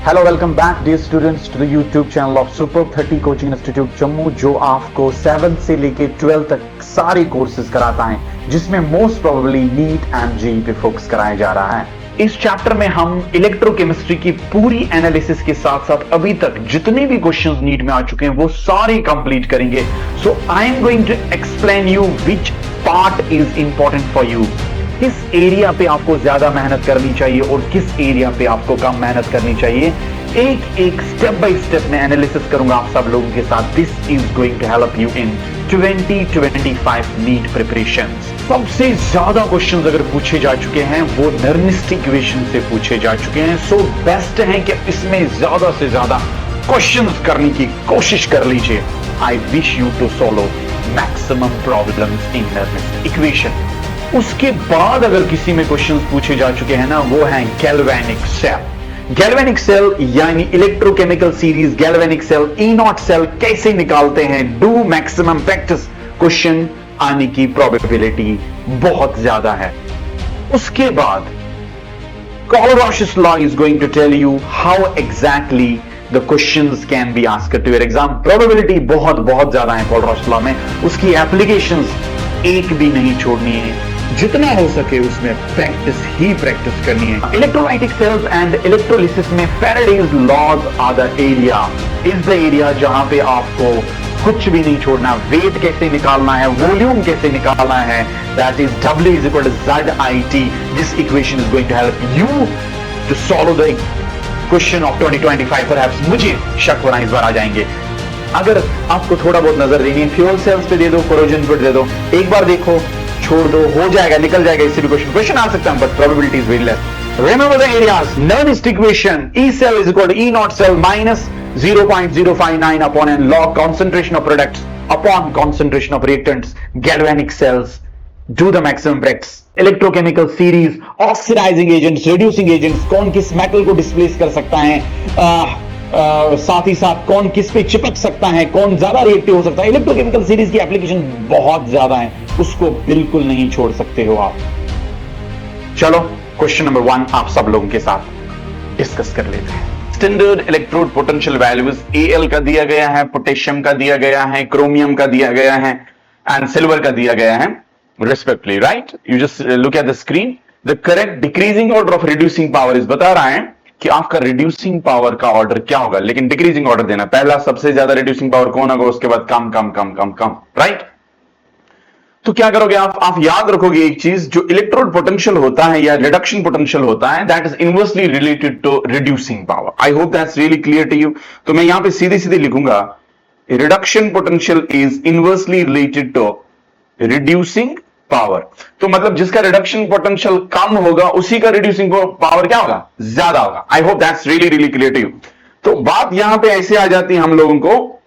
Hello welcome back dear students to the YouTube channel of super 30 coaching institute Jammu, जो आपको 7 से लेके 12 तक सारे कोर्सेज कराता है, जिसमें most probably neat and JEE पे फोकस कराया जा रहा है। इस चैप्टर में हम इलेक्ट्रोकेमिस्ट्री की पूरी एनालिसिस के साथ साथ अभी तक जितने भी क्वेश्चंस नीट में आ चुके हैं वो सारे कंप्लीट करेंगे। So I am going to explain you which part is important for you, किस एरिया पे आपको ज्यादा मेहनत करनी चाहिए और किस एरिया पे आपको कम मेहनत करनी चाहिए। एक एक स्टेप बाय स्टेप में एनालिसिस करूंगा आप सब लोगों के साथ। This is going to help you in 2025 NEET preparations. सबसे ज्यादा क्वेश्चंस अगर पूछे जा चुके हैं वो नर्निस्ट इक्वेशन से पूछे जा चुके हैं। सो बेस्ट है कि इसमें ज्यादा से ज्यादा क्वेश्चंस करने की कोशिश कर लीजिए। I wish you to solve maximum problems in Nernst equation. उसके बाद अगर किसी में क्वेश्चंस पूछे जा चुके हैं ना, वो है गैल्वेनिक सेल। गैल्वेनिक सेल यानी electrochemical series galvanic cell, E0 cell कैसे निकालते हैं, डू मैक्सिमम प्रैक्टिस, क्वेश्चन आने की प्रोबेबिलिटी बहुत ज्यादा है। उसके बाद Coloratius law is going to tell you how exactly the questions can be asked to your exam. Probability बहुत ज्यादा है Coloratius law में, उसकी एप्लीकेशंस एक भी नहीं छोड़नी है, जितना हो सके उसमें प्रैक्टिस ही प्रैक्टिस करनी है। इलेक्ट्रोलाइटिक सेल्स एंड इलेक्ट्रोलिसिस में Faraday's laws are the area, is the area जहां पे आपको कुछ भी नहीं छोड़ना। वेट कैसे निकालना है, वॉल्यूम कैसे निकालना है, that is W is equal to ZIT। This equation is going to help you to solve the question of 2025। Perhaps मुझे शक होना इस बार आ जाएंगे। अगर आपको थोड़ा बहुत नजर देनी है, फ्यूल सेल्स पे दे दो, कोरोजन पे दे दो, एक बार देखो, छोड़ दो, हो जाएगा, निकल जाएगा। इससे भी क्वेश्चन आ सकता है, but probability is very less. Remember the areas, Nernst equation, E cell is equal to E0 cell minus 0.059 upon n log concentration of products upon concentration of reactants. Galvanic cells, do the maximum practice. Electrochemical series, oxidising agents, reducing agents, कौन किस metal को displace कर सकता है, साथ ही साथ कौन किस पे चिपक सकता है, कौन ज्यादा रिएक्टिव हो सकता है। इलेक्ट्रोकेमिकल सीरीज की एप्लीकेशन बहुत ज्यादा है, उसको बिल्कुल नहीं छोड़ सकते हो आप। चलो क्वेश्चन नंबर 1 आप सब लोगों के साथ डिस्कस कर लेते हैं। Standard electrode potential values Al का दिया गया है, पोटेशियम का दिया गया है, क्रोमियम का दिया गया है एंड सिल्वर का दिया गया है respectively, right. You just look at the screen. The correct decreasing order of reducing power is बता रहा है कि आपका रिड्यूसिंग पावर का ऑर्डर क्या होगा, लेकिन डिक्रीजिंग ऑर्डर देना। पहला सबसे ज्यादा रिड्यूसिंग पावर कौन होगा, उसके बाद कम कम कम कम कम, राइट। तो क्या करोगे आप याद रखोगे एक चीज, जो इलेक्ट्रोड पोटेंशियल होता है या रिडक्शन पोटेंशियल होता है, that is inversely related to reducing power. I hope that's really clear to you. तो मैं यहां पे सीधे सीधे लिखूंगा, reduction potential is inversely related to reducing power. तो मतलब जिसका रिडक्शन पोटेंशियल कम होगा उसी का रिड्यूसिंग पावर क्या होगा, ज्यादा होगा। I hope that's really really clear to you. तो बात यहां पे ऐसे आ जाती है हम लोगों को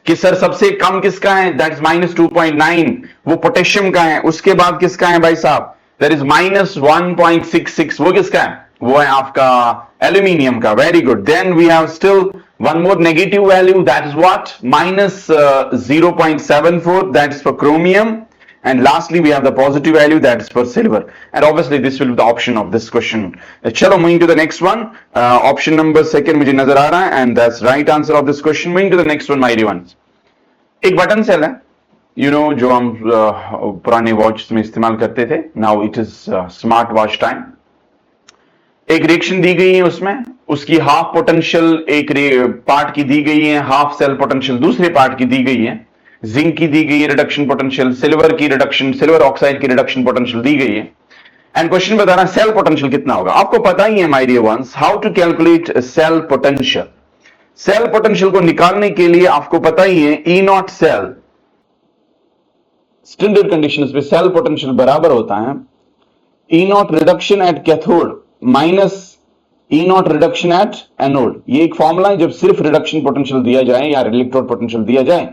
कि सर सबसे कम किसका है, दैट इज -2.9, वो पोटेशियम का है। उसके बाद किसका है भाई साहब, दैट इज -1.66, वो किसका है, वो है आपका एल्यूमिनियम का। Very good. Then we have still one more negative value, that is what, -0.74, that is for chromium. And lastly, we have the positive value, that is for silver. And obviously, this will be the option of this question. चलो moving to the next one. Option number 2 मुझे नजर आ रहा है, and that's right answer of this question. Moving to the next one, my dear ones. एक button cell है, you know, जो हम पुराने वॉच में इस्तेमाल करते थे. Now it is smart watch time. एक रिएक्शन दी गई है, उसमें उसकी हाफ पोटेंशियल एक पार्ट की दी गई है, हाफ सेल पोटेंशियल दूसरे पार्ट की दी गई है। जिंक की दी गई है रिडक्शन पोटेंशियल, सिल्वर की रिडक्शन, सिल्वर ऑक्साइड की रिडक्शन पोटेंशियल दी गई है। एंड क्वेश्चन बता रहा है सेल पोटेंशियल कितना होगा। आपको पता ही है my dear ones, how to calculate cell potential. Cell potential को निकालने के लिए आपको पता ही है, E0 सेल स्टैंडर्ड कंडीशंस पे सेल पोटेंशियल बराबर होता है E0 reduction at cathode minus E0 reduction at anode. ये एक फॉर्मूला है जब सिर्फ रिडक्शन पोटेंशियल दिया जाए या इलेक्ट्रोड पोटेंशियल दिया जाए।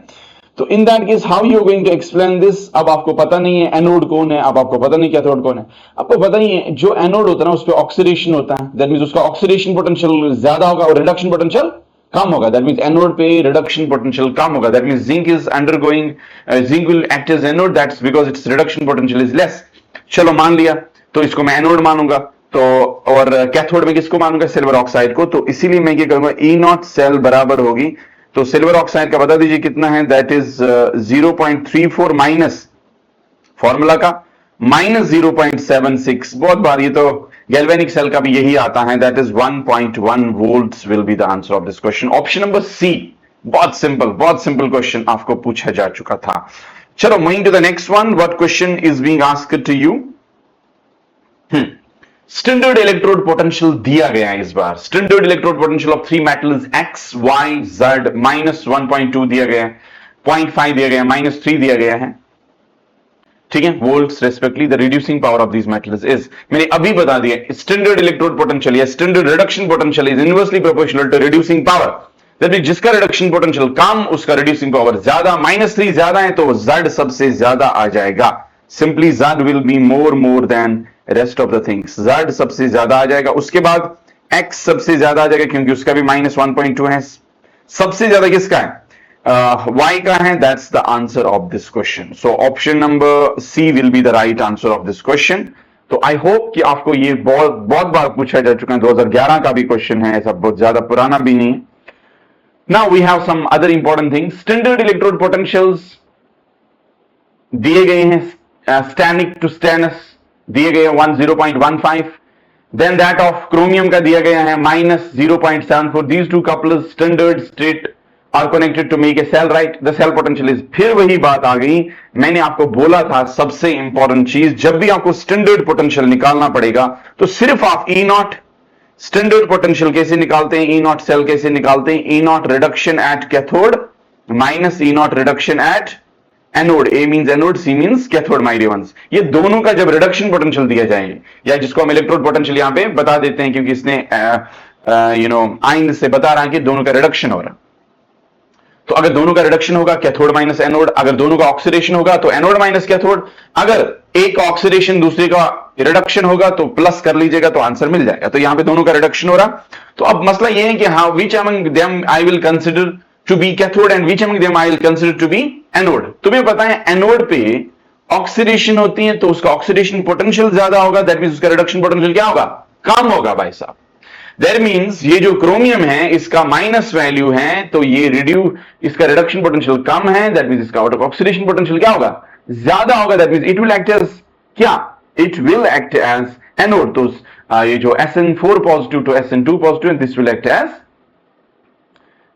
तो in that case how you going to explain this. अब आपको पता नहीं है एनोड कौन है, अब आपको पता नहीं कैथोड कौन है। आपको पता ही है जो एनोड होता है ना, उस पर ऑक्सीडेशन होता है, दैट मींस उसका ऑक्सीडेशन पोटेंशियल ज्यादा होगा और रिडक्शन पोटेंशियल कम होगा। दैट मींस एनोड पे रिडक्शन पोटेंशियल कम होगा। That means zinc is undergoing, zinc will act as anode, that's because its reduction potential is less. चलो मान लिया, तो इसको मैं एनोड मानूंगा। तो और कैथोड में किसको मानूंगा, सिल्वर ऑक्साइड को, तो इसीलिए मैं क्या करूंगा, ई नॉट सेल बराबर होगी, तो सिल्वर ऑक्साइड का बता दीजिए कितना है, दैट इज 0.34 माइनस फॉर्मूला का माइनस 0.76, बहुत बार ये तो गैल्वेनिक सेल का भी यही आता है, that is 1.1 volts will be the answer of this question. Option number C, बहुत सिंपल क्वेश्चन आपको पूछा जा चुका था। चलो moving to the next one, what question is being asked to you. Standard electrode potential दिया गया है इस बार, standard electrode potential of three metals X Y Z, minus 1.2 दिया गया है, 0.5 दिया गया है, माइनस 3 दिया गया है, ठीक है, volts respectively. The reducing power of these metals is, मैंने अभी बता दिया, स्टैंडर्ड इलेक्ट्रोड पोटेंशियल या standard reduction potential is inversely proportional to reducing power, that means जिसका रिडक्शन पोटेंशियल कम उसका रिड्यूसिंग पावर ज्यादा, माइनस 3 ज्यादा है तो जेड सबसे ज्यादा आ जाएगा, simply Z will be more than rest of the things, Z सबसे ज्यादा आ जाएगा, उसके बाद एक्स सबसे ज्यादा आ जाएगा क्योंकि उसका भी माइनस 1.2 है, सबसे ज्यादा किसका है, y का है, that's the answer of this question. So option number C will be the right answer of this question. तो आई होप कि आपको ये बहुत बार पूछा जा चुका है, 2011 का भी क्वेश्चन है, ऐसा बहुत ज्यादा पुराना भी नहीं। Now we have some other important things, standard electrode potentials दिए गए हैं, स्टैनिक टू स्टेनस दिए गए 0.15, देन दैट ऑफ क्रोमियम का दिया गया है minus 0.74, these two couples standard state are connected to make a cell, right, the cell potential is, फिर वही बात आ गई, मैंने आपको बोला था सबसे इंपॉर्टेंट चीज, जब भी आपको स्टैंडर्ड पोटेंशियल निकालना पड़ेगा तो सिर्फ आप ई नॉट स्टैंडर्ड पोटेंशियल कैसे निकालते हैं, ई नॉट सेल कैसे निकालते हैं, E not reduction at cathode minus E not reduction at anode, A means anode, C means cathode, my dear ones, ये दोनों का जब रिडक्शन पोटेंशियल दिया जाएगा, या जिसको हम इलेक्ट्रोड पोटेंशियल यहां पे बता देते हैं क्योंकि इसने आइंद से बता रहा है कि दोनों का रिडक्शन हो रहा, तो अगर दोनों का रिडक्शन होगा कैथोड माइनस एनोड, अगर दोनों का ऑक्सीडेशन होगा तो एनोड माइनस कैथोड, अगर एक का ऑक्सीडेशन दूसरे का रिडक्शन होगा तो प्लस कर लीजिएगा तो आंसर मिल जाएगा, तो यहां पे दोनों का रिडक्शन हो रहा, तो अब मसला यह है कि how which among them I will consider to be cathode and which among them I will consider to be anode. तुम्हें पता है एनोड पे ऑक्सीडेशन होती है तो उसका ऑक्सीडेशन पोटेंशियल ज्यादा होगा, दैट मींस उसका रिडक्शन पोटेंशियल क्या होगा, कम होगा भाई साहब। दैट मींस ये जो क्रोमियम है इसका माइनस वैल्यू है तो ये इसका रिडक्शन पोटेंशियल कम है, दैट मींस इसका ऑक्सीडेशन पोटेंशियल क्या होगा, ज्यादा होगा, that means it will act as क्या, it will act as anode, तो ये जो SN4 positive to SN2 positive and this will act as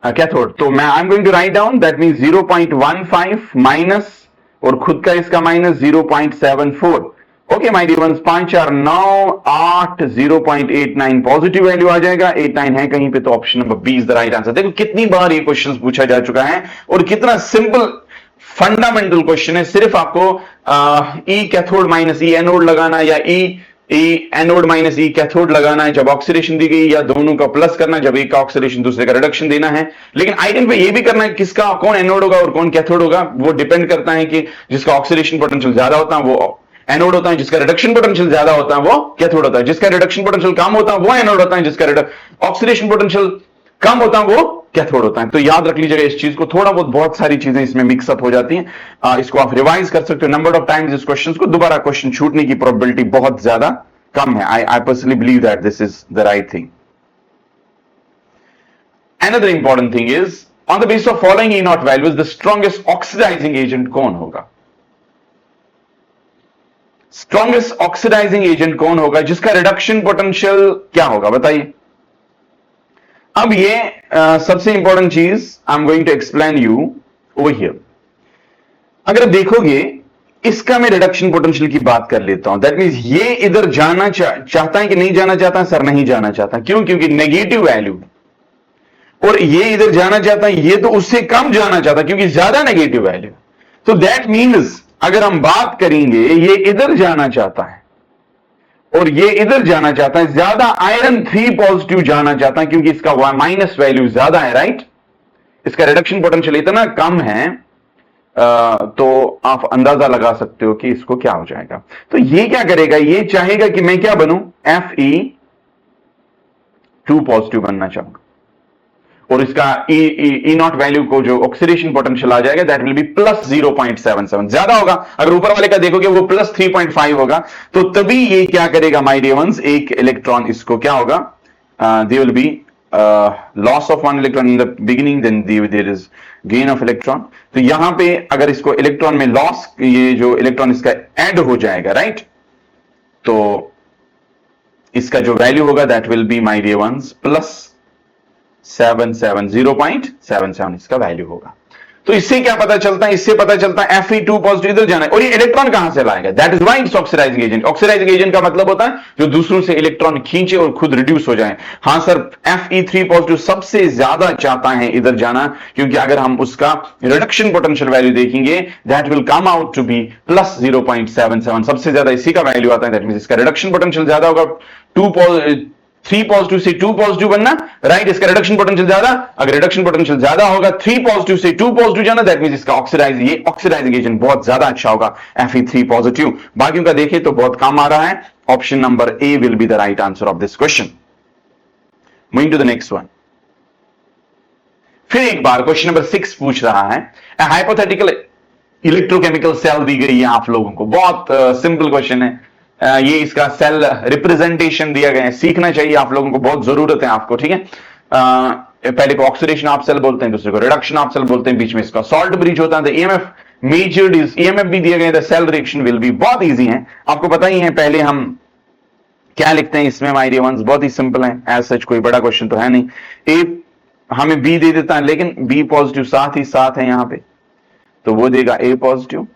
cathode. तो मैं I am going to write down, that means 0.15 minus और खुद का इसका minus 0.74, okay my dear ones, 5 4 9 8 0.89 positive value आ जाएगा, 89 है कहीं पे, तो option number B is the right answer. देखो कितनी बार ये क्वेश्चन पूछा जा चुका है और कितना सिंपल फंडामेंटल क्वेश्चन है, सिर्फ आपको ई कैथोड माइनस ई एनोड लगाना या ई एनोड माइनस ई कैथोड लगाना है जब ऑक्सीडेशन दी गई, या दोनों का प्लस करना जब एक का ऑक्सीडेशन दूसरे का रिडक्शन देना है, लेकिन आइडियल पे ये भी करना है किसका कौन एनोड होगा और कौन कैथोड होगा, वो डिपेंड करता है कि जिसका ऑक्सीडेशन पोटेंशियल ज्यादा होता है वो एनोड होता है, जिसका रिडक्शन पोटेंशियल ज्यादा होता है वो कैथोड होता है, जिसका रिडक्शन पोटेंशियल कम होता है वो एनोड होता है, जिसका ऑक्सीडेशन पोटेंशियल कम होता है वो कैथोड होता है। तो याद रख लीजिएगा इस चीज को, थोड़ा बहुत सारी चीजें इसमें मिक्सअप हो जाती हैं, इसको आप रिवाइज कर सकते हो नंबर ऑफ टाइम्स इस क्वेश्चन को, दोबारा क्वेश्चन छूटने की प्रोबेबिलिटी बहुत ज्यादा कम है। I personally believe that this is the right thing. Another important thing is, on the basis of following E naught values, the strongest oxidizing agent कौन होगा? स्ट्रॉन्गेस्ट ऑक्सीडाइजिंग एजेंट कौन होगा जिसका रिडक्शन पोटेंशियल क्या होगा, बताइए। अब ये सबसे इंपॉर्टेंट चीज I am going to explain you over here. अगर आप देखोगे इसका मैं रिडक्शन पोटेंशियल की बात कर लेता हूं, दैट मींस ये इधर जाना चाहता है कि नहीं जाना चाहता, सर नहीं जाना चाहता, क्यों, क्योंकि नेगेटिव वैल्यू, और ये इधर जाना चाहता है, ये तो उससे कम जाना चाहता क्योंकि ज्यादा नेगेटिव वैल्यू। तो दैट मींस अगर हम बात करेंगे ये इधर जाना चाहता है और ये इधर जाना चाहता है, ज्यादा आयरन 3 पॉजिटिव जाना चाहता है क्योंकि इसका माइनस वैल्यू ज्यादा है, राइट, इसका रिडक्शन पोटेंशियल इतना कम है, तो आप अंदाजा लगा सकते हो कि इसको क्या हो जाएगा। तो ये क्या करेगा, ये चाहेगा कि मैं क्या बनूं, Fe2 पॉजिटिव बनना चाहूंगा, और इसका ई नॉट वैल्यू को जो ऑक्सीडेशन पोटेंशियल आ जाएगा दैट विल बी प्लस 0.77, ज्यादा होगा। अगर ऊपर वाले का देखोगे वो प्लस 3.5 होगा, तो तभी ये क्या करेगा माय डियर वंस, एक इलेक्ट्रॉन इसको क्या होगा, they will be loss of one electron in the beginning, then there is gain of electron. तो यहां पे अगर इसको इलेक्ट्रॉन में लॉस, ये जो इलेक्ट्रॉन इसका ऐड हो जाएगा, राइट, तो इसका जो वैल्यू होगा that will be my dear ones plus 0.77 इसका वैल्यू होगा। तो इससे क्या पता चलता है, इससे पता चलता है Fe2 पॉजिटिव इधर जाना है, और ये इलेक्ट्रॉन कहां से लाएगा, that is why it's oxidising agent. Oxidising agent का मतलब होता है जो दूसरों से इलेक्ट्रॉन खींचे और खुद रिड्यूस हो जाए। हां सर, Fe3 पॉजिटिव सबसे ज्यादा चाहता है इधर जाना, क्योंकि अगर हम उसका रिडक्शन पोटेंशियल वैल्यू देखेंगे that will come out to be plus 0.77, सबसे ज्यादा इसी का वैल्यू आता है, दैट मींस इसका रिडक्शन पोटेंशियल ज्यादा होगा। 3 पॉजिटिव से 2 पॉजिटिव बनना, राइट, इसका रिडक्शन पोटेंशियल ज्यादा, अगर रिडक्शन पोटेंशियल ज्यादा होगा 3 पॉजिटिव से 2 पॉजिटिव जाना, दैट मींस इसका ऑक्सीडाइजिंग एजेंट बहुत ज्यादा अच्छा होगा Fe3 पॉजिटिव। बाकियों का देखें तो बहुत कम आ रहा है। Option number A will be the right answer of this question. Moving to the next one. फिर एक बार क्वेश्चन नंबर 6 पूछ रहा है, हाइपोथेटिकल इलेक्ट्रोकेमिकल सेल दी गई है आप लोगों को, बहुत सिंपल क्वेश्चन है। ये इसका सेल रिप्रेजेंटेशन दिया गया है, सीखना चाहिए आप लोगों को, बहुत जरूरत है आपको, ठीक है। पहले को ऑक्सीडेशन आप सेल बोलते हैं, दूसरे को रिडक्शन आप सेल बोलते हैं, बीच में इसका सॉल्ट ब्रिज होता है। ईएमएफ मेजर्ड इज, ईएमएफ भी दिया गया है, सेल रिएक्शन विल बी, बहुत इजी है, आपको पता ही है। पहले हम क्या लिखते हैं इसमें माय डियर वंस, बहुत ही सिंपल है, एज सच कोई बड़ा क्वेश्चन तो है नहीं। ए हमें बी दे देता है, लेकिन बी पॉजिटिव साथ ही साथ है यहां पे, तो वो देगा ए पॉजिटिव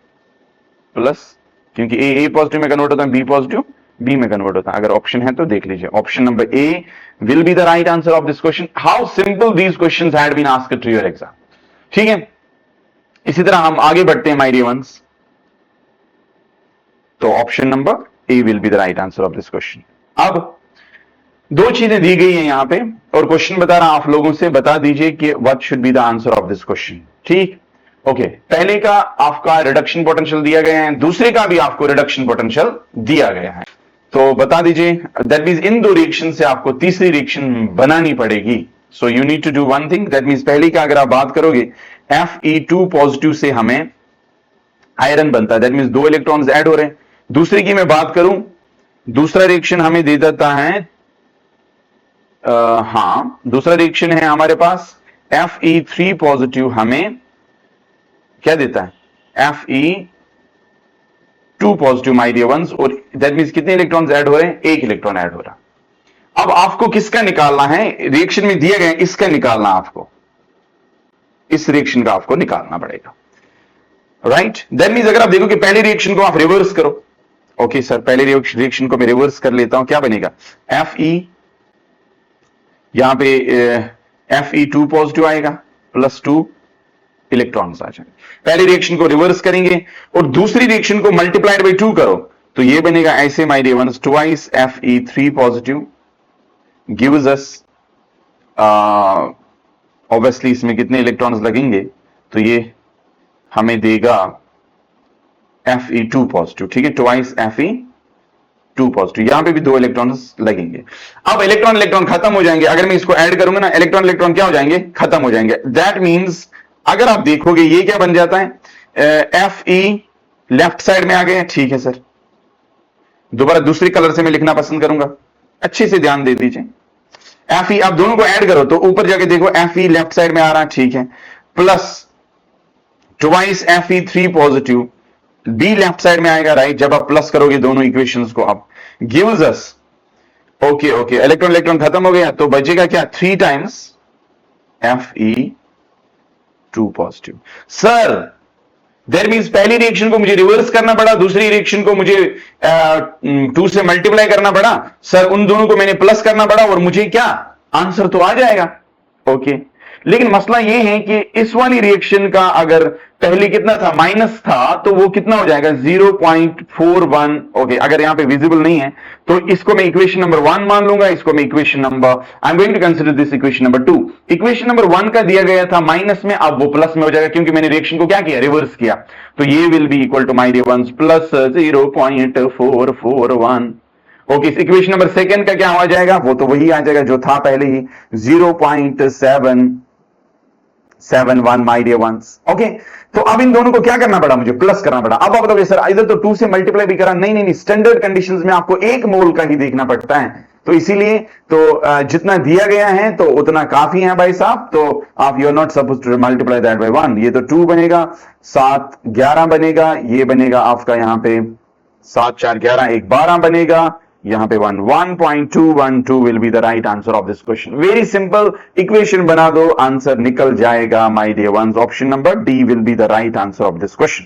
प्लस, क्योंकि ए पॉजिटिव में कन्वर्ट होता है, बी पॉजिटिव बी में कन्वर्ट होता है। अगर ऑप्शन है तो देख लीजिए, option number A will be the right answer of this question. How simple these questions had been asked to your exam, ठीक है। इसी तरह हम आगे बढ़ते हैं माय डियर वंस, तो option number A will be the right answer of this question. अब दो चीजें दी गई हैं यहां पे, और क्वेश्चन बता रहा आप लोगों से, बता दीजिए कि what should be the answer of this question, ठीक। ओके, पहले का आपका रिडक्शन पोटेंशियल दिया गया है, दूसरे का भी आपको रिडक्शन पोटेंशियल दिया गया है, तो बता दीजिए। दैट मींस इन दो रिएक्शन से आपको तीसरी रिएक्शन बनानी पड़ेगी। So you need to do one thing, that means पहले का अगर आप बात करोगे Fe2 पॉजिटिव से हमें आयरन बनता है, दैट मींस 2 इलेक्ट्रॉन्स ऐड हो रहे हैं। दूसरे की मैं बात करूं, दूसरा रिएक्शन हमें दे देता है, दूसरा रिएक्शन है हमारे पास Fe3 पॉजिटिव हमें क्या देता है, Fe2 positive my dear ones, और दैट मींस कितने इलेक्ट्रॉन्स ऐड हो रहे हैं, एक इलेक्ट्रॉन ऐड हो रहा। अब आपको किसका निकालना है, रिएक्शन में दिया गया है, इसका निकालना आपको, इस रिएक्शन का आपको निकालना पड़ेगा, राइट। दैट मींस अगर आप देखो कि पहले रिएक्शन को आप रिवर्स करो, ओके सर, पहले रिएक्शन को मैं रिवर्स कर लेता हूं, क्या बनेगा, Fe यहां पे Fe2 पॉजिटिव आएगा प्लस 2 इलेक्ट्रॉन्स आ जाएंगे। पहले रिएक्शन को रिवर्स करेंगे और दूसरी रिएक्शन को मल्टीप्लाइड बाई 2 करो, तो ये बनेगा ऐसे my dear ones, twice Fe3 positive gives us, obviously इसमें कितने इलेक्ट्रॉन्स लगेंगे, तो ये हमें देगा Fe2 पॉजिटिव, ठीक है, ट्वाइस Fe2 पॉजिटिव, यहां पे भी 2 इलेक्ट्रॉन्स लगेंगे। अब इलेक्ट्रॉन खत्म हो जाएंगे, अगर मैं इसको ऐड करूंगा ना, इलेक्ट्रॉन क्या हो जाएंगे, खत्म हो जाएंगे। दैट मींस अगर आप देखोगे ये क्या बन जाता है, Fe लेफ्ट साइड में आ गए, ठीक है सर। दोबारा दूसरे कलर से मैं लिखना पसंद करूंगा, अच्छे से ध्यान दे दीजिए। Fe आप दोनों को ऐड करो तो ऊपर जाके देखो Fe लेफ्ट साइड में आ रहा है, ठीक है, plus twice Fe3 positive be left side में आएगा, राइट। जब आप प्लस करोगे दोनों इक्वेशंस को, आप गिव्स अस, ओके, इलेक्ट्रॉन खत्म हो गया, तो बचेगा क्या, 3 times Fe2 positive. Sir that means पहली रिएक्शन को मुझे रिवर्स करना पड़ा, दूसरी रिएक्शन को मुझे 2 से मल्टीप्लाई करना पड़ा, सर उन दोनों को मैंने प्लस करना पड़ा, और मुझे क्या आंसर तो आ जाएगा, ओके। लेकिन मसला यह है कि इस वाली रिएक्शन का अगर पहले कितना था, माइनस था, तो वो कितना हो जाएगा, 0.41, ओके। अगर यहां पे विजिबल नहीं है तो इसको मैं इक्वेशन नंबर 1 मान लूंगा, इसको मैं equation number, I am going to consider this equation number 2। Equation number 1 का दिया गया था माइनस में, अब वो प्लस में हो जाएगा, क्योंकि मैंने रिएक्शन को क्या किया, रिवर्स किया। तो ये will be equal to my dear ones plus 0.441, okay, equation number second का क्या हो जाएगा, वो तो वही आ जाएगा जो था पहले ही, 0.771 माय डियर वंस। ओके, तो अब इन दोनों को क्या करना पड़ा, मुझे प्लस करना पड़ा। अब आप बताओगे सर इधर तो 2 से मल्टीप्लाई भी करा, नहीं नहीं नहीं, स्टैंडर्ड कंडीशंस में आपको 1 मोल का ही देखना पड़ता है, तो इसीलिए तो जितना दिया गया है तो उतना काफी है भाई साहब, तो आप you are not suppose to multiply that by 1, ये तो 2 बनेगा, 7 11 बनेगा, ये बनेगा आपका यहां पे 7 4 11 1 12 बनेगा, यहां पे 1.212 will be the right answer of this question. Very simple, equation बना दो, आंसर निकल जाएगा my dear ones. Option number D will be the right answer of this question.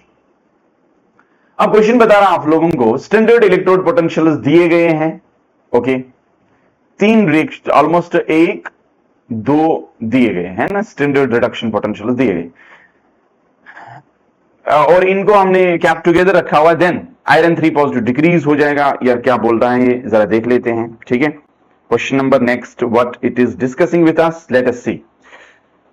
अब क्वेश्चन बता रहा आप लोगों को, स्टैंडर्ड इलेक्ट्रोड पोटेंशियल्स दिए गए हैं। ओके, 3 रिएक्शन, ऑलमोस्ट 1 2 दिए गए हैं ना, स्टैंडर्ड रिडक्शन पोटेंशियल्स दिए गए, और इनको हमने कैप टुगेदर रखा हुआ, देन आयरन 3 पॉजिटिव डिक्रीज हो जाएगा, या क्या बोल रहा है ये जरा देख लेते हैं। ठीक है, question number next, what it is discussing with us, let us see.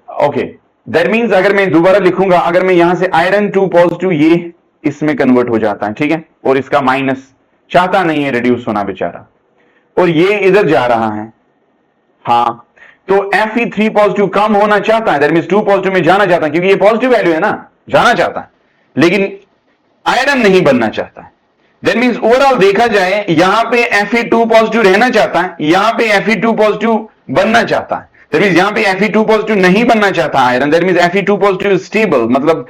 Okay, that means अगर मैं दोबारा लिखूंगा, अगर मैं यहां से आयरन 2 पॉजिटिव, ये इसमें कन्वर्ट हो जाता है, ठीक है, और इसका माइनस चाहता नहीं है रिड्यूस होना बेचारा, और ये इधर जा रहा है, हाँ, तो Fe3 पॉजिटिव कम होना चाहता है, दैट मींस 2 पॉजिटिव में जाना चाहता है, क्योंकि ये पॉजिटिव वैल्यू है ना, जाना चाहता है, लेकिन आयरन नहीं बनना चाहता है। दैट मींस ओवरऑल देखा जाए, यहां पे Fe2 पॉजिटिव रहना चाहता है, यहां पे Fe2 पॉजिटिव बनना चाहता है, दैट मींस यहां पे Fe2 पॉजिटिव नहीं बनना चाहता iron, that means Fe2 positive stable, मतलब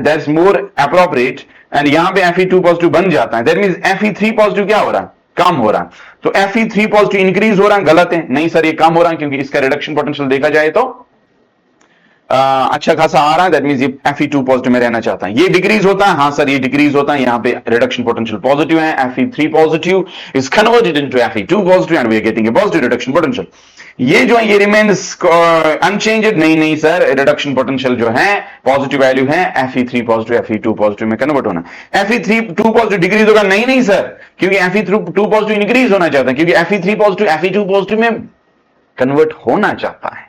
दैट्स मोर एप्रोप्रिएट, एंड यहां पे Fe2 पॉजिटिव बन जाता है, दैट मींस Fe3 पॉजिटिव क्या हो रहा है, कम हो रहा है, तो Fe3 पॉजिटिव इंक्रीज हो रहा है, गलत है, नहीं सर ये कम हो रहा है, क्योंकि इसका रिडक्शन पोटेंशियल देखा जाए तो अच्छा खासा आ रहा है, दैट मींस ये Fe2 पॉजिटिव में रहना चाहता है। ये डिक्रीज होता है, हाँ सर ये डिक्रीज होता है, यहां पे रिडक्शन पोटेंशियल पॉजिटिव है, Fe3 positive is converted into Fe2 positive and we are getting a positive reduction potential. ये जो है ये रिमेन्स अनचेंज्ड, नहीं नहीं सर, रिडक्शन पोटेंशियल जो है पॉजिटिव वैल्यू है, Fe3 पॉजिटिव Fe2 पॉजिटिव में कन्वर्ट होना। Fe3 पॉजिटिव डिक्रीज होगा, नहीं नहीं सर, क्योंकि Fe2 पॉजिटिव इंक्रीज होना चाहता है, क्योंकि Fe3 पॉजिटिव Fe2 पॉजिटिव में कन्वर्ट होना चाहता है।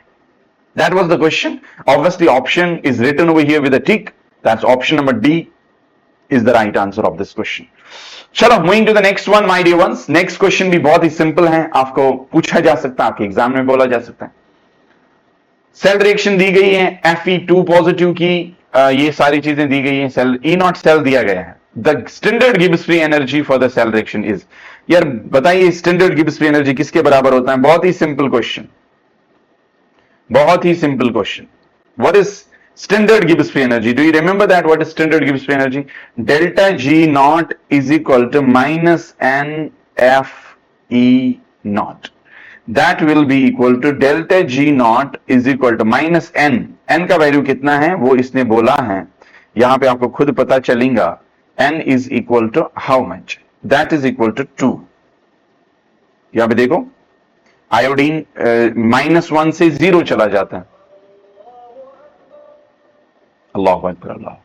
That was the question. Obviously, option is written over here with a tick. That's option number D is the right answer of this question. चलो, moving to the next one, my dear ones. Next question भी बहुत ही simple है, आपको पूछा जा सकता है, आपके एग्जाम में बोला जा सकता है। सेल रिएक्शन दी गई है Fe2 पॉजिटिव की, ये सारी चीजें दी गई हैं, सेल E0 सेल दिया गया है। The standard Gibbs free energy for the cell reaction is, यार बताइए स्टैंडर्ड गिब्स फ्री एनर्जी किसके बराबर होता है? बहुत ही सिंपल क्वेश्चन, बहुत ही simple question. What is standard Gibbs free energy? Do you remember that? What is standard Gibbs free energy? Delta G not is equal to minus N F E not, that will be equal to delta G not is equal to minus n. N का value कितना है वो इसने बोला है, यहां पे आपको खुद पता चलेगा। N is equal to how much? That is equal to 2। यहां पे देखो आयोडीन -1 से 0 चला जाता है। अल्लाह अकबर अल्लाह।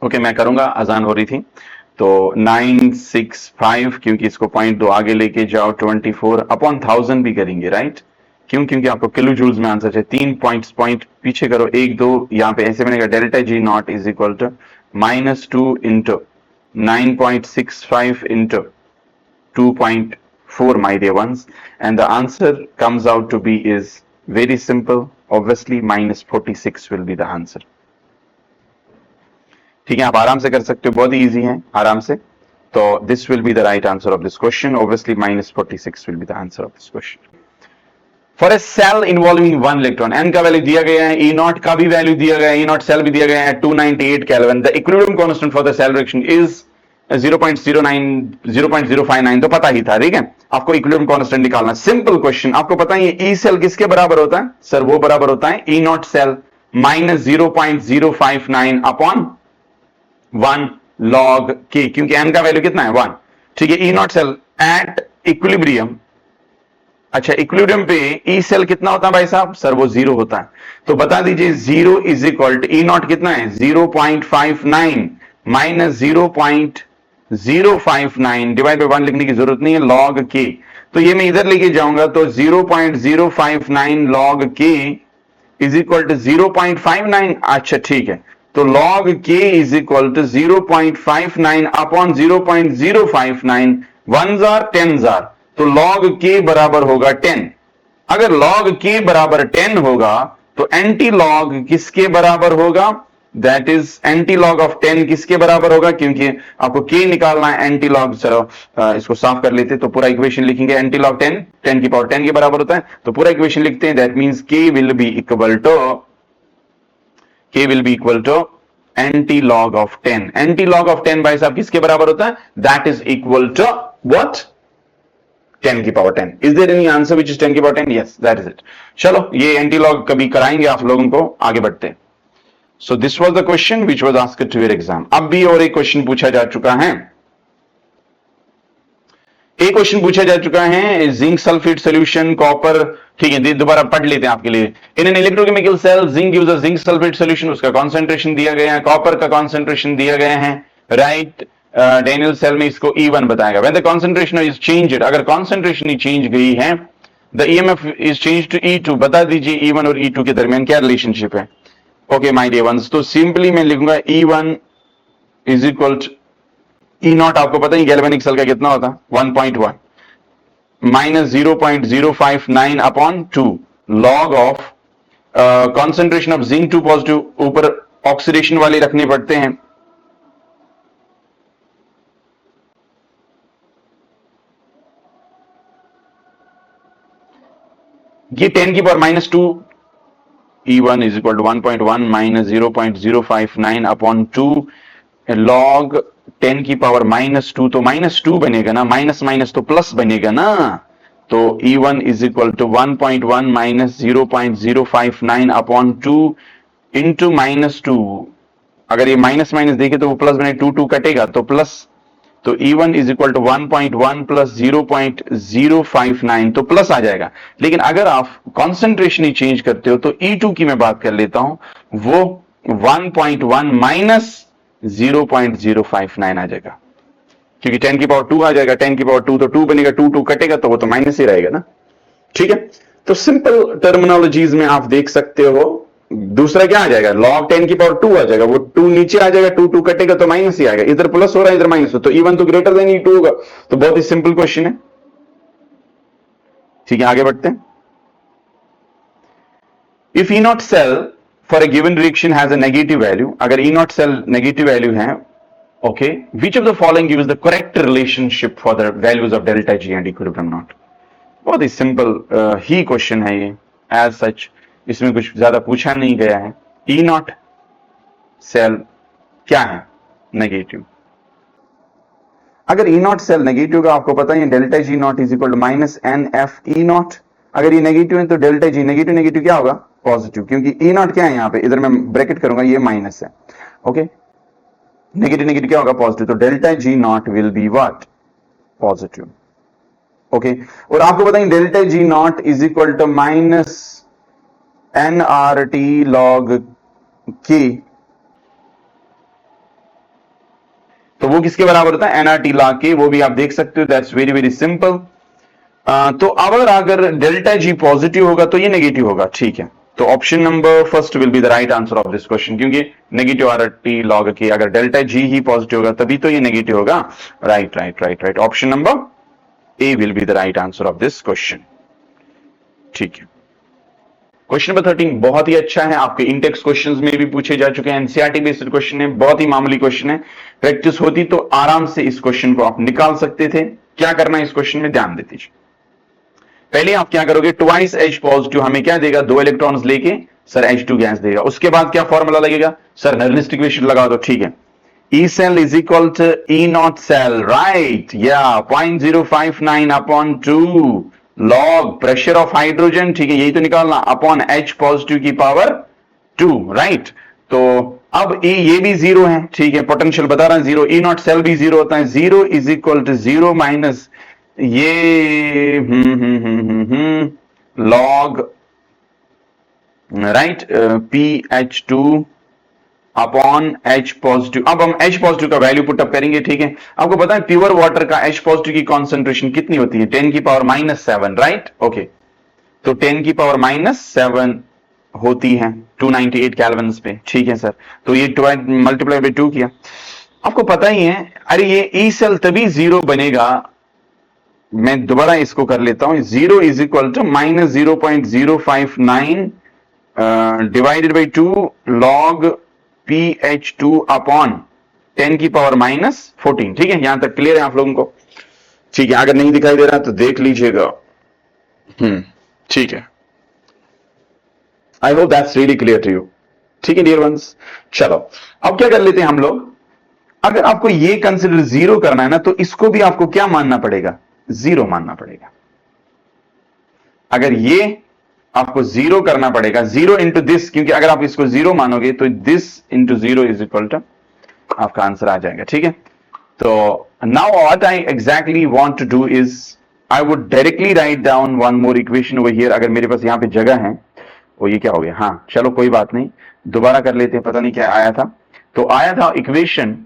ओके, मैं करूंगा, अजान हो रही थी तो 965, क्योंकि इसको 0.2 आगे लेके जाओ, 24/1000 भी करेंगे, राइट? क्यों? क्योंकि आपको किलो जूल्स में आंसर है। 3 पॉइंट पीछे करो, 1 2, यहां पे ऐसे बनेगा delta G not is equal to -2 into 9.65 into 2.4 my dear ones, and the answer comes out to be is very simple, obviously -46 will be the answer. ठीक है, आप आराम से कर सकते हो, बहुत ही इजी है, आराम से। तो this will be the right answer of this question, obviously -46 will be the answer of this question. For a cell involving 1 electron, N का वैल्यू दिया गया है, ई नॉट का भी वैल्यू दिया गया है, ई नॉट सेल भी दिया गया है 298 kelvin. The equilibrium constant for the cell reaction is 0.059, तो पता ही था, ठीक है। आपको इक्विलिब्रियम कांस्टेंट निकालना, सिंपल क्वेश्चन। आपको पता है ई सेल किसके बराबर होता है? सर वो बराबर होता है E not cell -0.059 upon 1 log k, क्योंकि n का वैल्यू कितना है 1, ठीक है। E not cell at equilibrium अच्छा, इक्विलिब्रियम पे ई सेल कितना होता है भाई साहब? सर वो जीरो होता है। तो बता दीजिए zero is equal to E not कितना है? 0.59 माइनस 0.059 डिवाइड बाय 1 लिखने की जरूरत नहीं है, लॉग के। तो ये मैं इधर लेके जाऊंगा तो 0.059 log K is equal to 0.59। अच्छा ठीक है, तो log K is equal to 0.59 upon 0.059, 1 जार 10 जार, तो लॉग के बराबर होगा 10। अगर लॉग के बराबर 10 होगा तो एंटी लॉग किसके बराबर होगा? That is anti log of 10 किसके बराबर होगा? क्योंकि आपको के निकालना है एंटी लॉग। चलो इसको साफ कर लेते, तो पूरा इक्वेशन लिखेंगे। एंटी लॉग 10 की पावर 10 के बराबर होता है, तो पूरा इक्वेशन लिखते हैं। That means K will be equal to anti log of 10। Anti log of 10 भाई साहब किसके बराबर होता है? That is equal to what? 10 की power 10। Is there any answer which is 10 की power 10? Yes, that is it. चलो ये एंटी लॉग कभी कराएंगे आप लोगों को, आगे बढ़ते हैं। So this was the question which was asked to your exam. अब भी और एक क्वेश्चन पूछा जा चुका है। एक क्वेश्चन पूछा जा चुका है, जिंक सल्फेट सॉल्यूशन कॉपर। ठीक है, दोबारा पढ़ लेते हैं आपके लिए। In an electrochemical cell zinc gives a zinc sulphate solution, उसका कॉन्सेंट्रेशन दिया गया है, कॉपर का कॉन्सेंट्रेशन दिया गया है, राइट। डेनियल सेल में इसको E1 बताएगा। When the concentration is changed, अगर कॉन्सेंट्रेशन ही चेंज गई है, the EMF is change to E2, बता दीजिए E1 और E2 के दरमियान क्या रिलेशनशिप है? ओके माय डियर वंस, तो सिंपली मैं लिखूंगा E1 is equal to E not, आपको पता है गैल्वेनिक सेल का कितना होता है? 1.1 minus 0.059 upon 2 log of concentration of zinc 2 positive, ऊपर ऑक्सीडेशन वाले रखने पड़ते हैं। ये 10 की power minus 2, E1 is equal to 1.1 minus 0.059 upon 2 log 10 की पावर माइनस 2, तो माइनस 2 बनेगा ना, माइनस माइनस तो प्लस बनेगा ना। तो E1 is equal to 1.1 minus 0.059 upon 2 into minus 2। अगर ये माइनस माइनस देखे तो वो प्लस बने, 2 कटेगा तो प्लस, तो E1 is equal to 1.1 plus 0.059, तो प्लस आ जाएगा। लेकिन अगर आप कॉन्सेंट्रेशन ही चेंज करते हो तो E2 की मैं बात कर लेता हूं, वो 1.1 माइनस 0.059 आ जाएगा, क्योंकि 10 की पावर 2 आ जाएगा। 10 की पावर 2 तो 2 बनेगा, 2 कटेगा तो वो तो माइनस ही रहेगा ना। ठीक है, तो सिंपल टर्मिनोलॉजीज में आप देख सकते हो। दूसरा क्या आ जाएगा? लॉग 10 की पावर 2 आ जाएगा, वो 2 नीचे आ जाएगा, 2 कटेगा तो माइनस ही आएगा। इधर प्लस हो रहा है, इधर माइनस हो, तो E1 तो ग्रेटर देन E2 होगा। तो बहुत ही सिंपल क्वेश्चन है। ठीक है, आगे बढ़ते हैं। If E not cell for a given reaction has a negative value, अगर E not cell negative value है, okay, which of the following gives the correct relationship for the values of delta G and equilibrium not? बहुत ही simple ही question है ये, as such इसमें कुछ ज्यादा पूछा नहीं गया है। E नॉट सेल क्या है? नेगेटिव। अगर E नॉट सेल नेगेटिव का आपको पता है delta G not is equal to minus NF E not. अगर ये नेगेटिव है तो डेल्टा G नेगेटिव नेगेटिव क्या होगा? पॉजिटिव, क्योंकि E नॉट क्या है यहाँ पे, इधर मैं ब्रैकेट करूंगा, ये माइनस है। ओके, नेगेटिव नेगेटिव क्या होगा? पॉजिटिव, तो delta G not will be what? Positive. Okay, और आपको बताएं delta G not is equal to minus NRT log K, तो वो किसके बराबर होता है? NRT log K, वो भी आप देख सकते हो। That's very very simple. तो अगर डेल्टा G पॉजिटिव होगा तो ये नेगेटिव होगा। ठीक है, तो option number first will be the right answer of this question, क्योंकि नेगेटिव RT log K, अगर डेल्टा G ही पॉजिटिव होगा तभी तो ये नेगेटिव होगा। Right right right right, option number A will be the right answer of this question. ठीक है, question number 13 बहुत ही अच्छा है, आपके इंटेक्स क्वेश्चंस में भी पूछे जा चुके हैं, एनसीईआरटी बेस्ड क्वेश्चन है, बहुत ही मामूली क्वेश्चन है। प्रैक्टिस होती तो आराम से इस क्वेश्चन को आप निकाल सकते थे। क्या करना है इस क्वेश्चन में, ध्यान दे दीजिए। पहले आप क्या करोगे, ट्वाइस H पॉजिटिव हमें क्या देगा? 2 इलेक्ट्रॉन्स लेके सर H2 गैस देगा। उसके बाद क्या फॉर्मूला लगेगा? सर नलिस्टिक इक्वेशन लगा दो। ठीक है, E cell is equal to E naught cell, right? Yeah, 0.059 upon 2 log pressure of hydrogen, ठीक है, यही तो निकालना, अपॉन H पॉजिटिव की पावर 2, राइट। तो अब ये भी जीरो है, ठीक है, पोटेंशियल बता रहा है जीरो। E नॉट सेल भी जीरो होता है, 0 इज इक्वल टू 0 माइनस ये log right PH2 upon H positive. अब हम H पॉजिटिव का वैल्यू पुटअप करेंगे, ठीक है। आपको पता है प्योर वाटर का H पॉजिटिव की कॉन्सेंट्रेशन कितनी होती है? 10 की पावर -7, राइट। ओके, तो 10 की पावर -7 होती है 298 केल्विन पे, ठीक है सर। तो ये मल्टीप्लाई बाय 2 किया। आपको पता ही है, अरे ये ई सेल तभी जीरो बनेगा, मैं दोबारा इसको कर लेता हूं। 0 is equal to -0.059 divided by 2 log PH2 upon 10 की पावर -14, ठीक है। यहां तक क्लियर है आप लोगों को? ठीक है, अगर नहीं दिखाई दे रहा तो देख लीजिएगा। ठीक है, I hope that's really clear to you. ठीक है डियर वंस, चलो अब क्या कर लेते हैं हम लोग। अगर आपको ये कंसिडर जीरो करना है ना, तो इसको भी आपको क्या मानना पड़ेगा? जीरो मानना पड़ेगा। अगर ये आपको जीरो करना पड़ेगा, जीरो इंटू दिस, क्योंकि अगर आप इसको जीरो मानोगे तो this into zero is equal to आपका आंसर आ जाएगा, ठीक है। तो now what I exactly want to do is I would directly write down one more equation over here. अगर मेरे पास यहां पे जगह है, वो ये क्या हो गया, हाँ चलो कोई बात नहीं, दोबारा कर लेते हैं। पता नहीं क्या आया था, तो आया था equation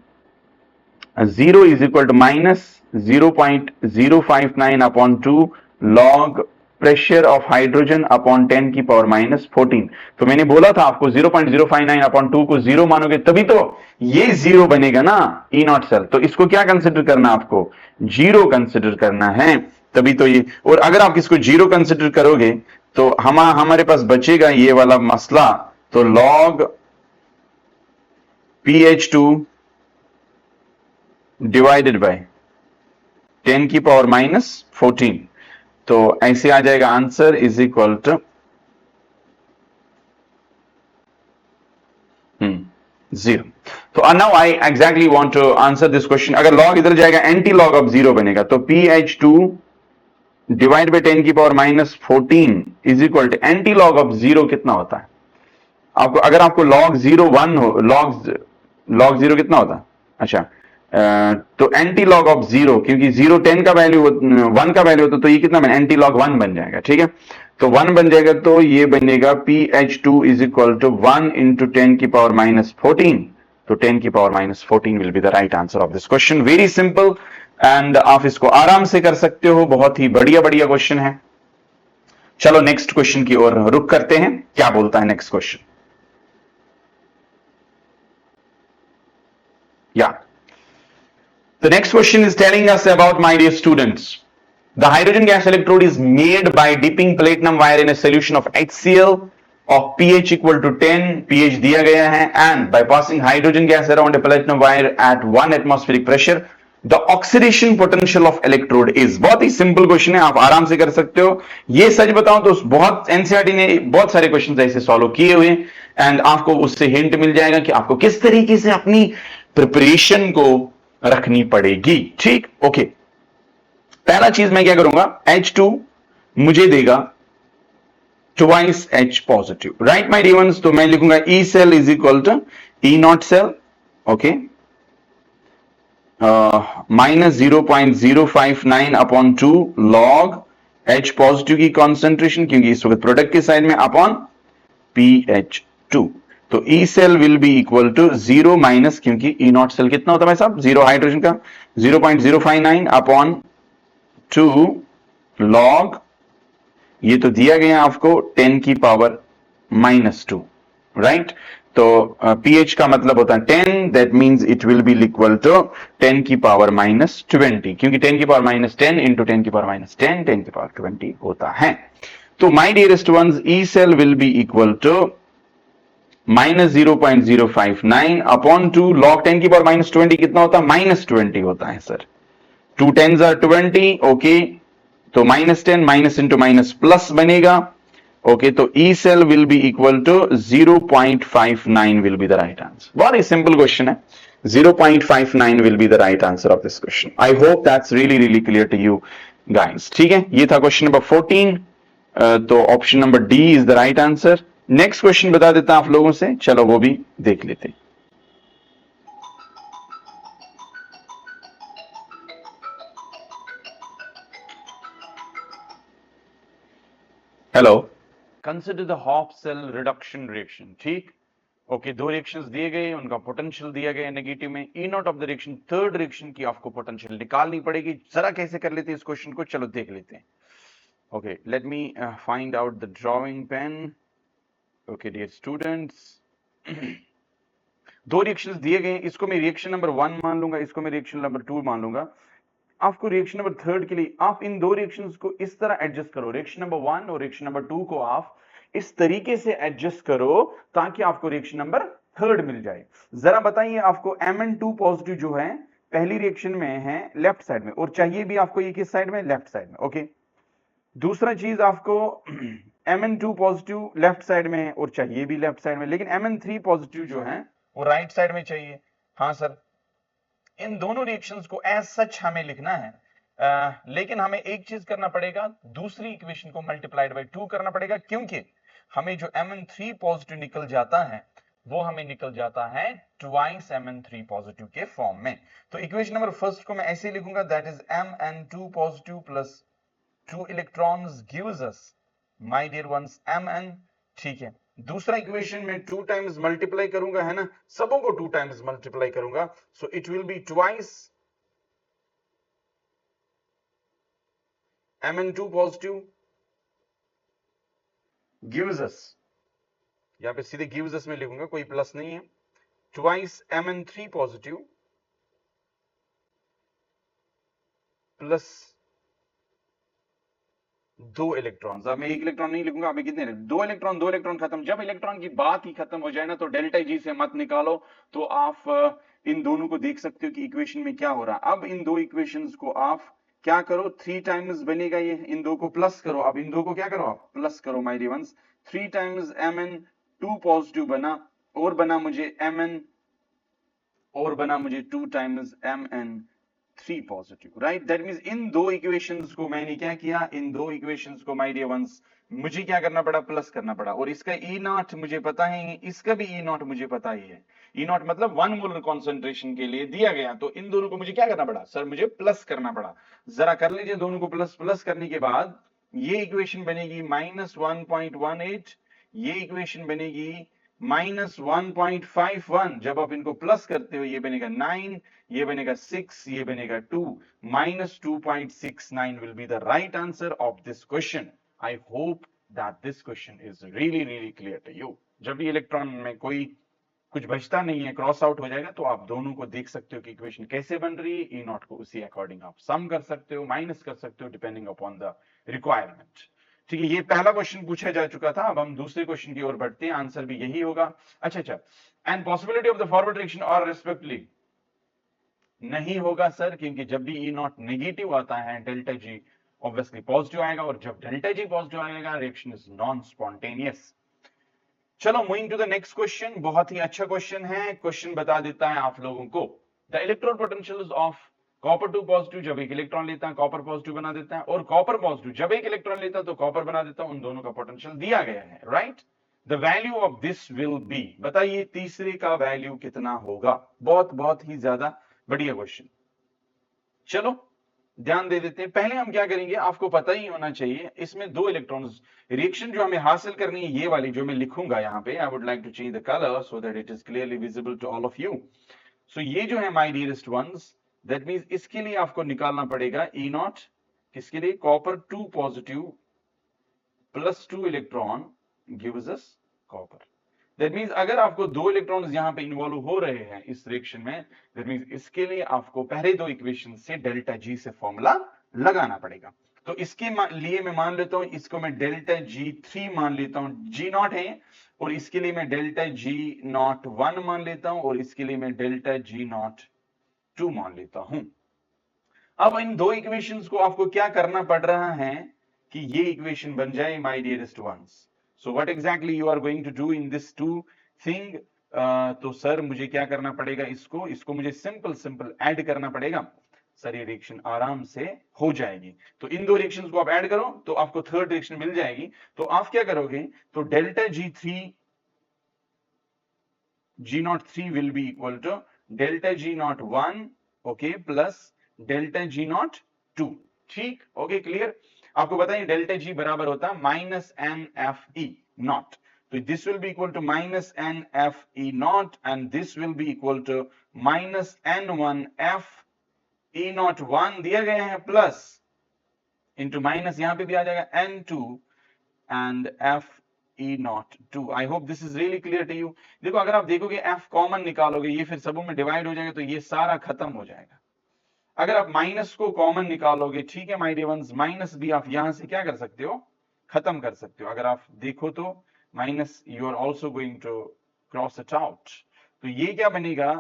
0 is equal to -0.059 upon 2 log pressure of hydrogen upon 10 की पावर -14। तो मैंने बोला था आपको 0.059 अपॉन 2 को जीरो मानोगे तभी तो ये जीरो बनेगा ना, ई नॉट सेल। तो इसको क्या कंसिडर करना, आपको जीरो कंसिडर करना है, तभी तो ये। और अगर आप इसको जीरो कंसिडर करोगे तो हमारे पास बचेगा ये वाला मसला। तो लॉग PH2 डिवाइडेड बाय 10 की पावर -14, तो ऐसे आ जाएगा आंसर इज इक्वल टू 0। तो now I exactly want to answer this question. अगर लॉग इधर जाएगा एंटी लॉग ऑफ 0 बनेगा, तो PH2 डिवाइड बाय 10 की power -14 is equal to anti log of 0 कितना होता है आपको? अगर आपको log 0 1 हो, log 0 कितना होता है? अच्छा, तो एंटी लॉग ऑफ 0, क्योंकि 0 10 का वैल्यू 1 का वैल्यू होता, तो ये कितना बन, एंटी लॉग 1 बन जाएगा, ठीक है। तो 1 बन जाएगा, तो ये बनेगा PH2 is equal to 1 into 10 की पावर -14। तो 10 की power -14 will be the right answer of this question. Very simple, and आप इसको आराम से कर सकते हो, बहुत ही बढ़िया बढ़िया क्वेश्चन है। चलो नेक्स्ट क्वेश्चन की ओर रुक करते हैं, क्या बोलता है next question. Yeah. The next question is telling us about, my dear students, the hydrogen gas electrode is made by dipping platinum wire in a solution of HCl of pH equal to 10, pH दिया गया है, and by passing hydrogen gas around a platinum wire at 1 atmospheric pressure, the oxidation potential of electrode is। बहुत ही simple question है, आप आराम से कर सकते हो। ये सच बताऊं तो बहुत एनसीईआरटी ने बहुत सारे क्वेश्चन ऐसे सॉल्व किए हुए, एंड आपको उससे हिंट मिल जाएगा कि आपको किस तरीके से अपनी प्रिपरेशन को रखनी पड़ेगी, ठीक। ओके, पहला चीज मैं क्या करूंगा, H2 मुझे देगा twice H positive, right my dear ones. तो मैं लिखूंगा E cell is equal to E not cell, okay, -0.059 upon 2 log H positive की कॉन्सेंट्रेशन, क्योंकि इस वक्त प्रोडक्ट के साइड में, अपॉन PH2। तो E cell will be equal to 0 minus, क्योंकि E नॉट सेल कितना होता है भाई साहब, 0 हाइड्रोजन का, 0.059 अपॉन 2 लॉग, ये तो दिया गया आपको 10 की पावर -2, राइट। तो pH का मतलब होता है 10, that means it will be equal to 10 की पावर -20, क्योंकि 10 की पावर -10 इंटू 10 की पावर -10, 10 की पावर 20 होता है। तो my dearest ones, E cell will be equal to -0.059 upon 2 log 10 की पावर -20 कितना होता है, -20 होता है सर। 2 10s are 20, ओके, तो -10 माइनस इंटू माइनस प्लस बनेगा, ओके। तो E cell will be equal to 0.59 will be the right answer. बहुत ही सिंपल क्वेश्चन है, 0.59 will be the right answer of this question. I hope that's really really clear to you guys, ठीक है। ये था question number 14, तो option number D is the right answer. Next question बता देता हूं आप लोगों से, चलो वो भी देख लेते हैं। Hello, consider the half cell reduction reaction, ठीक। ओके, दो रिएक्शंस दिए गए, उनका पोटेंशियल दिया गया नेगेटिव में, E not of the reaction, third reaction की आपको पोटेंशियल निकालनी पड़ेगी। जरा कैसे कर लेते हैं इस क्वेश्चन को, चलो देख लेते हैं। Okay, let me find out the drawing pen. Okay dear students, दो रिएक्शंस दिए गए, इसको मैं रिएक्शन नंबर 1 मान लूंगा, इसको मैं रिएक्शन नंबर 2 मान लूंगा। आपको रिएक्शन नंबर 3 के लिए आप इन दो रिएक्शंस को इस तरह एडजस्ट करो, रिएक्शन नंबर 1 और रिएक्शन नंबर 2 को आप इस तरीके से एडजस्ट करो ताकि आपको रिएक्शन नंबर 3 मिल जाए। जरा बताइए, आपको Mn2 पॉजिटिव जो है पहली रिएक्शन में है लेफ्ट साइड में, और चाहिए भी आपको ये किस साइड में, लेफ्ट साइड में। ओके, दूसरा चीज आपको Mn2 पॉजिटिव लेफ्ट साइड में है और चाहिए भी लेफ्ट साइड में, लेकिन Mn3 पॉजिटिव जो है वो राइट साइड में चाहिए। हाँ सर, इन दोनों रिएक्शंस को एज सच हमें लिखना है, लेकिन हमें एक चीज करना पड़ेगा, दूसरी इक्वेशन को मल्टीप्लाइड बाय 2 करना पड़ेगा, क्योंकि हमें जो Mn3 पॉजिटिव निकल जाता है वो हमें निकल जाता है ट्वाइस Mn3 पॉजिटिव के फॉर्म में। तो इक्वेशन नंबर फर्स्ट को मैं ऐसे लिखूंगा, that is Mn2 positive plus 2 electrons gives us my dear ones Mn, ठीक है। दूसरा इक्वेशन में 2 टाइम्स मल्टीप्लाई करूंगा, है ना, सबों को 2 टाइम्स मल्टीप्लाई करूंगा, so it will be twice Mn2 positive gives अस, यहां पे सीधे गिव्स अस में लिखूंगा, कोई प्लस नहीं है, twice Mn3 positive plus 2 electrons. अब मैं एक इलेक्ट्रॉन नहीं लिखूंगा, अभी कितने, 2 इलेक्ट्रॉन, 2 इलेक्ट्रॉन खत्म। जब इलेक्ट्रॉन की बात ही खत्म हो जाए ना, तो डेल्टा जी से मत निकालो, तो आप इन दोनों को देख सकते हो कि इक्वेशन में क्या हो रहा है। अब इन दो इक्वेशंस को आप क्या करो, 3 टाइम्स बनेगा ये, इन दो को प्लस करो, अब इन दो को क्या करो, आप प्लस करो my dear ones. 3 times Mn2 positive बना, और बना मुझे Mn, और बना मुझे 2 times Mn3 positive, right. That means इन दो इक्वेशंस को मैंने क्या किया, इन दो इक्वेशंस को माय डियर वंस मुझे क्या करना पड़ा, प्लस करना पड़ा। और इसका ई नॉट मुझे पता है, इसका भी ई नॉट मुझे पता ही है। ई नॉट मतलब 1 मोलर कॉन्सेंट्रेशन के लिए दिया गया, तो इन दोनों को मुझे क्या करना पड़ा, सर मुझे प्लस करना पड़ा। जरा कर लीजिए, दोनों को प्लस प्लस करने के बाद ये इक्वेशन बनेगी -1.18, ये इक्वेशन बनेगी -1.51। जब आप इनको प्लस करते हो, ये बनेगा 9, ये बनेगा 6, ये बनेगा 2, -2.69 will be the right answer of this question. I hope that this question is really clear to you. जब भी इलेक्ट्रॉन में कोई कुछ बचता नहीं है, क्रॉस आउट हो जाएगा, तो आप दोनों को देख सकते हो कि इक्वेशन कैसे बन रही है। ई नॉट को उसी अकॉर्डिंग आप सम कर सकते हो, माइनस कर सकते हो, डिपेंडिंग अपॉन द रिक्वायरमेंट। ठीक है, ये पहला क्वेश्चन पूछा जा चुका था। अब हम दूसरे क्वेश्चन की ओर बढ़ते हैं, आंसर भी यही होगा। अच्छा, and possibility of the forward direction और रेस्पेक्टिवली नहीं होगा सर, क्योंकि जब भी ई नॉट नेगेटिव आता है, डेल्टा जी ऑब्वियसली पॉजिटिव आएगा, और जब डेल्टा जी पॉजिटिव आएगा, रिएक्शन इज नॉन स्पॉन्टेनियस। चलो moving to the next question, बहुत ही अच्छा क्वेश्चन है। क्वेश्चन बता देता है आप लोगों को, the electron potential of copper 2 positive, जब एक इलेक्ट्रॉन लेता है कॉपर पॉजिटिव बना देता है, और कॉपर पॉजिटिव जब एक इलेक्ट्रॉन लेता है तो कॉपर बना देता है, उन दोनों का पोटेंशियल दिया गया है, right. The value of this will B, बताइए तीसरे का वैल्यू कितना होगा। बहुत ही ज्यादा बढ़िया क्वेश्चन। चलो ध्यान दे देते हैं। पहले हम क्या करेंगे, आपको पता ही होना चाहिए, इसमें 2 इलेक्ट्रॉन्स, रिएक्शन जो हमें हासिल करनी है ये वाली जो मैं लिखूंगा यहाँ पे, I would like to change the colour so that it is clearly visible to all of you. So ये जो है my dearest ones, that means इसके लिए आपको निकालना पड़ेगा ई नॉट, किसके लिए, copper 2 positive plus 2 electron gives us copper. That means अगर आपको 2 इलेक्ट्रॉन्स यहां पे इन्वॉल्व हो रहे हैं इस रिएक्शन में, दैट मींस इसके लिए आपको पहले 2 इक्वेशन से डेल्टा जी से फॉर्मूला लगाना पड़ेगा। तो इसके लिए मैं मान लेता हूं, इसको मैं डेल्टा G3 मान लेता हूं, G नॉट है, और इसके लिए मैं डेल्टा G01 मान लेता हूं, और इसके लिए मैं डेल्टा G02 मान लेता हूं। अब इन 2 इक्वेशंस को आपको क्या करना पड़ रहा है कि ये इक्वेशन बन जाए my dearest ones. So what exactly you are going to do in this two thing? तो सर मुझे क्या करना पड़ेगा, इसको मुझे सिंपल ऐड करना पड़ेगा सर, ये रिएक्शन आराम से हो जाएगी। तो इन 2 रिएक्शंस को आप ऐड करो तो आपको थर्ड रिएक्शन मिल जाएगी। तो आप क्या करोगे, तो delta G03 will be equal to delta G01, okay, plus delta G02, ठीक, ओके, क्लियर। आपको बताइए डेल्टा जी बराबर होता है minus N F E not, तो this will be equal to minus N F E not and this will be equal to minus n one F E not one दिया गया है plus into minus यहां पे भी आ जाएगा N two and F E not two. I hope this is really clear to you. देखो अगर आप देखोगे एफ कॉमन निकालोगे ये फिर सबों में डिवाइड हो जाएगा तो ये सारा खत्म हो जाएगा। अगर आप माइनस को कॉमन निकालोगे, ठीक है माय डियर वंस, माइनस भी आप यहां से क्या कर सकते हो, खत्म कर सकते हो। अगर आप देखो तो minus you are also going to cross it out, तो ये क्या बनेगा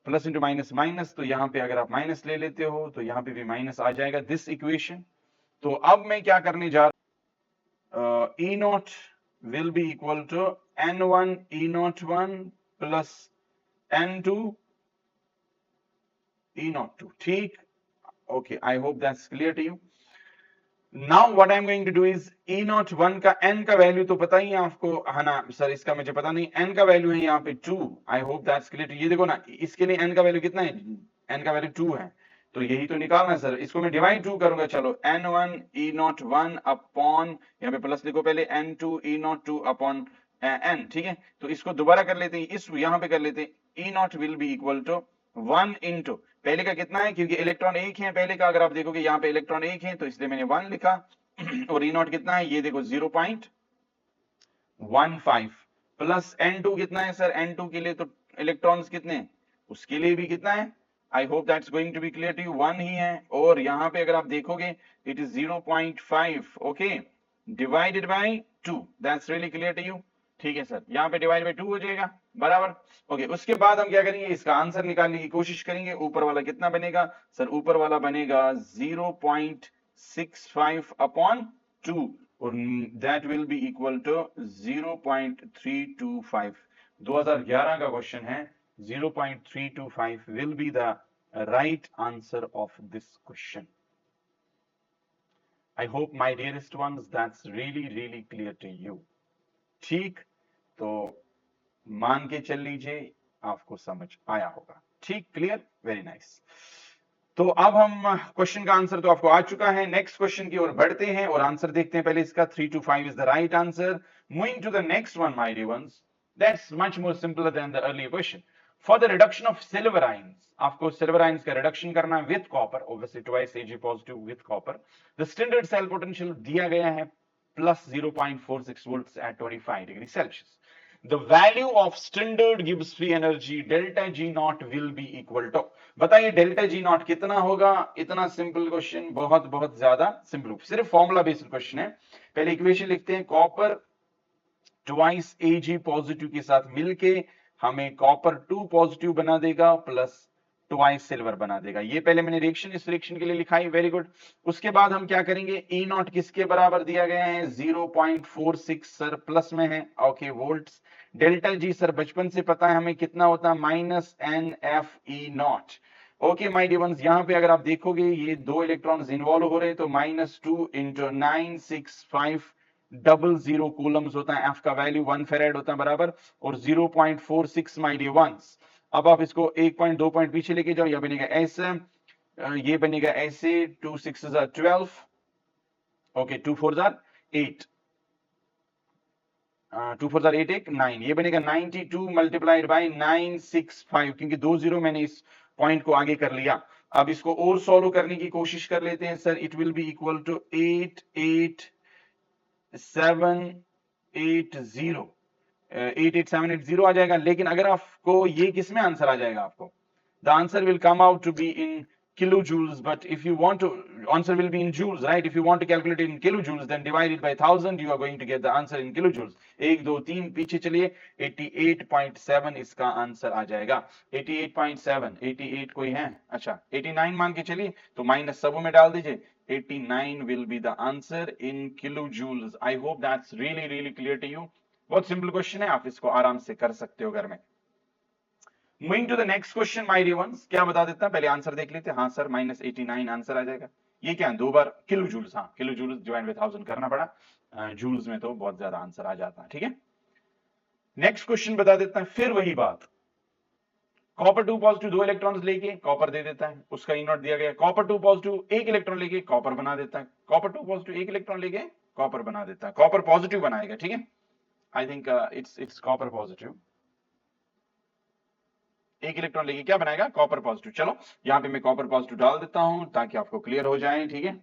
प्लस इंटू माइनस माइनस, तो यहां पे अगर आप माइनस ले लेते हो तो यहां पे भी माइनस आ जाएगा दिस इक्वेशन। तो अब मैं क्या करने जा रहा हूं, ई not will be equal to n1 e01 plus n2 e02, ठीक। okay, I hope that's clear to you. now what I'm going to do is e01 का n का वैल्यू तो पता ही है आपको, है ना सर, इसका मुझे पता नहीं, n का वैल्यू है यहाँ पे 2। I hope that's clear to you। ये देखो ना, इसके लिए n का वैल्यू कितना है, n का वैल्यू 2 है, तो यही तो निकालना है सर। इसको मैं डिवाइड 2 करूंगा, चलो n1 e01 अपॉन, यहाँ पे प्लस लिखो पहले, n2 e02 अपॉन n, ठीक है। तो इसको दोबारा कर लेते हैं, इस यहाँ पे कर लेते हैं, e0 will be equal to 1 into पहले का कितना है, क्योंकि इलेक्ट्रॉन एक है पहले का, अगर आप देखोगे यहाँ पे इलेक्ट्रॉन एक है तो इसलिए मैंने 1 लिखा और e0 कितना है, ये देखो 0.15 प्लस n2 कितना है सर, n2 के लिए तो इलेक्ट्रॉन्स कितने, उसके लिए भी कितना है, I hope that's going to be clear to you, 1 ही है। और यहाँ पे अगर आप देखोगे it is 0.5, okay, divided by 2, that's really clear to you, ठीक है सर। यहाँ पे डिवाइड बाय 2 हो जाएगा, बराबर। ओके, उसके बाद हम क्या करेंगे, इसका आंसर निकालने की कोशिश करेंगे। ऊपर वाला कितना बनेगा सर, ऊपर वाला बनेगा 0.65 अपॉन 2 और that will be equal to 0.325। 2011 का क्वेश्चन है, 0.325 will be the right answer of this question. I hope my dearest ones that's really clear to you। ठीक, तो मान के चल लीजिए आपको समझ आया होगा, ठीक, क्लियर, वेरी नाइस। तो अब हम क्वेश्चन का आंसर तो आपको आ चुका है, नेक्स्ट क्वेश्चन की ओर बढ़ते हैं और आंसर देखते हैं। पहले इसका 3 to 5 is the right answer. Moving to the next one my dear ones, that's much more simpler than the earlier question. For the reduction of silver ions, आपको सिल्वर आयंस का रिडक्शन करना है with copper, obviously twice Ag positive with copper. The standard cell potential दिया गया है plus 0.46 volts at 25 degrees Celsius. The value of standard Gibbs free energy delta G naught will be equal to, बताइए delta G not कितना होगा। इतना simple question, बहुत ज्यादा simple, सिर्फ फॉर्मूला बेस्ड क्वेश्चन है। पहले इक्वेशन लिखते हैं, कॉपर ट्वाइस Ag पॉजिटिव के साथ मिलके हमें कॉपर 2 पॉजिटिव बना देगा प्लस ट्वाइस सिल्वर बना देगा। ये पहले मैंने रिएक्शन, इस रिएक्शन के लिए लिखा है, वेरी गुड। उसके बाद हम क्या करेंगे, ई नॉट किसके बराबर दिया गया है, 0.46 सर प्लस में है, okay, volts. Delta G sir बचपन से पता है हमें कितना होता है, minus N F E not. Okay my dear ones, यहाँ पे अगर आप देखोगे ये 2 इलेक्ट्रॉन्स इन्वॉल्व हो रहे हैं, तो -2 × 96500 कूलम्स होता है, एफ का वैल्यू 1 फेराड होता है बराबर, और 0.46 माय डियर वंस। अब आप इसको 1 पॉइंट 2 पॉइंट पीछे लेके जाओ, यह बनेगा ऐसे, ये बनेगा ऐसे, 2 6 12, ओके, 2 4 8, 2 4 8 1 9, ये बनेगा 92 मल्टीप्लाइड बाय 965, क्योंकि 2 0 मैंने इस पॉइंट को आगे कर लिया। अब इसको और सॉल्व करने की कोशिश कर लेते हैं sir. It will be equal to 88780, 88780 आ जाएगा। लेकिन अगर आपको ये किसमें आंसर आ जाएगा, आपको the answer will come out to be in kilojoules, but if you want to, answer will be in joules, right? If you want to calculate it in kilojoules, then divide it by 1000, you are going to get the answer in kilojoules। 1 2 3 पीछे चलिए, 88.7 इसका answer आ जाएगा। 88.7, 88 कोई है, अच्छा 89 मान के चलिए, तो माइनस सबों में डाल दीजिए, 89 will be the answer in kilojoules। I hope that's really clear to you। बहुत सिंपल क्वेश्चन है, आप इसको आराम से कर सकते हो घर में। Moving to the next question my dear ones, क्या बता देता है, पहले आंसर देख लेते हैं। हाँ सर, -89 आंसर आ जाएगा। ये क्या है, 2 बार किलो जूल्स, हाँ किलो जूल्स डिवाइड बाय 1000 करना पड़ा, जूल्स में तो बहुत ज्यादा आंसर आ जाता है, ठीक है। नेक्स्ट क्वेश्चन बता देता है, फिर वही बात, कॉपर 2 पॉजिटिव 2 इलेक्ट्रॉन्स लेके कॉपर दे देता है, उसका ई नॉट दिया गया। कॉपर 2 पॉजिटिव 1 इलेक्ट्रॉन लेके कॉपर बना देता है, कॉपर 2 पॉजिटिव 1 इलेक्ट्रॉन लेके कॉपर बना देता है, कॉपर पॉजिटिव बनाएगा, ठीक है। I think it's copper positive, 1 electron लेके क्या बनाएगा, कॉपर पॉजिटिव। चलो यहां पे मैं कॉपर पॉजिटिव डाल देता हूं ताकि आपको क्लियर हो जाए, ठीक है।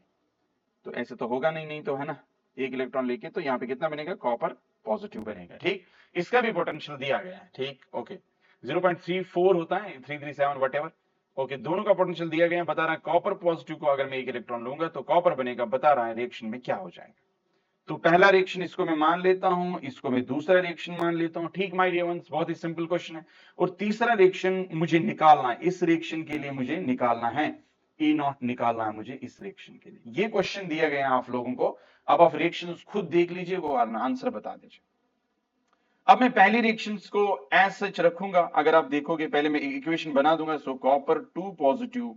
तो ऐसे तो होगा नहीं, नहीं तो है ना, 1 इलेक्ट्रॉन लेके तो यहाँ पे कितना बनेगा, कॉपर पॉजिटिव बनेगा, ठीक। इसका भी पोटेंशियल दिया गया है, ठीक, ओके। 0.34 होता है, 337 वटेवर, ओके। दोनों का पोटेंशियल दिया गया है, बता रहा है कॉपर पॉजिटिव को अगर मैं 1 इलेक्ट्रॉन लूंगा तो कॉपर बनेगा, बता रहा है रिएक्शन में क्या हो जाएगा। तो पहला रिएक्शन इसको मैं मान लेता हूं, इसको मैं दूसरा रिएक्शन मान लेता हूं, ठीक माय डियर वंस, बहुत ही सिंपल क्वेश्चन है। और तीसरा रिएक्शन मुझे निकालना है, इस रिएक्शन के लिए मुझे निकालना है, ई नॉट निकालना है मुझे इस रिएक्शन के लिए। ये क्वेश्चन दिया गया है आप लोगों को, अब आप रिएक्शन खुद देख लीजिए, वो आंसर बता दीजिए। अब मैं पहली रिएक्शन को एज सच रखूंगा, अगर आप देखोगे पहले मैं इक्वेशन बना दूंगा। सो copper 2 positive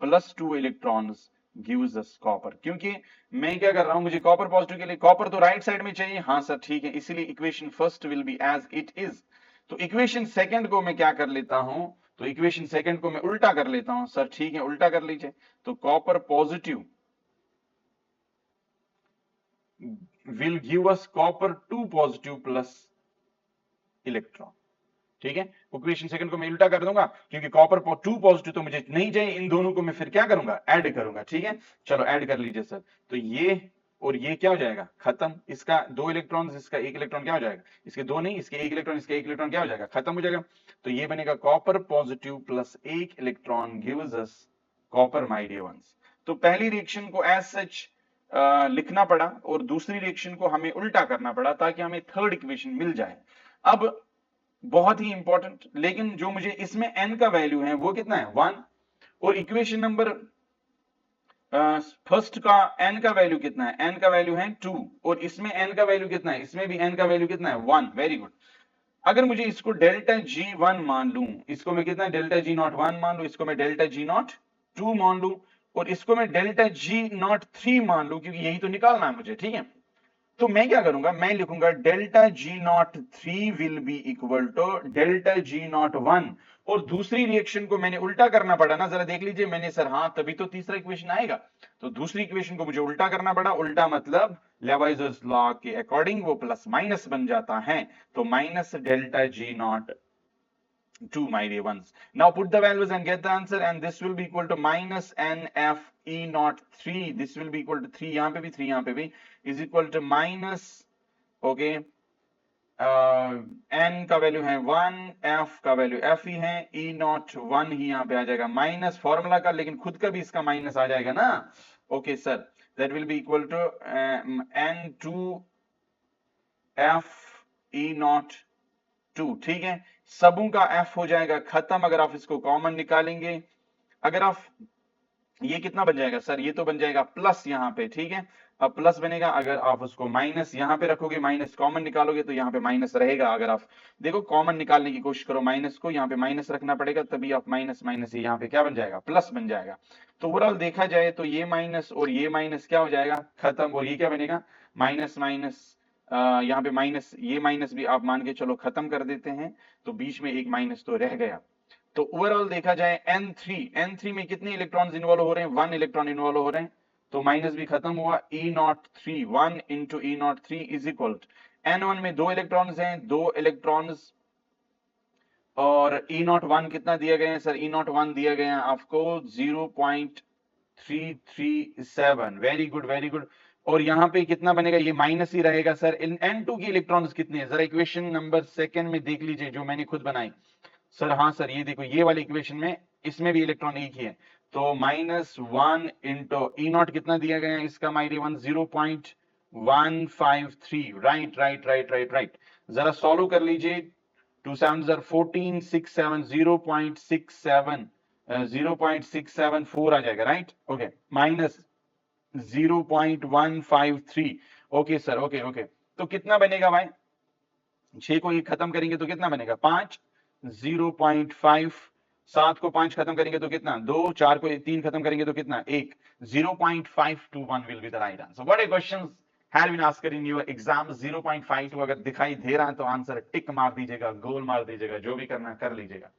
plus 2 electrons gives us copper, क्योंकि मैं क्या कर रहा हूं, मुझे कॉपर पॉजिटिव के लिए कॉपर तो राइट साइड में चाहिए, हाँ सर ठीक है, इसीलिए equation first will be as it is. तो इक्वेशन सेकंड को मैं क्या कर लेता हूं, तो इक्वेशन सेकंड को मैं उल्टा कर लेता हूं, सर ठीक है उल्टा कर लीजिए। तो copper positive will give us copper 2 positive plus electron, ठीक है। इक्वेशन सेकंड को मैं उल्टा कर दूंगा, क्योंकि कॉपर 2 पॉजिटिव तो मुझे नहीं चाहिए, इन दोनों को मैं फिर क्या करूंगा, ऐड करूंगा, ठीक है। चलो ऐड कर लीजिए सर। तो ये और ये क्या हो जाएगा, खत्म। इसका 2 इलेक्ट्रॉन, इसका 1 इलेक्ट्रॉन क्या हो जाएगा, इसके 2 नहीं, इसके 1 इलेक्ट्रॉन, इसके 1 इलेक्ट्रॉन क्या हो जाएगा, खत्म हो जाएगा। तो ये बनेगा copper positive plus 1 electron gives us copper, my dear ones. तो पहली रिएक्शन को एज सच लिखना पड़ा और दूसरी रिएक्शन को हमें उल्टा करना पड़ा ताकि हमें थर्ड इक्वेशन मिल जाए। अब बहुत ही इंपॉर्टेंट, लेकिन जो मुझे इसमें n का वैल्यू है वो कितना है, 1, और इक्वेशन नंबर फर्स्ट का n का वैल्यू कितना है, n का वैल्यू है 2, और इसमें n का वैल्यू कितना है, इसमें भी n का वैल्यू कितना है, 1। Very good. अगर मुझे इसको डेल्टा G1 मान लूं, इसको मैं कितना डेल्टा G0 1 मान लूं, इसको मैं डेल्टा G0 2 मान लूं, और इसको मैं डेल्टा G0 3 मान लूं, क्योंकि यही तो निकालना है मुझे, ठीक है। तो मैं क्या करूंगा, मैं लिखूंगा delta G0 3 will be equal to delta G0 1, और दूसरी रिएक्शन को मैंने उल्टा करना पड़ा ना, जरा देख लीजिए मैंने, सर हाँ तभी तो तीसरा इक्वेशन आएगा। तो दूसरी इक्वेशन को मुझे उल्टा करना पड़ा, उल्टा मतलब लेवाइजर्स लॉ के अकॉर्डिंग वो प्लस माइनस बन जाता है। तो minus delta G0 2, my dear ones. Now put the values and get the answer, and this will be equal to minus NF E naught 3. This will be equal to 3, यहाँ पे भी 3, यहाँ पे भी, is equal to minus, okay, n का value है 1, f का value f ही है, E naught 1 ही यहाँ पे आ जाएगा, माइनस फॉर्मूला का, लेकिन खुद का भी इसका माइनस आ जाएगा ना। Okay sir, that will be equal to n2 f E naught 2, ठीक है। सबों का f हो जाएगा खत्म, अगर आप इसको कॉमन निकालेंगे, अगर आप, ये कितना बन जाएगा सर, ये तो बन जाएगा प्लस यहाँ पे, ठीक है। अब प्लस बनेगा, अगर आप उसको माइनस यहाँ पे रखोगे, माइनस कॉमन निकालोगे तो यहाँ पे माइनस रहेगा। अगर आप देखो कॉमन निकालने की कोशिश करो, माइनस को यहाँ पे माइनस रखना पड़ेगा, तभी आप माइनस माइनस यहाँ पे क्या बन जाएगा, प्लस बन जाएगा। तो ओवरऑल देखा जाए तो ये माइनस और ये माइनस क्या हो जाएगा, खत्म, और ये क्या बनेगा, माइनस माइनस, यहाँ पे माइनस, ये माइनस भी आप मान के चलो खत्म कर देते हैं, तो बीच में एक माइनस तो रह गया। तो ओवरऑल देखा जाए N3 में कितने इलेक्ट्रॉन्स इन्वॉल्व हो रहे हैं, 1 इलेक्ट्रॉन इन्वॉल्व हो रहे हैं, तो माइनस भी खत्म हुआ। E03 1 into E03 is equal to N1 में 2 इलेक्ट्रॉन्स हैं, 2 इलेक्ट्रॉन्स, और E01 कितना दिया गया है सर, E01 दिया गया है आपको 0.337। Very good very good. और यहाँ पे कितना बनेगा, ये माइनस ही रहेगा सर। इन N2 की इलेक्ट्रॉन्स कितने हैं, जरा इक्वेशन नंबर सेकंड में देख लीजिए जो मैंने खुद बनाई। सर हाँ सर, ये देखो ये वाली इक्वेशन में, इसमें भी इलेक्ट्रॉन एक ही है, तो -1 इंटू E0 कितना दिया गया है इसका, my dear one 0.153। Right right right right right, जरा सॉल्व कर लीजिए। 2 7s are 14, 6 7 0.67 0.674 आ जाएगा, right, okay, minus 0.153। Okay sir, okay okay. तो कितना बनेगा भाई, 6 को ये खत्म करेंगे तो कितना बनेगा, 5, 0.5, 7 को 5 खत्म करेंगे तो कितना, 2, 4 को 3 खत्म करेंगे तो कितना, 1, 0.521 will be the right answer. What a questions had been asked in your exam, 0.52 अगर दिखाई दे रहा है तो आंसर टिक मार दीजिएगा, गोल मार दीजिएगा, जो भी करना कर लीजिएगा।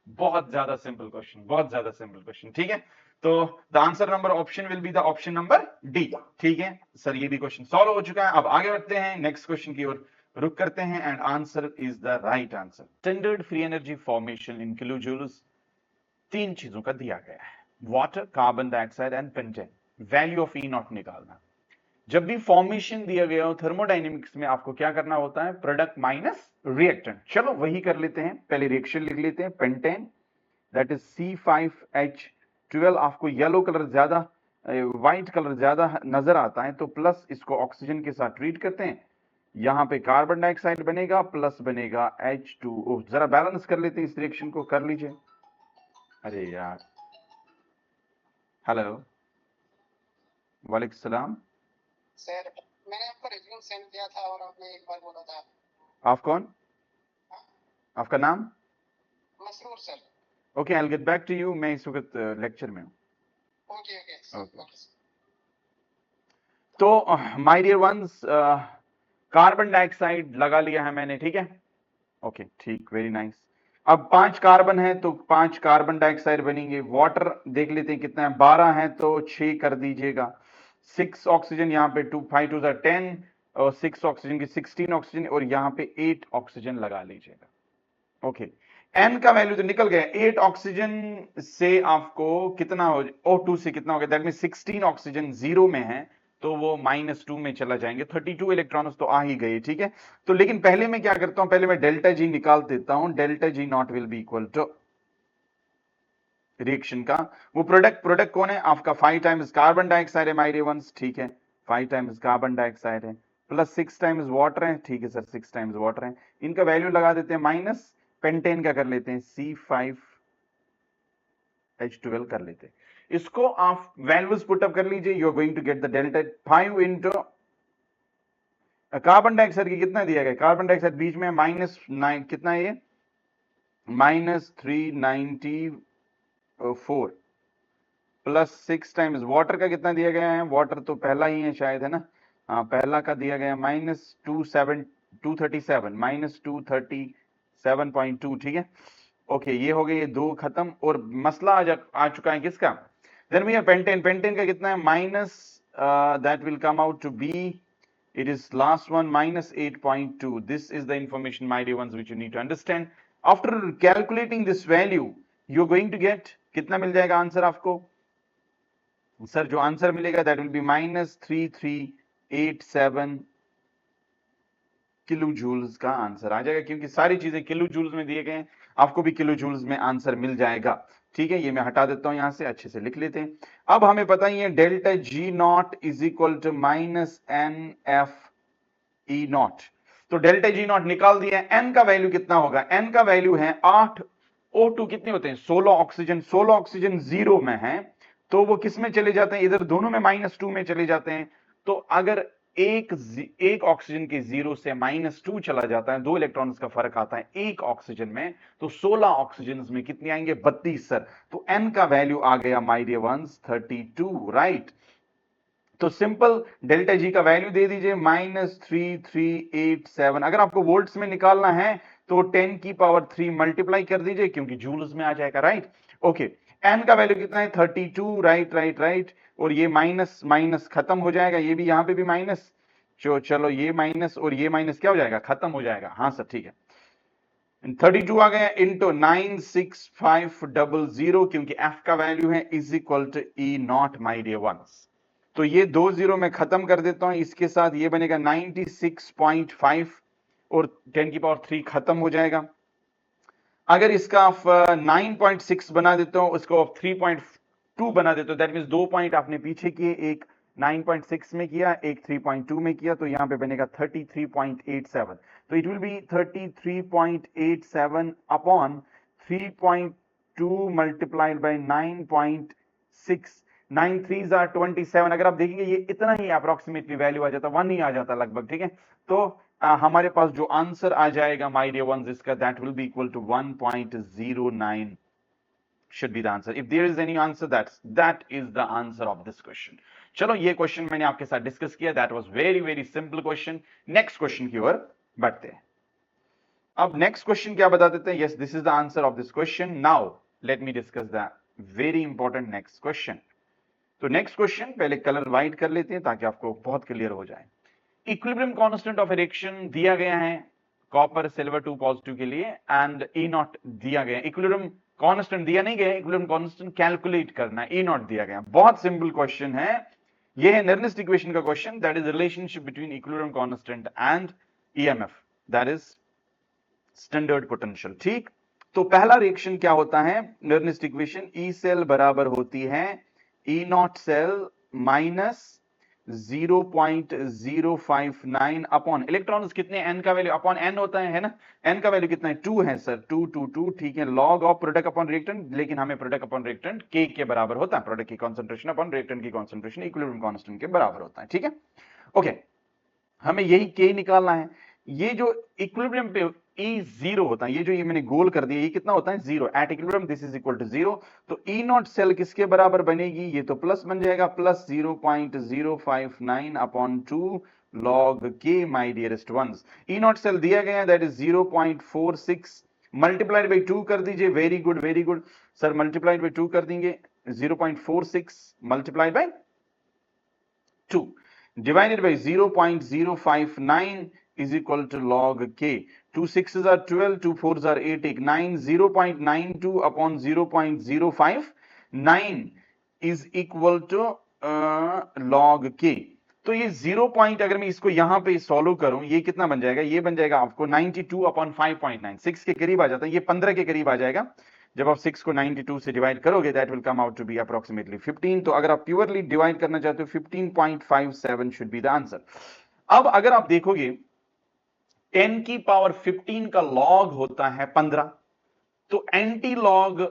बहुत ज्यादा सिंपल क्वेश्चन, बहुत ज्यादा सिंपल क्वेश्चन, ठीक है। तो the answer number option will be the option number D, ठीक है सर, ये भी क्वेश्चन सॉल्व हो चुका है। अब आगे बढ़ते हैं नेक्स्ट क्वेश्चन की ओर, रुक करते हैं, and answer is the right answer. Standard free energy formation in kilojoules तीन चीजों का दिया गया है, water, carbon dioxide and pentane. Value of E not निकालना। जब भी फॉर्मेशन दिया गया हो थर्मोडायनेमिक्स में आपको क्या करना होता है, प्रोडक्ट माइनस रिएक्टेंट। चलो वही कर लेते हैं, पहले रिएक्शन लिख लेते हैं। पेंटेन दैट इज C5H12, आपको येलो कलर ज्यादा, व्हाइट कलर ज्यादा नजर आता है, तो प्लस इसको ऑक्सीजन के साथ ट्रीट करते हैं, यहां पे कार्बन डाइऑक्साइड बनेगा, प्लस बनेगा H2O। जरा बैलेंस कर लेते हैं इस रिएक्शन को, कर लीजिए। अरे यार, हेलो, वालेकुम सलाम। सर मैंने आपको रिज्यूम सेंड किया था और आपने एक बार बोला था। आप कौन, आपका नाम? Masroor sir. Okay, I will get back to you, मैं इस वक्त लेक्चर में हूँ। Okay okay Okay. ओके। तो my dear ones, carbon dioxide लगा लिया है मैंने, ठीक है। ओके ठीक, वेरी नाइस। अब 5 कार्बन है तो 5 कार्बन डाइऑक्साइड बनेंगे। वाटर देख लेते हैं कितना है, 12 है तो 6 कर दीजिएगा। 6 ऑक्सीजन, यहाँ पे 2 5 2 10 और 6 ऑक्सीजन की 16 ऑक्सीजन, और यहाँ पे 8 ऑक्सीजन लगा लीजिएगा। ओके, एन का वैल्यू तो निकल गया, 8 ऑक्सीजन से आपको कितना हो, O2 से कितना हो गया, दैट मीन 16 ऑक्सीजन जीरो में है तो वो -2 में चला जाएंगे, 32 इलेक्ट्रॉन्स तो आ ही गए, ठीक है। तो लेकिन पहले मैं क्या करता हूं, पहले मैं डेल्टा जी निकाल देता हूं। Delta G not will be equal to reaction का वो प्रोडक्ट कौन है आपका, 5 टाइम्स कार्बन डाइऑक्साइड है माय डियर वंस, ठीक है, 5 टाइम्स कार्बन डाइऑक्साइड है, प्लस 6 टाइम्स वाटर है, ठीक है सर, 6 टाइम्स वाटर है। इनका वैल्यू लगा देते हैं, माइनस पेंटेन का कर लेते हैं, C5H12 कर लेते हैं। इसको आप वैल्यूज पुट अप कर लीजिए, you are going to get the delta 5 into carbon dioxide की कितना दिया गया, कार्बन डाइऑक्साइड बीच में -9, कितना है ये, -394, प्लस 6 टाइम्स वाटर का कितना दिया गया है, वाटर तो पहला ही है शायद, है ना, हाँ पहला का दिया गया -237.2, ठीक है। ओके, ये हो गए ये दो खत्म, और मसला आ चुका है किसका, then we have pentane. Pentane का कितना है, minus that will come out to be, it is last one, -8.2. This is the information, my dear ones, which you need to understand. After calculating this value, you're going to get कितना मिल जाएगा answer आपको, sir जो answer मिलेगा that will be -3387 kilojoules का answer आ जाएगा, क्योंकि सारी चीजें किलो जूल्स में दिए गए हैं, आपको भी किलो जूल्स में आंसर मिल जाएगा, ठीक है। ये मैं हटा देता हूं यहां से, अच्छे से लिख लेते हैं। अब हमें पता ही है delta G not is equal to -NF E0, तो डेल्टा जी नॉट निकाल दिया। एन का वैल्यू कितना होगा, एन का वैल्यू है 8, O2 कितने होते हैं, 16 ऑक्सीजन, 16 ऑक्सीजन जीरो में है तो वो किस में चले जाते हैं, इधर दोनों में -2 में चले जाते हैं। तो अगर एक ऑक्सीजन के जीरो से -2 चला जाता है, 2 इलेक्ट्रॉन्स का फर्क आता है एक ऑक्सीजन में, तो 16 ऑक्सीजन में कितने आएंगे, 32 सर। तो एन का वैल्यू आ गया माय डियर वंस 32, राइट। तो सिंपल डेल्टा जी का वैल्यू दे दीजिए -3387। अगर आपको वोल्ट्स में निकालना है तो 10 की पावर 3 मल्टीप्लाई कर दीजिए, क्योंकि जूल्स में आ जाएगा, राइट। ओके, एन का वैल्यू कितना है, 32, राइट राइट राइट, और ये माइनस माइनस खत्म हो जाएगा, ये भी यहां पे भी माइनस, चलो ये माइनस और ये माइनस क्या हो जाएगा, खत्म हो जाएगा, हाँ सर ठीक है। 32 आ गया इंटू 96500, क्योंकि एफ का वैल्यू है is equal to E0 my dear ones. तो ये 2 जीरो में खत्म कर देता हूं, इसके साथ ये बनेगा 96.5 और 10 की पावर 3 खत्म हो जाएगा। अगर इसका आप 9.6 बना देते हो, उसको आप 3.2 बना देते हो, दैट मींस 2 पॉइंट आपने पीछे किए, एक 9.6 में किया, एक 3.2 में किया, तो यहां पे बनेगा 33.87। तो it will B 33.87 upon 3.2 multiplied by 9.6, 9 3s are 27। अगर आप देखेंगे ये इतना ही अप्रोक्सीमेटली वैल्यू आ जाता, 1 ही आ जाता लगभग, ठीक है। तो हमारे पास जो आंसर आ जाएगा माय डियर वंस इसका, that will be equal to 1.09 should be the answer. If there is any answer, that is the answer of this question. चलो ये क्वेश्चन मैंने आपके साथ डिस्कस किया, that was very very simple question. Next question की ओर बढ़ते हैं। अब नेक्स्ट क्वेश्चन क्या बता देते हैं? Yes, this is the answer of this question. Now let me discuss the very important next question. तो नेक्स्ट क्वेश्चन पहले कलर व्हाइट कर लेते हैं ताकि आपको बहुत क्लियर हो जाए. इक्विलिब्रियम कांस्टेंट ऑफ इरेक्शन दिया गया है कॉपर सिल्वर 2 पॉजिटिव के लिए एंड ई नॉट दिया गया. इक्विलिब्रियम कांस्टेंट दिया नहीं गया, इक्विलिब्रियम कांस्टेंट कैलकुलेट करना है. ई नॉट दिया गया. बहुत सिंपल क्वेश्चन है. यह है नर्निस्ट इक्वेशन का question, that is relationship between equilibrium constant and EMF, that is standard potential. ठीक, तो पहला रिएक्शन क्या होता है? नर्निस्ट इक्वेशन ई सेल बराबर होती है E not cell minus 0.059 upon electrons कितने एन का वैल्यू अपॉन एन होता है ना. एन का वैल्यू कितना है? 2 है सर. 2 2 2 ठीक है. Log of product upon reactant, लेकिन हमें प्रोडक्ट अपॉन रिएक्टेंट के बराबर होता है. प्रोडक्ट की कंसंट्रेशन अपॉन रिएक्टेंट की कंसंट्रेशन इक्विलिब्रियम कांस्टेंट के बराबर होता है. ठीक है, ओके. हमें यही के निकालना है. ये जो इक्विलिब्रियम पे ई जीरो होता है, ये जो ये मैंने गोल कर दिया, ये कितना होता है? Zero. At equilibrium this is equal to zero. तो ई नॉट सेल किसके बराबर बनेगी? ये तो प्लस बन जाएगा, plus 0.059 upon 2 log K, my dearest ones. E not cell दिया गया दैट इज 0.46 मल्टीप्लाइड बाई 2 कर दीजिए. Very good, very good sir. Multiplied by 2 कर देंगे. 0.46 multiplied by 2 divided by 0.059 is equal to log k. 2 6s are 12, 2 4s are 8, 9. 0.92 upon 0.059 is equal to log k. तो ये 0 point, अगर मैं इसको यहां पे सॉल्व करूं, ये कितना बन जाएगा? ये बन जाएगा आपको 92 अपॉन 5.9. 6 के करीब आ जाता है, ये 15 के करीब आ जाएगा. जब आप 6 को 92 से डिवाइड करोगे that will come out to be approximately 15. तो अगर आप प्योरली डिवाइड करना चाहते हो 15.57 शुड बी द आंसर. अब अगर आप देखोगे 10 की पावर 15 का लॉग होता है 15, तो एंटी लॉग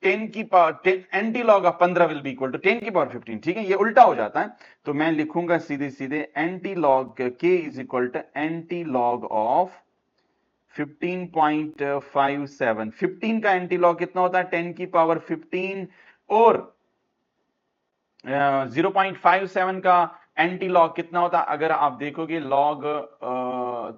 10 की power anti log of 15 will be equal to 10 की पावर 15. ठीक है, ये उल्टा हो जाता है. तो मैं लिखूंगा सीधे सीधे antilog K is equal to anti log of 15.57. 15 का एंटी लॉग कितना होता है? 10 की पावर 15. और 0.57 का एंटी लॉग कितना होता है? अगर आप देखोगे लॉग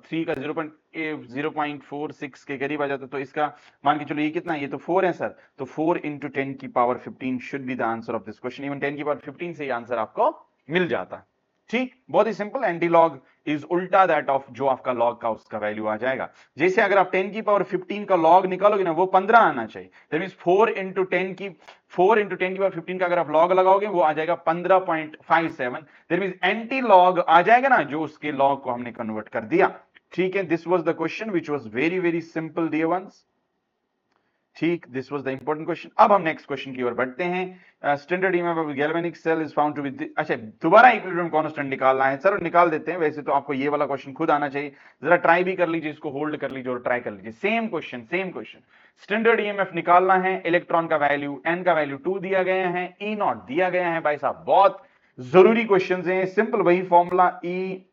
3 का 0.46 के करीब आ जाता है. तो इसका मान के चलो ये कितना है? ये तो 4 है सर. तो 4 इंटू 10 की power 15 should be the answer of this question. Even 10 की पावर 15 से ये आंसर आपको मिल जाता है. ठीक, बहुत ही सिंपल. एंटी लॉग इज उल्टा दैट ऑफ जो आपका लॉग का उसका वैल्यू आ जाएगा. जैसे अगर आप 10 की पावर 15 का लॉग निकालोगे ना, वो 15 आना चाहिए. दैट मींस 4 इंटू 10 की पावर 15 का अगर आप लॉग लगाओगे वो आ जाएगा 15.57. दैट मींस एंटी लॉग आ जाएगा ना, जो उसके लॉग को हमने कन्वर्ट कर दिया. ठीक है, this was the question which was very very simple dear ones. ठीक, this was the important question. अब हम नेक्स्ट क्वेश्चन की ओर बढ़ते हैं. Standard EMF of galvanic cell is found to be, अच्छा दोबारा इक्विलिब्रियम कांस्टेंट निकालना है सर. निकाल देते हैं. वैसे तो आपको ये वाला क्वेश्चन खुद आना चाहिए. जरा ट्राई भी कर लीजिए, इसको होल्ड कर लीजिए और ट्राई कर लीजिए. Same question. स्टैंडर्ड ईएमएफ निकालना है. इलेक्ट्रॉन का वैल्यू, एन का वैल्यू 2 दिया गया है, ई नॉट दिया गया है. भाई साहब बहुत जरूरी क्वेश्चन है. सिंपल वही फॉर्मूला. ई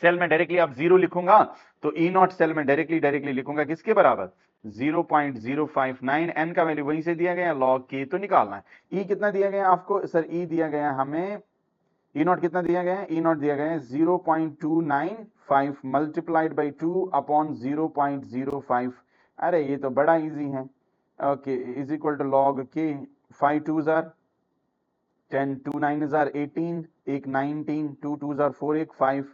सेल में डायरेक्टली आप 0 लिखूंगा, तो ई नॉट सेल में डायरेक्टली लिखूंगा किसके बराबर? 0.059. एन का वैल्यू वहीं से दिया गया, लॉग के तो निकालना है. ई कितना दिया गया आपको सर? ई दिया गया हमें, ई नॉट कितना दिया गया है? ई नॉट दिया गया है 0.295 मल्टीप्लाइड बाई 2 अपॉन 0.05. अरे ये तो बड़ा इजी है. Okay, is equal to log K. 5 2s are 10, 2 9s are 18, 1 19, 2 2s are 4, 1 5.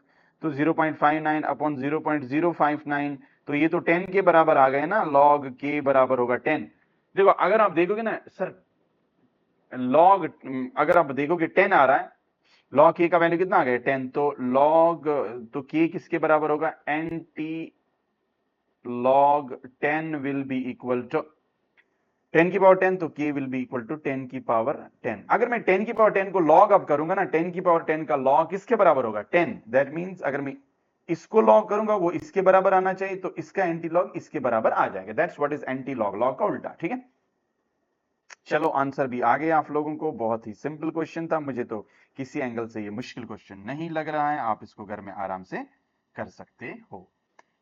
तो 0.59 अपॉन 0.059, तो ये तो 10 के बराबर आ गए ना. लॉग के बराबर होगा 10. देखो अगर आप देखोगे ना सर, लॉग अगर आप देखोगे 10 आ रहा है, लॉग के का वैल्यू कितना आ गया? 10. तो लॉग तो के किसके बराबर होगा? Antilog 10 will be equal to 10 की पावर 10, तो k will be equal to 10 की पावर 10. अगर मैं 10 की पावर 10 को लॉग अप करूंगा ना, 10 की पावर 10 का लॉग किसके बराबर होगा? 10. दैट मींस अगर मैं इसको लॉग करूंगा वो इसके बराबर आना चाहिए, तो इसका एंटी लॉग इसके बराबर आ जाएगा. That's what is anti log, log का उल्टा. ठीक है, चलो आंसर भी आ गया आप लोगों को. बहुत ही सिंपल क्वेश्चन था. मुझे तो किसी एंगल से ये मुश्किल क्वेश्चन नहीं लग रहा है. आप इसको घर में आराम से कर सकते हो.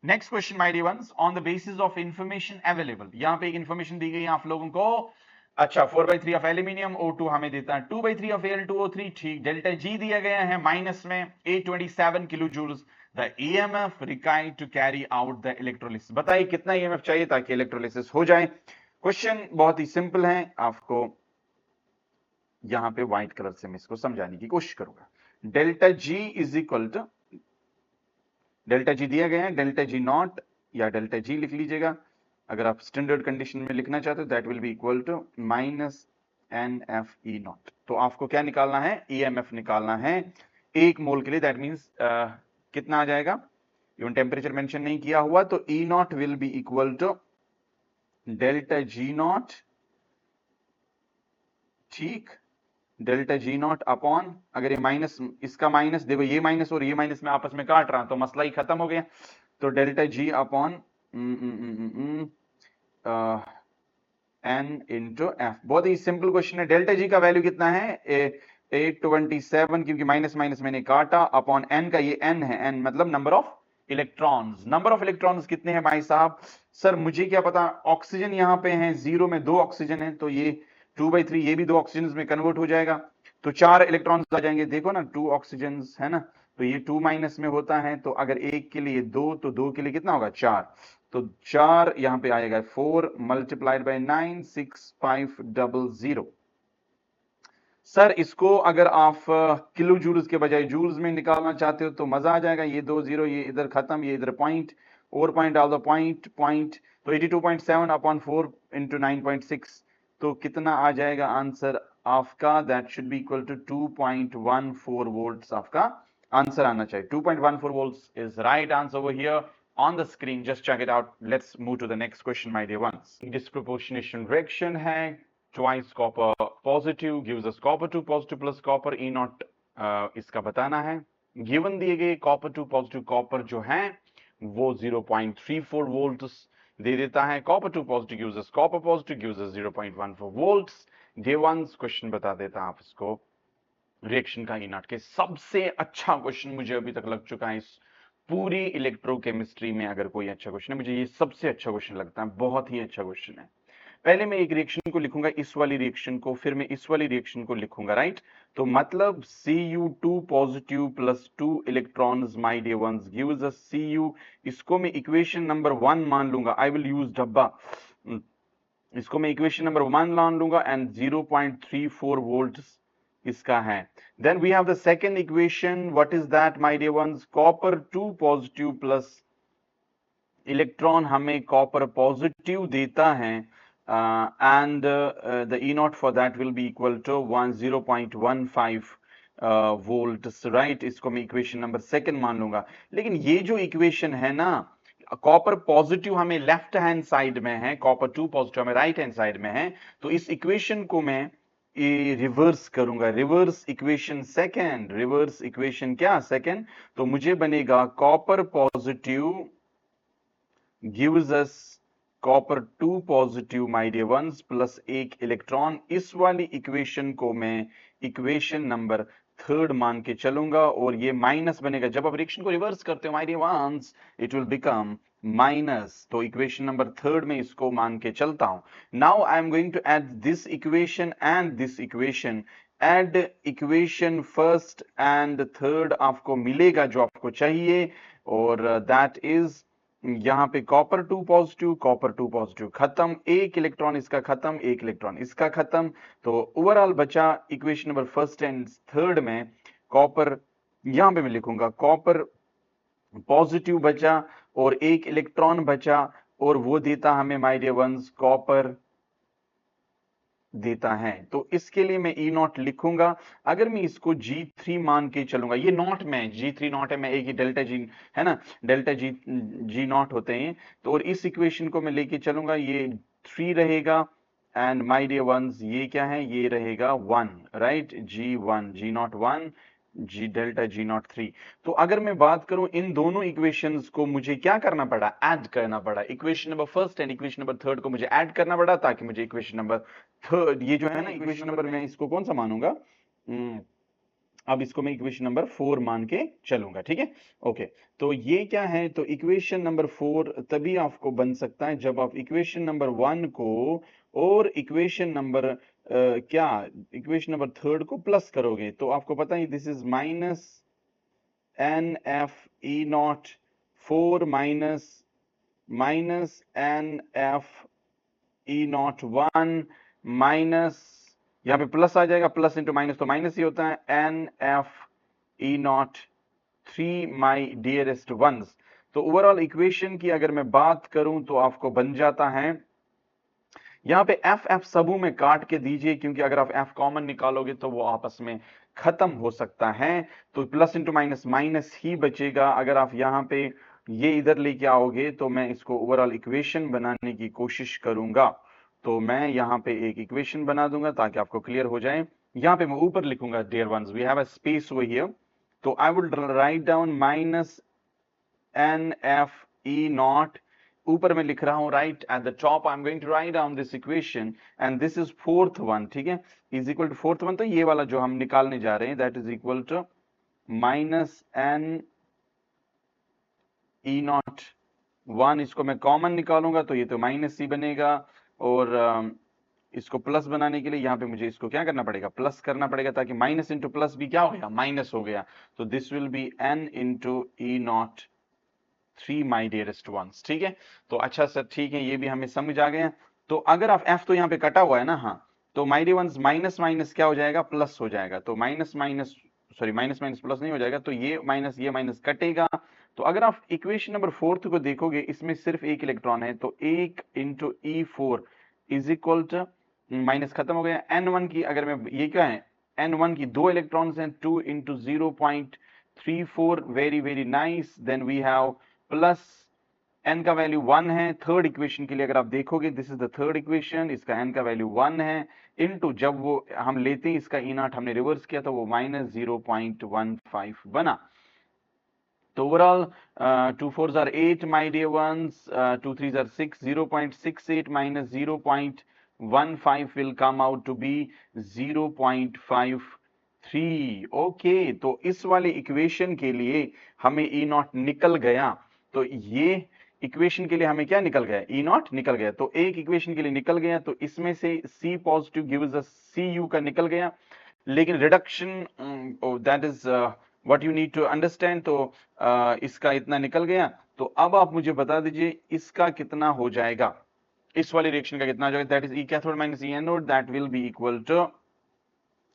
Next question my dear ones, on the basis of information available. यहां पे एक इंफॉर्मेशन दी गई है आप लोगों को. अच्छा, 4/3 ऑफ एल्यूमिनियम, O2 हमें देता है 2/3 ऑफ Al2O3. ठीक, डेल्टा G दिया गया है माइनस में 827 kilojoules. The EMF required to carry out the electrolysis. बताइए कितना ईएमएफ चाहिए ताकि इलेक्ट्रोलिसिस हो जाए। क्वेश्चन बहुत ही सिंपल है, आपको यहां पे व्हाइट कलर से मैं इसको समझाने की कोशिश करूंगा। Delta G is equal to, delta G दिया गया है, डेल्टा जी नॉट या डेल्टा जी लिख लीजिएगा। अगर आप स्टैंडर्ड कंडीशन में लिखना चाहते हो that will be equal to minus N F E not. तो आपको क्या निकालना है, ईएमएफ निकालना है 1 मोल के लिए। दैट मींस कितना आ जाएगा, इवन टेम्परेचर मेंशन नहीं किया हुआ, तो E not will be equal to delta G not, ठीक, डेल्टा जी नॉट अपॉन, अगर ये माइनस, इसका माइनस देखो, ये माइनस और ये माइनस में आपस में काट रहा, तो मसला ही खत्म हो गया। तो delta G upon N into F. बहुत ही सिंपल क्वेश्चन है। डेल्टा जी का वैल्यू कितना है, 827, क्योंकि माइनस माइनस मैंने काटा, अपॉन एन का, ये एन है, एन मतलब number of electrons. Number of electrons कितने हैं भाई साहब? सर मुझे क्या पता, ऑक्सीजन यहां पे है, जीरो में 2 ऑक्सीजन है, तो ये 2/3, ये भी 2 ऑक्सीजन में कन्वर्ट हो जाएगा, तो 4 इलेक्ट्रॉन्स आ जाएंगे। देखो ना 2 ऑक्सीजन है ना, तो ये 2 माइनस में होता है, तो अगर एक के लिए 2, तो 2 के लिए कितना होगा 4, तो 4 यहां पे आएगा 4 मल्टीप्लाइड बाय 9, 6500। सर इसको अगर आप किलो जूल्स के बजाय जूल्स में निकालना चाहते हो तो मजा आ जाएगा। ये 2 0, ये इधर खत्म, ये इधर पॉइंट, और पॉइंट डाल दो, पॉइंट पॉइंट, तो 82.7 अपॉन 4 इंटू 9.6, तो कितना आ जाएगा आंसर आपका, that should be equal to 2.14 volts. आपका आंसर आना चाहिए 2.14 volts is right answer over here on the screen. Just check it out. Let's move to the next question, my dear ones. Disproportionation reaction है, twice copper positive gives us copper 2 positive plus copper E naught, इसका बताना है। Given दिए गए copper 2 positive copper जो है वो 0.34 volts दे देता है। copper 2 positive gives us copper positive gives us 0.14 volts। Dear ones question बता देता आप इसको रिएक्शन का ई नॉट के। सबसे अच्छा क्वेश्चन मुझे अभी तक लग चुका है इस पूरी इलेक्ट्रोकेमिस्ट्री में, अगर कोई अच्छा क्वेश्चन है मुझे ये सबसे अच्छा क्वेश्चन लगता है, बहुत ही अच्छा क्वेश्चन है। पहले मैं एक रिएक्शन को लिखूंगा, इस वाली रिएक्शन को, फिर मैं इस वाली रिएक्शन को लिखूंगा, राइट। तो मतलब Cu2 positive plus 2 electrons my dear ones gives us Cu, इसको मैं इक्वेशन नंबर 1 मान लूंगा, आई विल यूज डब्बा, इसको मैं इक्वेशन नंबर 1 मान लूंगा, एंड 0.34 वोल्ट्स इसका है। Then we have the second equation. What is that, my dear ones? Copper 2 positive plus electron हमें कॉपर पॉजिटिव देता है, and the E naught for that will be equal to 0.15 volts, right? इसको मैं equation number 2 मान लूंगा। लेकिन ये जो इक्वेशन है ना, कॉपर पॉजिटिव हमें लेफ्ट हैंड साइड में है, कॉपर 2 पॉजिटिव हमें राइट हैंड साइड में है, तो इस इक्वेशन को मैं रिवर्स करूंगा, reverse equation second, reverse equation क्या सेकेंड, तो मुझे बनेगा copper positive gives us copper 2 positive my dear ones plus 1 electron. इस वाली इक्वेशन को मैं इक्वेशन नंबर 3 मान के चलूंगा, और ये माइनस बनेगा, जब आप रिएक्शन को रिवर्स करते हो my dear ones it will become minus, तो इक्वेशन नंबर 3 में इसको मान के चलता हूं। Now I am going to add this equation and this equation, add equation first and third, आपको मिलेगा जो आपको चाहिए, और दैट इज यहां पे कॉपर 2 पॉजिटिव खत्म, 1 इलेक्ट्रॉन इसका खत्म, 1 इलेक्ट्रॉन इसका खत्म, तो ओवरऑल बचा equation number first and third में कॉपर, यहां पे मैं लिखूंगा कॉपर पॉजिटिव बचा और 1 इलेक्ट्रॉन बचा, और वो देता हमें माय डियर वंस कॉपर देता है। तो इसके लिए मैं ई नॉट लिखूंगा। अगर मैं इसको G3 मान के चलूंगा, ये नॉट में G3 नॉट है, मैं एक ही डेल्टा जी है ना, डेल्टा जी नॉट होते हैं, तो और इस इक्वेशन को मैं लेके चलूंगा, ये 3 रहेगा, एंड माय डियर वंस ये क्या है, ये रहेगा 1, right, G1 G not 1 G delta G not 3। तो अगर मैं बात करूं इन दोनों इक्वेशंस को मुझे क्या करना पड़ा, ऐड करना पड़ा, equation number first and equation number third को मुझे ऐड करना पड़ा, ताकि मुझे इक्वेशन नंबर थर्ड, ये जो है ना इक्वेशन नंबर, मैं इसको कौन सा मानूंगा, अब इसको मैं इक्वेशन नंबर 4 मान के चलूंगा, ठीक है, ओके। तो ये क्या है, तो इक्वेशन नंबर 4 तभी आपको बन सकता है जब आप इक्वेशन नंबर 1 को और इक्वेशन नंबर क्या, इक्वेशन नंबर थर्ड को प्लस करोगे, तो आपको पता है this is minus N F E naught 4 minus N F E not 1 minus, यहां पे प्लस आ जाएगा, प्लस इंटू माइनस तो माइनस ही होता है, N F E naught 3 my dearest ones. तो ओवरऑल इक्वेशन की अगर मैं बात करूं तो आपको बन जाता है, यहां पे एफ एफ सबू में काट के दीजिए, क्योंकि अगर आप एफ कॉमन निकालोगे तो वो आपस में खत्म हो सकता है, तो प्लस इंटू माइनस माइनस ही बचेगा। अगर आप यहां पे ये इधर लेके आओगे तो मैं इसको ओवरऑल इक्वेशन बनाने की कोशिश करूंगा। तो मैं यहां पे एक इक्वेशन बना दूंगा ताकि आपको क्लियर हो जाए। यहां पे मैं ऊपर लिखूंगा dear ones, we have a space over here, तो I will write down minus N F E not, ऊपर में लिख रहा हूं right at the top I am going to write down this equation and this is fourth one, ठीक है, is equal to fourth one, तो ये वाला जो हम निकालने जा रहे हैं that is equal to minus n E not 1, इसको मैं कॉमन निकालूंगा तो ये तो माइनस ही बनेगा, और इसको प्लस बनाने के लिए यहां पे मुझे इसको क्या करना पड़ेगा, प्लस करना पड़ेगा, ताकि माइनस इंटू प्लस भी क्या हो गया, माइनस हो गया। तो this will be N into E naught 3 my dearest ones, ठीक है। तो अच्छा सर ठीक है, ये भी हमें समझ आ गया। तो अगर आप एफ तो यहाँ पे कटा हुआ है ना, हाँ, तो my dear ones minus minus क्या हो जाएगा, प्लस हो जाएगा, तो minus minus sorry minus minus plus नहीं हो जाएगा, तो ये माइनस कटेगा। तो अगर आप इक्वेशन नंबर फोर्थ को देखोगे, इसमें सिर्फ एक इलेक्ट्रॉन है, तो एक into E four is equal to, minus खत्म हो गया, एन वन की अगर मैं, ये क्या है, एन वन की 2 इलेक्ट्रॉन्स हैं, 2 into 0.34, very very nice, then we have plus n का वैल्यू 1 है। थर्ड इक्वेशन के लिए अगर आप देखोगे, this is the third equation, इसका n का वैल्यू 1 है, इनटू जब वो हम लेते हैं इसका ई नॉट हमने रिवर्स किया तो वो माइनस 0.15 बना। तो overall 2 4s are 8 my dear ones, 2 3s are 6, 0.68 minus 0.15 will come out to be 0.53। Okay, तो इस वाले इक्वेशन के लिए हमें ई नॉट निकल गया, तो ये इक्वेशन के लिए हमें क्या निकल गया, ई नॉट निकल गया, तो एक इक्वेशन के लिए निकल गया, तो इसमें से C positive gives us C U का निकल गया, लेकिन reduction that is what you need to understand, तो इसका इतना निकल गया। तो अब आप मुझे बता दीजिए इसका कितना हो जाएगा, इस वाली रिएक्शन का कितना हो जाएगा, that is E cathode minus E anode, that will be equal to,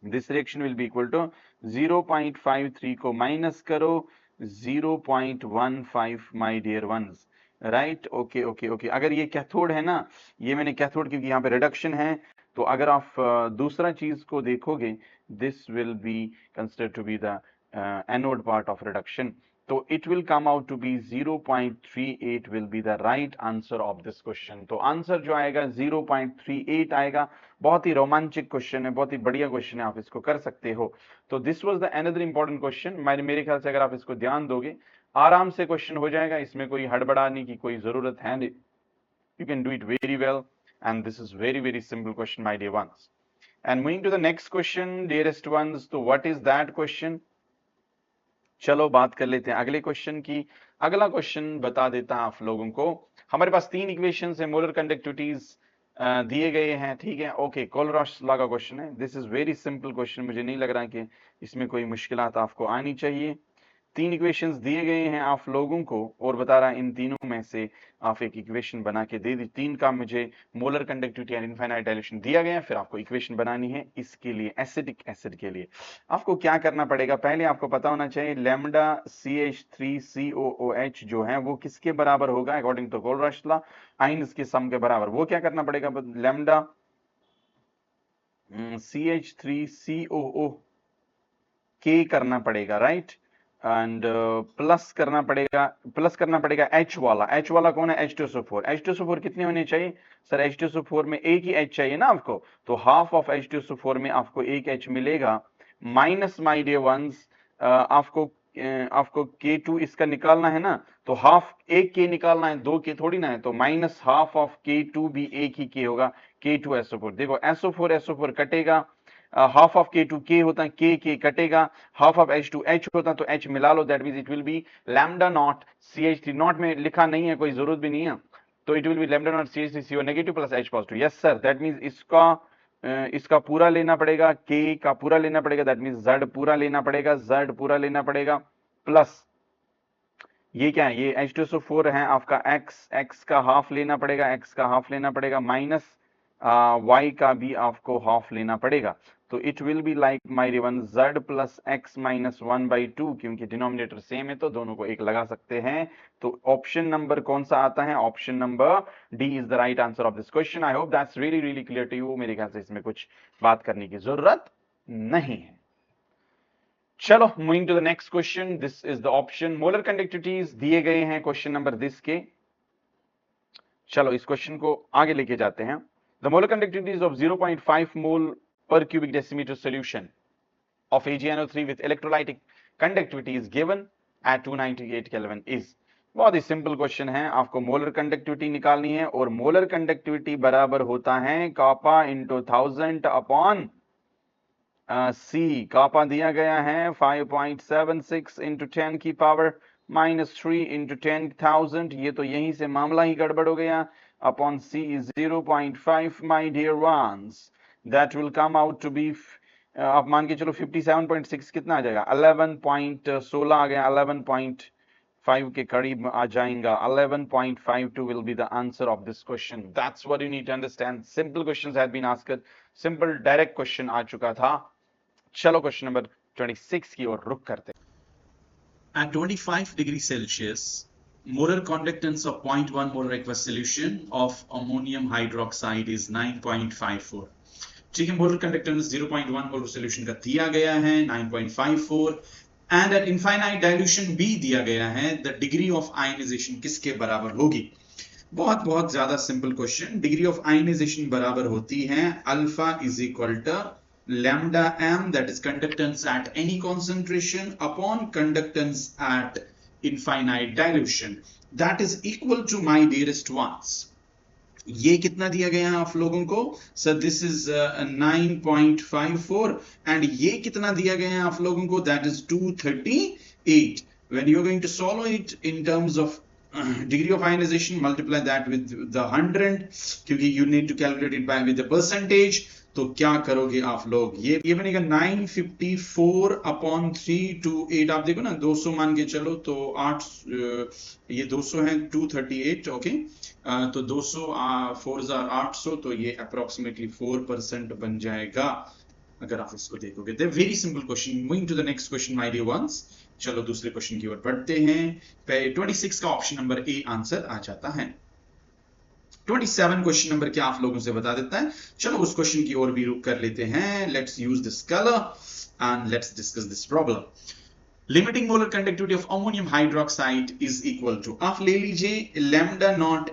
this reaction will be equal to 0.53 को माइनस करो 0.15 my dear ones, right. Okay okay okay, अगर ये कैथोड है ना, ये मैंने कैथोड क्योंकि यहाँ पे रिडक्शन है, तो अगर आप दूसरा चीज को देखोगे, this will be considered to be the anode part of reduction, तो it will come out to be 0.38 will be the right answer of this question. तो आंसर जो आएगा 0.38 आएगा। बहुत ही रोमांचक क्वेश्चन है, बहुत ही बढ़िया क्वेश्चन है, आप इसको कर सकते हो। तो this was the another important question, मेरे ख्याल से अगर आप इसको ध्यान दोगे आराम से क्वेश्चन हो जाएगा, इसमें कोई हड़बड़ाने की कोई जरूरत है नहीं, you can do it very well, and this is very very simple question my dear ones। and moving to the next question dearest ones, तो what is that question, चलो बात कर लेते हैं अगले क्वेश्चन की। अगला क्वेश्चन बता देता हूं आप लोगों को, हमारे पास 3 इक्वेशन है, मोलर कंडक्टिविटीज दिए गए हैं, ठीक है। ओके, कोलरॉश लॉ का क्वेश्चन है, this is very simple question, मुझे नहीं लग रहा कि इसमें कोई मुश्किलात आपको आनी चाहिए। 3 इक्वेशंस दिए गए हैं आप लोगों को, और बता रहा इन तीनों में से आप एक इक्वेशन बना के दे दी। 3 का मुझे molar conductivity and infinite dilation दिया गया, फिर आपको इक्वेशन बनानी है। इसके लिए एसिडिक एसिड के लिए आपको क्या करना पड़ेगा, पहले आपको पता होना चाहिए लैम्डा CH3COOH जो है वो किसके बराबर होगा, according to Kohlrausch law, ions के सम के बराबर। वो क्या करना पड़ेगा, लैम्डा CH3COO के करना पड़ेगा, राइट, एंड प्लस करना पड़ेगा H वाला कौन है, H2SO4। H2SO4 कितने होने चाहिए सर, H2SO4 में एक ही H चाहिए ना आपको, तो हाफ ऑफ H2SO4 में आपको एक H मिलेगा, माइनस माय डियर वंस आपको K2 इसका निकालना है ना, तो हाफ एक K निकालना है, 2 K थोड़ी ना है, तो माइनस हाफ ऑफ K2 भी एक ही K होगा, K2SO4। देखो SO4 कटेगा, हाफ ऑफ K2 K होता है, K कटेगा, हाफ ऑफ H2 H होता है, तो H मिला लो, that means it will be lambda not CH3, not में लिखा नहीं है, कोई जरूरत भी नहीं है, तो it will be lambda not CH3CO negative plus H positive. Yes sir, that means इसका पूरा लेना पड़ेगा, K का पूरा लेना पड़ेगा, दैट मींस Z पूरा लेना पड़ेगा, प्लस ये क्या है, ये H2SO4 है आपका x का हाफ लेना पड़ेगा, माइनस y का भी आपको हाफ लेना पड़ेगा। तो it will be like my डिवन z प्लस x माइनस 1/2, क्योंकि डिनोमिनेटर सेम है तो दोनों को एक लगा सकते हैं। तो ऑप्शन नंबर कौन सा आता है, option number D is the right answer of this question. I hope that's really really clear to you. मेरे ख्याल से इसमें कुछ बात करने की जरूरत नहीं है। चलो moving to the next question, this is the option. Molar conductivities दिए गए हैं क्वेश्चन नंबर दिस के। चलो इस क्वेश्चन को आगे लेके जाते हैं। The molar conductivities of 0.5 mole per cubic decimeter solution of AgNO3 with electrolytic conductivity is given at 298 Kelvin is। बहुत ही सिंपल क्वेश्चन है, आपको मोलर कंडक्टिविटी निकालनी है और मोलर कंडक्टिविटी बराबर होता है कापा इंटू 1000 अपॉन सी। कापा दिया गया है 5.76 इंटू 10 की पावर -3 इंटू 10,000। ये तो यहीं से मामला ही गड़बड़ हो गया। Upon C is 0.5 my dear ones, that will come out to be, आप मान के चलो 57.6 कितना आ जाएगा, 11.16 आ गया, 11.5 के करीब आ जाएगा। 11.52 will be the answer of this question. That's what you need to understand. Simple questions have been asked. Simple direct question आ चुका था। चलो क्वेश्चन नंबर 26 की ओर रुक करते हैं। At 25 degrees Celsius, molar conductance of 0.1 molar aqueous solution of ammonium hydroxide is 9.54। ठीक है, molar conductance 0.1 molar solution का दिया गया है 9.54 एंड एट इनफाइनाइट डाइल्यूशन भी दिया गया है। द डिग्री ऑफ आयनाइजेशन किसके बराबर होगी? बहुत बहुत ज्यादा simple question. Degree of ionisation बराबर होती है alpha is equal to lambda m, that is conductance at any concentration, upon conductance at infinite dilution, that is equal to, my dearest ones, ये कितना दिया गया है आप लोगों को? सर दिस इज 9.54 एंड ये कितना दिया गया है आप लोगों को? That is 238। when you are going to solve it in terms of degree of ionization, multiply that with the 100, क्योंकि you need to calculate it by with the percentage। तो क्या करोगे आप लोग? ये बनेगा 954 अपॉन 328। आप देखो ना 200 मान के चलो तो 8, ये 200 है 238। ओके, तो 200 4,800, तो ये अप्रोक्सीमेटली 4% बन जाएगा अगर आप इसको देखोगे। The very simple question. Moving to the next question my dear ones. चलो दूसरे क्वेश्चन की ओर बढ़ते हैं। 26 का ऑप्शन नंबर ए आंसर आ जाता है। 27 क्वेश्चन नंबर क्या आप लोगों से बता देता है। चलो उस क्वेश्चन की ओर भी रुक कर लेते हैं। Let's use this colour and let's discuss this problem. Limiting molar conductivity of ammonium hydroxide is equal to, आप ले लीजिए लैम्डा नॉट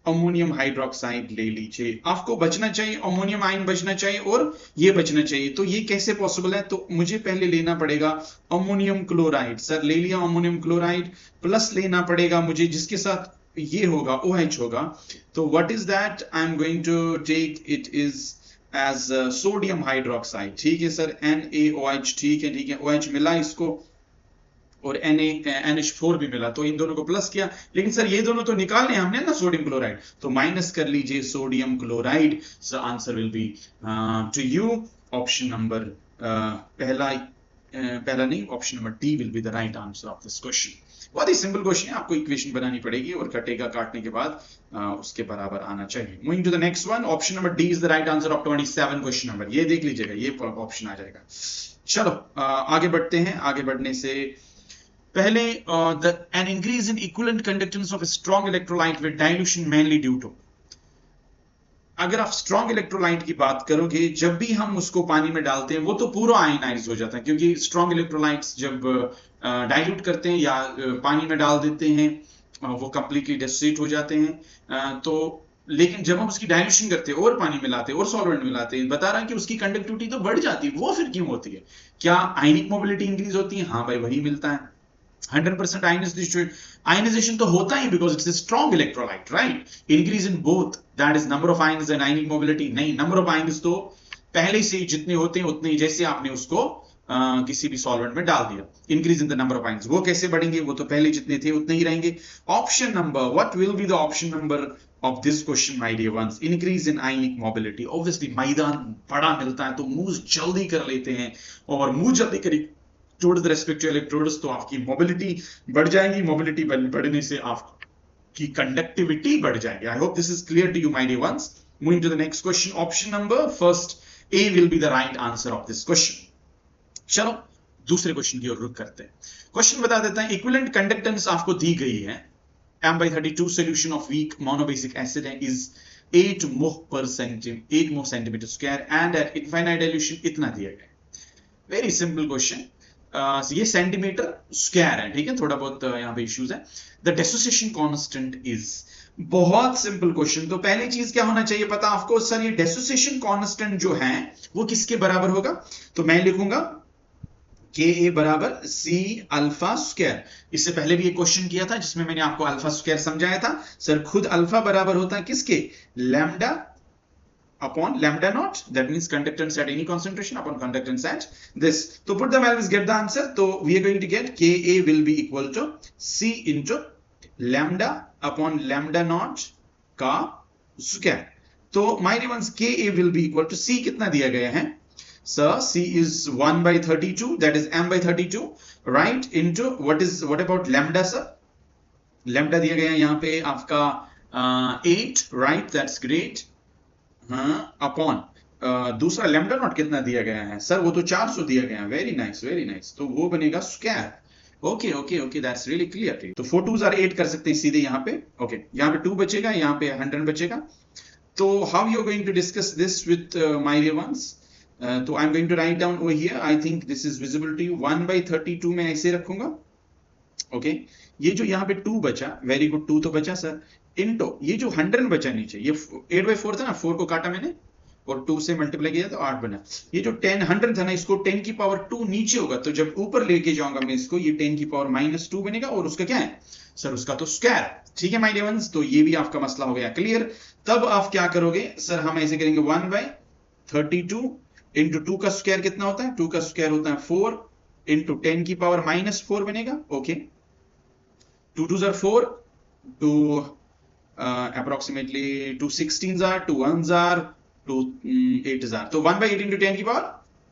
अमोनियम हाइड्रोक्साइड ले लीजिए। आपको बचना चाहिए अमोनियम आयन बचना चाहिए और ये बचना चाहिए। तो ये कैसे पॉसिबल है? तो मुझे पहले लेना पड़ेगा अमोनियम क्लोराइड। सर ले लिया अमोनियम क्लोराइड, प्लस लेना पड़ेगा मुझे जिसके साथ ये होगा OH होगा। तो what is that? I am going to take it is as sodium hydroxide. ठीक है सर, NaOH। ठीक है OH मिला इसको और NH4 भी मिला, तो इन दोनों को प्लस किया। लेकिन सर ये दोनों तो निकालने हमने ना सोडियम क्लोराइड, तो माइनस कर लीजिए sodium chloride. So answer will be to you option number पहला नहीं, option number D will be the right answer of this question. बहुत ही सिंपल क्वेश्चन है, आपको इक्वेशन बनानी पड़ेगी और कटेगा काटने के बाद उसके बराबर आना चाहिए। Moving to the next one, option number D is the right answer of 27 question number. ये देख लीजिएगा, ये ऑप्शन आ जाएगा। चलो आगे बढ़ते हैं। आगे बढ़ने से पहले an increase in equivalent conductance of a strong electrolyte with dilution mainly due to, अगर आप स्ट्रॉन्ग इलेक्ट्रोलाइट की बात करोगे, जब भी हम उसको पानी में डालते हैं वो तो पूरा आयनाइज हो जाता है, क्योंकि स्ट्रॉन्ग इलेक्ट्रोलाइट्स जब डाइल्यूट करते हैं या पानी में डाल देते हैं वो कंप्लीटली डिस्ट्रीट हो जाते हैं। तो लेकिन जब हम उसकी डाइल्यूशन करते हैं और पानी मिलाते हैं और सॉल्वेंट मिलाते हैं, बता रहा है कि उसकी कंडक्टिविटी तो बढ़ जाती है। वो फिर क्यों होती है? क्या आयनिक मोबिलिटी इंक्रीज होती है? हाँ भाई, वही मिलता है। 100% ionization तो होता ही because it's a strong electrolyte, right? Increase in both, that is number of ions and ionic mobility। नहीं, number of ions तो पहले से जितने होते हैं उतने ही, जैसे आपने उसको किसी भी सॉल्वेंट में डाल दिया। Increase in the number of ions, वो कैसे बढ़ेंगे? वो तो पहले जितने थे उतने ही रहेंगे। Option number, what will be the option number of this question my dear ones? Increase in ionic mobility. Obviously मैदान बड़ा मिलता है तो मूव जल्दी कर लेते हैं, और मूव जल्दी टुवर्ड्स रेस्पेक्ट टू इलेक्ट्रोड्स, तो आपकी मोबिलिटी बढ़ जाएगी, मोबिलिटी बढ़ने से आपकी कंडक्टिविटी बढ़ जाएगी। I hope this is clear to you my dear ones. Moving to the next question, option number first A will be the right answer of this question. चलो दूसरे क्वेश्चन की ओर रुख करते हैं। क्वेश्चन बता देता है, इक्विवेलेंट कंडक्टेंस आपको दी गई है, M/32 solution of weak monobasic acid is 8 मोह centimetre square and eight infinite dilution इतना दिया गया। वेरी सिंपल क्वेश्चन, ये सेंटीमीटर स्क्वायर है, ठीक है, थोड़ा बहुत यहाँ पे इश्यूज है। द डेसोसिएशन कांस्टेंट इज, बहुत सिंपल क्वेश्चन। तो पहली चीज क्या होना चाहिए पता आपको, सर ये डेसोसिएशन कांस्टेंट जो है वो किसके बराबर होगा, तो मैं लिखूंगा के ए बराबर सी अल्फा स्क्वायर। इससे पहले भी एक क्वेश्चन किया था जिसमें मैंने आपको अल्फा स्क्वायर समझाया था। सर खुद अल्फा बराबर होता है किसके, lambda upon lambda not, that means conductance at any concentration upon conductance at this. तो put the values, get the answer. तो we are going to get K A will be equal to C into lambda upon lambda not का square. तो my dear ones, K A will be equal to C कितना दिया गया है, sir, C is 1/32, that is M/32, right, into what about lambda, sir? Lambda दिया गया है यहाँ पे आपका 8, right, that's great, हाँ, upon दूसरा लैम्डा नॉट कितना दिया गया है, सर वो तो 400 दिया गया है। वेरी नाइस, वेरी नाइस, तो वो बनेगा square. Okay okay okay, that's really clear. तो 4 2s are 8 कर सकते हैं सीधे यहाँ पे। ओके, यहाँ पे 2 बचेगा, यहाँ पे 100 बचेगा। तो how you are going to discuss this with my dear ones, तो I am going to write down over here, I think this is visible to you. 1/32 में ऐसे रखूंगा। ओके, ये जो यहाँ पे 2 बचा, वेरी गुड, 2 तो बचा सर, इनटू ये जो 100 बचा नीचे, ये 8/4 था ना, 4 को काटा मैंने और 2 से मल्टीप्लाई किया तो 8 बना। ये जो 100 था ना, इसको 10 की पावर 2 नीचे होगा, तो जब ऊपर लेके जाऊंगा मैं इसको, ये 10 की पावर -2 बनेगा और उसका क्या है सर, उसका तो स्क्वायर। ठीक है माय डियर वंस, तो ये भी आपका मसला हो गया क्लियर। तब आप क्या करोगे सर, हम ऐसे करेंगे 1/32 इंटू 2 का स्क्वायर कितना होता है, 2 का स्क्वायर होता है 4 इंटू 10 की पावर -4 बनेगा। Okay, 2 2s are 4, 2 approximately 2 16s are, 2 1s are, 2 8s are, तो 1/8 इंटू 10 की पावर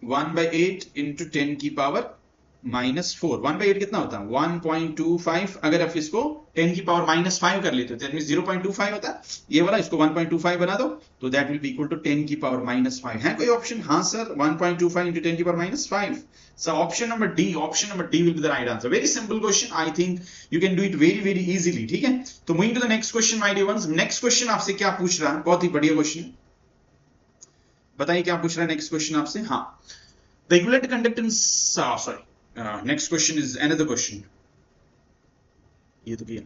1/8 इंटू 10 की पावर -4, 1/8 कितना होता है 1.25। अगर आप इसको 10 की पावर -5 कर लेते हो, दैट मींस 0.25 होता है ये वाला, इसको 1.25 बना दो, तो that will be equal to 10 की पावर -5। है कोई ऑप्शन? हाँ सर, 1.25 इंटू 10 की power -5। So option number D, option number D will be the right answer. Very simple question, I think you can do it very very easily. ठीक है, तो moving to the next question my dear ones. Next question आपसे क्या पूछ रहा है, बहुत ही बढ़िया क्वेश्चन, बताइए क्या पूछ रहा है नेक्स्ट क्वेश्चन आपसे। हाँ, the equivalent conductance, sorry, next question is another question, ये तो किया।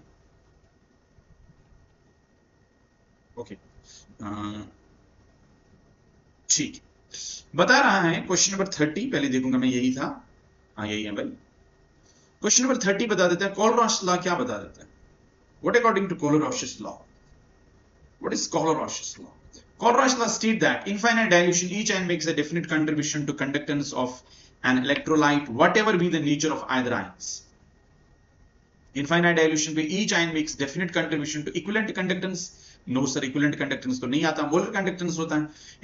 ओके, ठीक, बता रहा है क्वेश्चन नंबर 30, पहले देखूंगा मैं, यही था, हाँ यही है भाई। क्वेश्चन नंबर 30 बता देता है, कोलरॉश लॉ क्या बता देता है, what according to Kohlrausch's law, what is Kohlrausch's law? Kohlrausch law state that infinite dilution, each ion makes a definite contribution to conductance of an electrolyte, whatever be the nature of either ions. Infinite dilution पे each ion makes definite contribution to equivalent conductance. No sir, equivalent conductance तो नहीं आता, molar conductance होता है।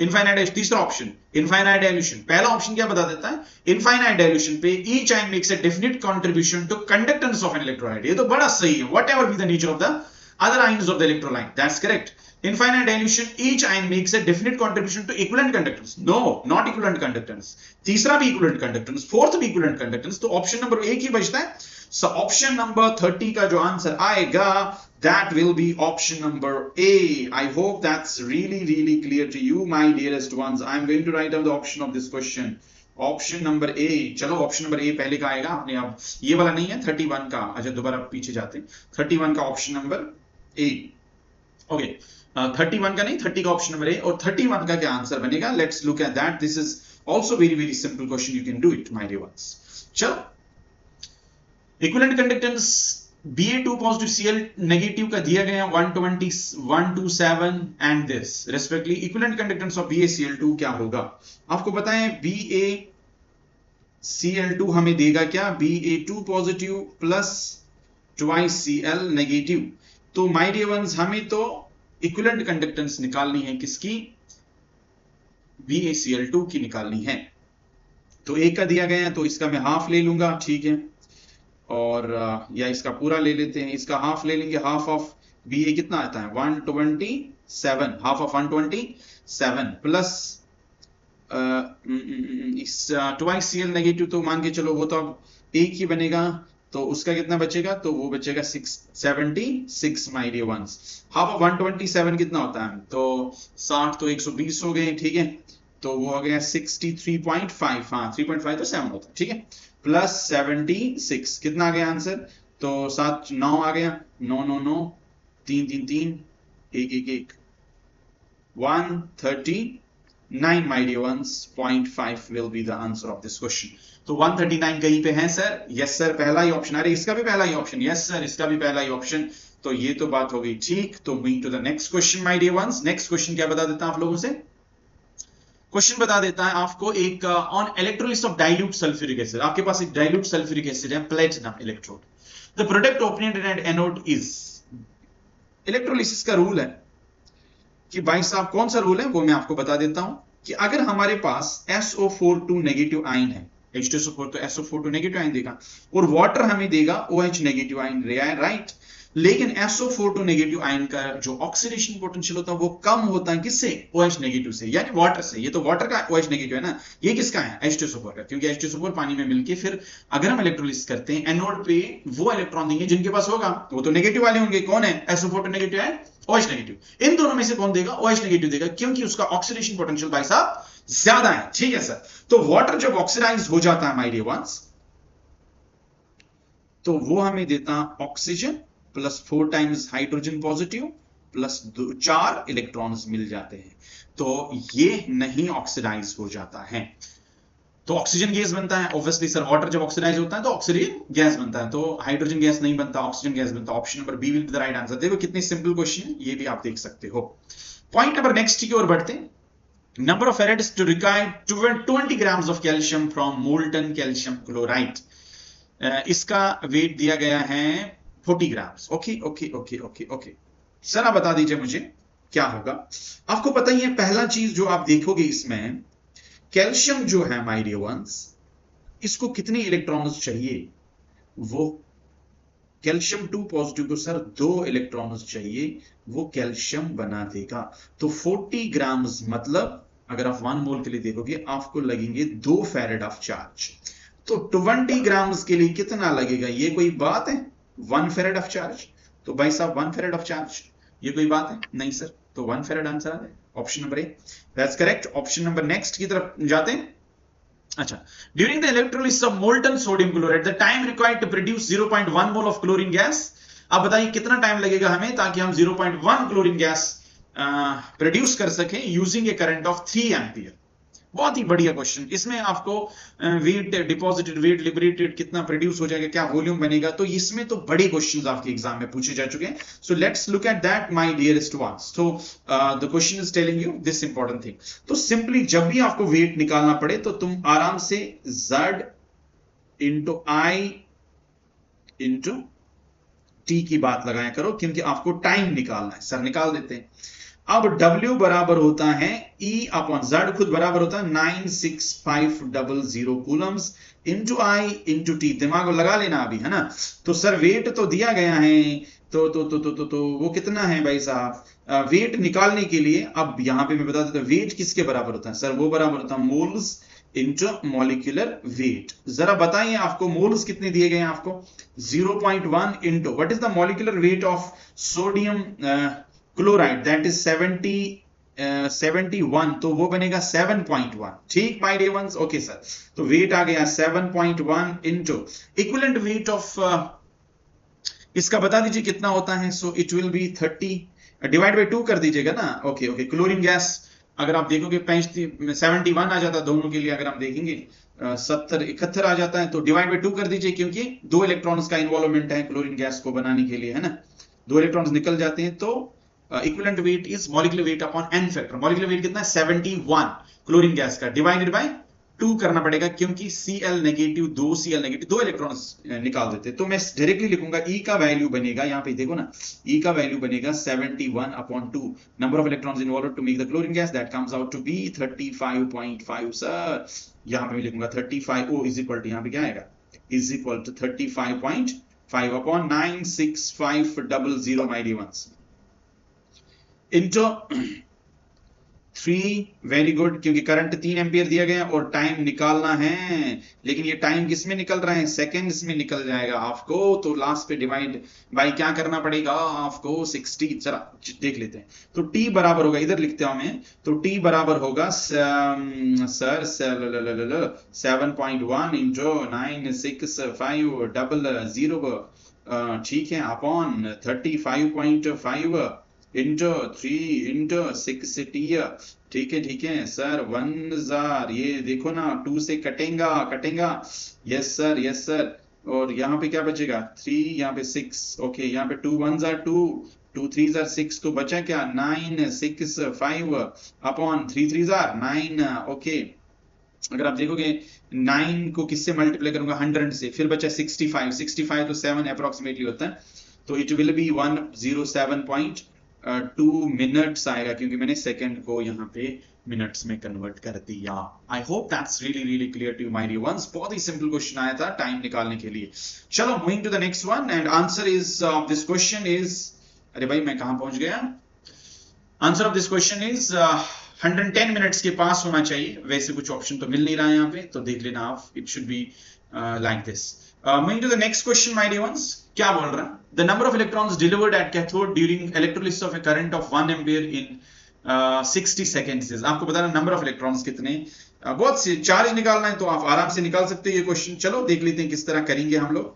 Infinite, तीसरा option infinite dilution, पहला option क्या बता देता है, infinite dilution पे each ion makes a definite contribution to conductance of an electrolyte। ये तो बड़ा सही है, whatever be the nature of the other ions of the electrolyte, that's correct। Infinite dilution, each ion makes a definite contribution to equivalent conductance. No, not equivalent conductance। तीसरा भी equivalent conductance, fourth भी equivalent conductance, तो option number 1 ही बचता है। So option number 30 का जो answer आएगा, that will be option number A। I hope that's really really clear to you, my dearest ones। I'm going to write down the option of this question। Option number A, चलो option number A पहले का आएगा अपने आप, ये वाला नहीं है 31 का। अच्छा दोबारा पीछे जाते हैं, 31 का ऑप्शन नंबर A। ओके, 31 का नहीं, 30 का ऑप्शन नंबर A, और 31 का क्या आंसर बनेगा, let's look at that. This is also very very simple question, you can do it my dear ones. चलो, equivalent conductance Ba2 positive Cl negative का दिया गया 120 127 and this respectively. Equivalent conductance of BaCl2 क्या होगा, आपको पता है BaCl2 हमें देगा क्या, Ba2 positive plus twice Cl negative. तो माय डियर वंस, हमें तो इक्विवेलेंट कंडक्टेंस निकालनी है किसकी, BaCl2 की निकालनी है। तो एक का दिया गया है तो इसका मैं हाफ ले लूंगा, ठीक है, और या इसका पूरा ले लेते हैं, इसका हाफ ले लेंगे, हाफ ऑफ बी ए कितना आता है 127, हाफ ऑफ 127 प्लस इस ट्वाइस सीएल नेगेटिव, तो मान के चलो वो तो अब एक ही बनेगा, तो उसका कितना बचेगा, तो वो बचेगा 676 my dear ones. Half of 127 कितना होता है, तो 60 तो 120 हो गए, ठीक है, तो वो हो गया 63.5, हाँ 3.5 तो 7 होता है, ठीक है, प्लस 76 कितना आ गया आंसर, तो 7 9 आ गया, 9 9 9 3 3 3 1 1 1 139 my dear ones, 0.5 will be the answer of this question। तो 139 कहीं पे है सर, यस सर, पहला ही ऑप्शन, अरे इसका भी पहला ही ऑप्शन, यस सर इसका भी पहला ही ऑप्शन, तो ये तो बात हो गई ठीक। तो moving to the next question my dear ones, next question क्या बता देता हूं आप लोगों से, क्वेश्चन बता देता है आपको एक on electrolysis of dilute sulphuric acid, आपके पास एक डाइल्यूट सल्फ्यूरिक एसिड है, platinum electrode, the product opponent and anode is, electrolysis का रूल है कि भाई साहब कौन सा रूल है वो मैं आपको बता देता हूं, कि अगर हमारे पास SO42 नेगेटिव आयन है, H2SO4 तो SO42 नेगेटिव आयन देगा, और वाटर हमें देगा OH नेगेटिव आयन, राइट, लेकिन SO42 नेगेटिव आयन का जो ऑक्सीडेशन पोटेंशियल होता है वो कम होता है किससे, OH नेगेटिव से, यानी वाटर से, ये तो वाटर का OH नेगेटिव है ना, ये किसका है H2SO4 का, क्योंकि H2SO4 पानी में मिलके फिर अगर हम इलेक्ट्रोलिसिस करते हैं एनोड पे वो इलेक्ट्रॉन देंगे जिनके पास होगा, वो तो नेगेटिव वाले होंगे, कौन है SO42 नेगेटिव है OH नेगेटिव, इन दोनों में से कौन देगा, OH नेगेटिव देगा, क्योंकि उसका ऑक्सीडेशन पोटेंशियल भाई साहब ज्यादा है, ठीक है सर। तो वाटर जब ऑक्सीडाइज हो जाता है माय डियर वंस, तो वो हमें देता oxygen plus 4 times hydrogen positive plus 4 electrons मिल जाते हैं, तो ये नहीं ऑक्सीडाइज हो जाता है, तो ऑक्सीजन गैस बनता है, ऑब्वियसली सर वाटर जब ऑक्सीडाइज होता है तो ऑक्सीजन गैस बनता है, तो हाइड्रोजन गैस नहीं बनता, ऑक्सीजन गैस बनता, option number B will be the right answer. देखो कितनी सिंपल क्वेश्चन है, ये भी आप देख सकते हो। पॉइंट नंबर नेक्स्ट की ओर बढ़ते हैं, number of farads to require 20 grams of calcium from molten calcium chloride, इसका वेट दिया गया है 40 grams, okay okay okay okay okay, sir आप बता दीजिए मुझे क्या होगा। आपको पता ही है पहला चीज जो आप देखोगे इसमें, कैल्शियम जो है माय डियर वंस, इसको कितनी इलेक्ट्रॉन्स चाहिए, वो कैल्शियम 2 पॉजिटिव को सर 2 इलेक्ट्रॉन्स चाहिए, वो कैल्शियम बना देगा, तो 40 ग्राम्स मतलब अगर आप 1 मोल के लिए देखोगे आपको लगेंगे 2 फैरेड ऑफ चार्ज, तो 20 ग्राम्स के लिए कितना लगेगा, ये कोई बात है, 1 फैरेड ऑफ चार्ज, तो भाई साहब 1 फैरेड ऑफ चार्ज, ये कोई बात है नहीं सर, तो 1 फैरेड आंसर आ जाए, option number A, that's correct. Option number next की तरफ जाते हैं। अच्छा, during the electrolysis of molten sodium chloride the time required to produce 0.1 mole of chlorine gas, आप बताइए कितना टाइम लगेगा हमें ताकि हम 0.1 क्लोरीन गैस प्रोड्यूस कर सकें using A current of 3 ampere. बहुत ही बढ़िया क्वेश्चन, इसमें आपको वेट डिपॉजिटेड, वेट लिबरेटेड कितना प्रोड्यूस हो जाएगा, क्या वॉल्यूम बनेगा, तो इसमें तो बड़े क्वेश्चंस आपके एग्जाम में पूछे जा चुके हैं, so let's look at that my dearest ones. तो the question is telling you this important thing, तो सिंपली जब भी आपको वेट निकालना पड़े तो तुम आराम से Z into I into T की बात लगाया करो, क्योंकि आपको टाइम निकालना है, सर निकाल देते हैं। अब W बराबर होता है E अपॉन Z, खुद बराबर होता है 96500 Coulomb's into I into T, दिमाग लगा लेना अभी, है ना। तो सर वेट तो दिया गया है, तो वो कितना है भाई साहब, वेट निकालने के लिए अब यहां पे मैं बता देता हूं वेट किसके बराबर होता है, सर वो बराबर होता है मोल्स इंटू मॉलिक्यूलर वेट। जरा बताइए आपको मोल्स कितने दिए गए हैं आपको, 0.1 into what is the molecular weight of sodium chloride, that is 71, तो वो बनेगा 7.1, ठीक my dear ones, okay sir. तो वेट आ गया 7.1 इंटू इक्विवेलेंट वेट ऑफ इसका बता दीजिए कितना होता है, so it will B 30 divide by 2 कर दीजिएगा ना, ओके ओके। क्लोरीन गैस अगर आप देखोगे 71 आ जाता है दोनों के लिए, अगर हम देखेंगे 71 आ जाता है, तो डिवाइड बाय 2 कर दीजिए, क्योंकि 2 इलेक्ट्रॉन्स का इन्वॉल्वमेंट है क्लोरीन गैस को बनाने के लिए, है ना, 2 इलेक्ट्रॉन्स निकल जाते हैं, तो equivalent weight is molecular weight upon n factor, molecular weight कितना है 71 क्लोरीन गैस का, डिवाइडेड बाय 2 करना पड़ेगा क्योंकि Cl negative, 2 Cl negative, 2 electrons निकाल देते। तो मैं डायरेक्टली लिखूंगा E का वैल्यू बनेगा, यहाँ पे देखो ना, E का वैल्यू बनेगा 71/2 number of electrons involve to make the chlorine gas, that comes out to be 35.5 sir. यहाँ पे मैं लिखूंगा 35 O इज इक्वल टू, यहाँ पे क्या आएगा, is equal to 35.5 upon 96500 my dear ones into 3, very good, क्योंकि करंट 3 एम्पियर दिया गया और टाइम निकालना है, लेकिन ये टाइम किस में निकल रहा है, सेकंड्स में निकल जाएगा आपको। तो लास्ट पे डिवाइड बाय क्या करना पड़ेगा आपको, 60। चला देख लेते हैं। तो T बराबर होगा, इधर लिखते हूं मैं, तो T बराबर होगा सर 7.1 इंटू 96500, ठीक है, अपॉन 35.5 इंटू 3 इंटू 60, ठीक है सर, 1000, ये देखो ना 2 से कटेगा, यस सर, और यहाँ पे क्या बचेगा, 3, यहाँ पे 6, ओके, यहाँ पे 2 1s are 2, 2 3s are 6, तो बचा क्या, 965 अपॉन 3 3s are 9, ओके। अगर आप देखोगे 9 को किससे मल्टीप्लाई करूंगा, 100 से, फिर बचा 65 तो 7 अप्रोक्सीमेटली होता है, तो इट विल बी 107.2 मिनट्स आएगा, क्योंकि मैंने सेकंड को यहाँ पे मिनट्स में कन्वर्ट कर दिया। I hope that's really clear to my dear ones. बहुत ही सिंपल क्वेश्चन आया था टाइम निकालने के लिए। चलो moving to the next one, and answer is of this question is, अरे भाई मैं कहां पहुंच गया, answer of this question is 110 minutes के पास होना चाहिए। वैसे कुछ ऑप्शन तो मिल नहीं रहा है यहाँ पे, तो देख लेना आप, it should be like this. Moving to the next question my dear ones, क्या बोल रहा है, the number of electrons delivered at cathode during electrolysis of a current of 1 ampere in 60 seconds. आपको बताना नंबर ऑफ इलेक्ट्रॉन्स कितने, बहुत से charge निकालना है तो आप आराम से निकाल सकते हैं ये क्वेश्चन। चलो देख लेते हैं किस तरह करेंगे हम लोग।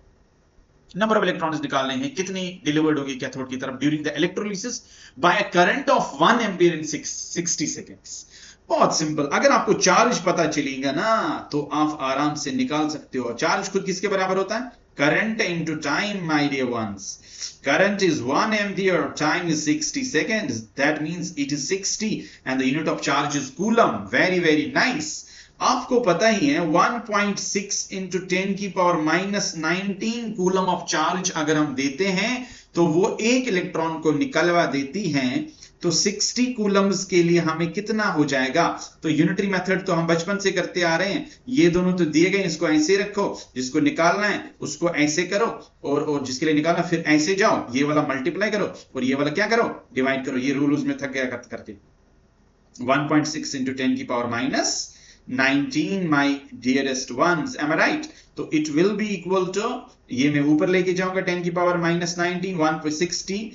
नंबर ऑफ इलेक्ट्रॉन्स निकालने हैं, कितनी डिलीवर्ड होगी कैथोड की तरफ during the electrolysis by a current of 1 ampere in 60 seconds. बहुत सिंपल, अगर आपको चार्ज पता चलेगा ना तो आप आराम से निकाल सकते हो। चार्ज खुद किसके बराबर होता है, current into time my dear ones. Current is 1 ampere, time is 60 seconds. That means it is 60 and the unit of charge is coulomb. Very nice. आपको पता ही है 1.6 into 10 की पावर -19 कूलम ऑफ चार्ज अगर हम देते हैं तो वो एक इलेक्ट्रॉन को निकलवा देती हैं। तो 60 कूलम्स के लिए हमें कितना हो जाएगा, तो यूनिटरी मेथड तो हम बचपन से करते आ रहे हैं, ये दोनों तो दिए गए, इसको ऐसे रखो, जिसको निकालना है उसको ऐसे करो, और जिसके लिए निकालना फिर ऐसे जाओ, ये वाला मल्टीप्लाई करो और ये वाला क्या करो, डिवाइड करो। ये रूल उसमें थक गया करते। 1.6 into 10 की power -19 my dearest ones, am I right? तो it will be equal to, ये मैं ऊपर लेके जाऊंगा 10 की पावर -19, 1.60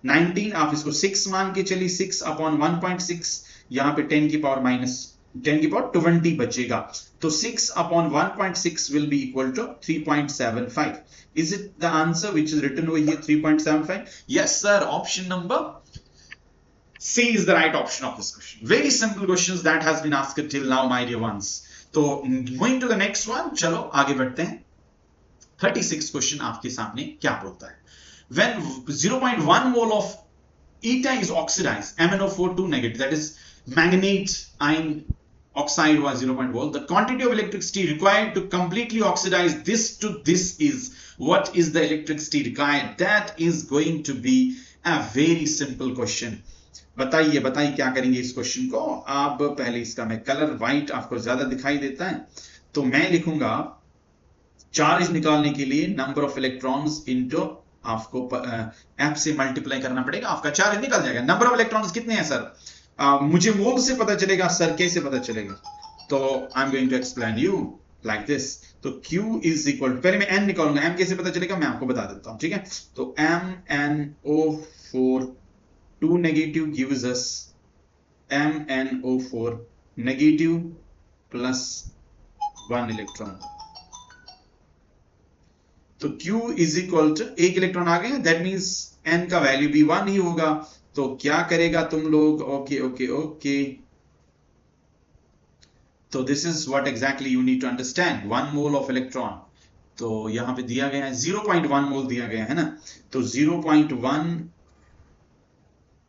19, आप इसको 6 मान के चलिए, 6 अपॉन 1.6, यहाँ पे 10 की पावर 20 बचेगा। तो 6 upon 1.6 will be equal to 3.75. Is it the answer which is written over here, 3.75? Yes sir, option number C is the right option of this question. Very simple questions that has been asked till now my dear ones. तो going to the next one, चलो आगे बढ़ते हैं। 36 question आपके सामने क्या बोलता है, when 0.1 mole of eta is oxidized, MnO4 negative, that is manganate ion oxide was 0.1 mole, the quantity of electricity required to completely oxidize this to this is, what is the electricity required? That is going to be a very simple question. बताइए क्या करेंगे इस question को आप। पहले इसका मैं colour white आपको ज्यादा दिखाई देता है, तो मैं लिखूंगा चार्ज निकालने के लिए नंबर ऑफ इलेक्ट्रॉन्स इनटू, आपको एफ से मल्टीप्लाई करना पड़ेगा, आपका चार्ज निकल जाएगा। नंबर ऑफ इलेक्ट्रॉन्स कितने हैं सर, मुझे मोल से पता चलेगा सर, कैसे पता चलेगा, तो I am going to explain you like this. तो Q इज इक्वल, पहले मैं N निकालूंगा, M कैसे पता चलेगा मैं आपको बता देता हूं, ठीक है। तो MnO4 2 negative gives us MnO4 negative plus 1 electron. तो Q is equal to, एक इलेक्ट्रॉन आ गया, that means N का वैल्यू भी 1 ही होगा। तो क्या करेगा तुम लोग, ओके। तो this is what exactly you need to understand, 1 mole of electron। तो यहां पे दिया गया है 0.1 मोल दिया गया है ना, तो 0.1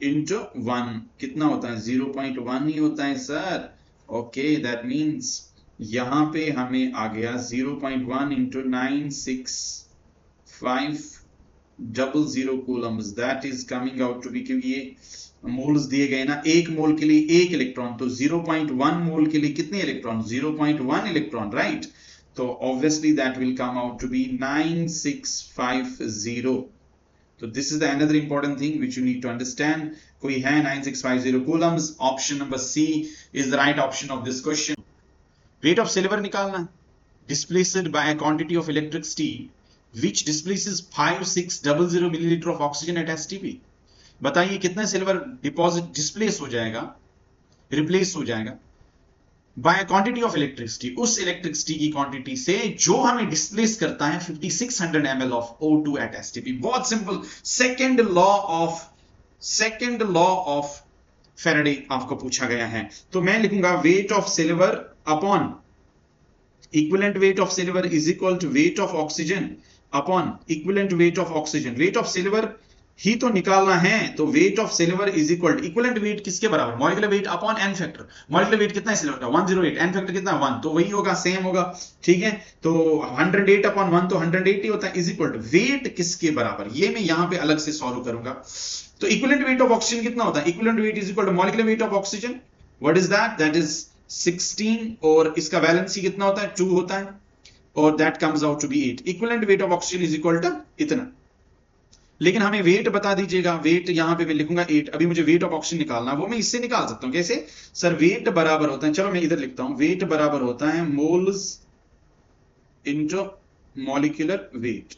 into 1 कितना होता है, 0.1 ही होता है सर। ओके, दैट मीन्स यहां पे हमें आ गया 0.1 into 96500 coulombs, that is coming out to be, क्योंकि ये मोल्स दिए गए ना, एक मोल के लिए एक इलेक्ट्रॉन, तो 0.1 मोल के लिए कितने इलेक्ट्रॉन, 0.1 इलेक्ट्रॉन, राइट? तो obviously that will come out to be 9650. So this is the another important thing which you need to understand. कोई है 9650 coulombs. Option number C is the right option of this question. Weight of silver निकालना है. Displaced by a quantity of electricity which displaces 5600 milliliter of oxygen at STP. बताइए कितना silver deposit displace हो जाएगा, replace हो जाएगा by quantity of electricity, उस electricity की क्वांटिटी से जो हमें डिस्प्लेस करता है 5600 ml of O2 at STP. बहुत simple, second law of Faraday आपको पूछा गया है. तो मैं लिखूंगा weight of silver upon equivalent weight of silver is equal to weight of oxygen upon equivalent weight of oxygen. Weight of silver ही तो निकालना है, तो weight of silver is equal to equivalent weight किसके बराबर, molecular weight upon N factor. Molecular weight कितना है silver का, 108, एन फैक्टर कितना 1, तो वही होगा, सेम होगा, ठीक है. तो 108 अपॉन 1 तो 180 होता है, इज इक्वल टू वेट किसके बराबर, ये मैं यहां पे अलग से सॉल्व करूंगा. तो इक्विवेलेंट वेट ऑफ ऑक्सीजन कितना होता है, equivalent weight is equal to molecular weight of oxygen. What is that is 16, और इसका वैलेंसी कितना होता है, 2 होता है, और that comes out to be 8. Equivalent weight of oxygen is equal to इतना. लेकिन हमें वेट बता दीजिएगा, वेट यहां पे मैं लिखूंगा 8. अभी मुझे वेट ऑफ ऑक्सीजन निकालना, वो मैं इससे निकाल सकता हूं. कैसे सर, वेट बराबर होता है, चलो मैं इधर लिखता हूं, वेट बराबर होता है moles into molecular weight.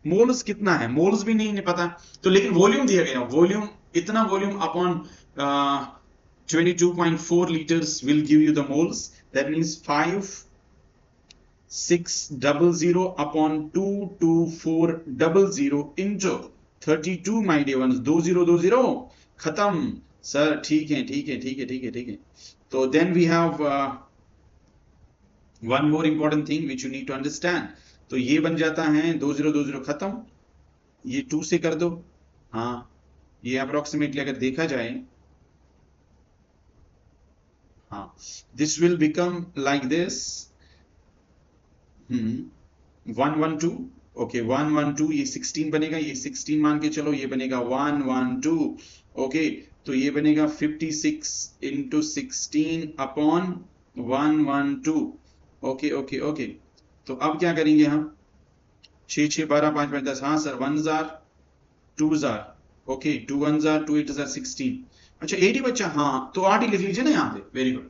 Moles कितना है, मोल्स भी नहीं पता, तो लेकिन वॉल्यूम दिया गया, वॉल्यूम इतना, volume upon 22.4 litres will give you the moles. That means 5600 upon 22400 into 32, my dear ones, 2020 खत्म सर. ठीक है. तो then we have one more important thing which you need to understand. तो ये बन जाता है 2020 खत्म, ये 2 से कर दो. हाँ, ये अप्रोक्सीमेटली अगर देखा जाए, हाँ, this will become like this 112. Okay 112, ये 16 बनेगा, ये 16 मान के चलो, ये बनेगा 112. ओके, तो ये बनेगा 56 इंटू 16 अपॉन 112. ओके. तो अब क्या करेंगे हम, 6 6 12 5 5 10, हाँ sir, 1 jar 2 jar, okay, 2 1 jar 2 8 jar 16. अच्छा 8 ही बच्चा, हाँ, तो 8 ही लिख लीजिए ना यहाँ पे, वेरी गुड.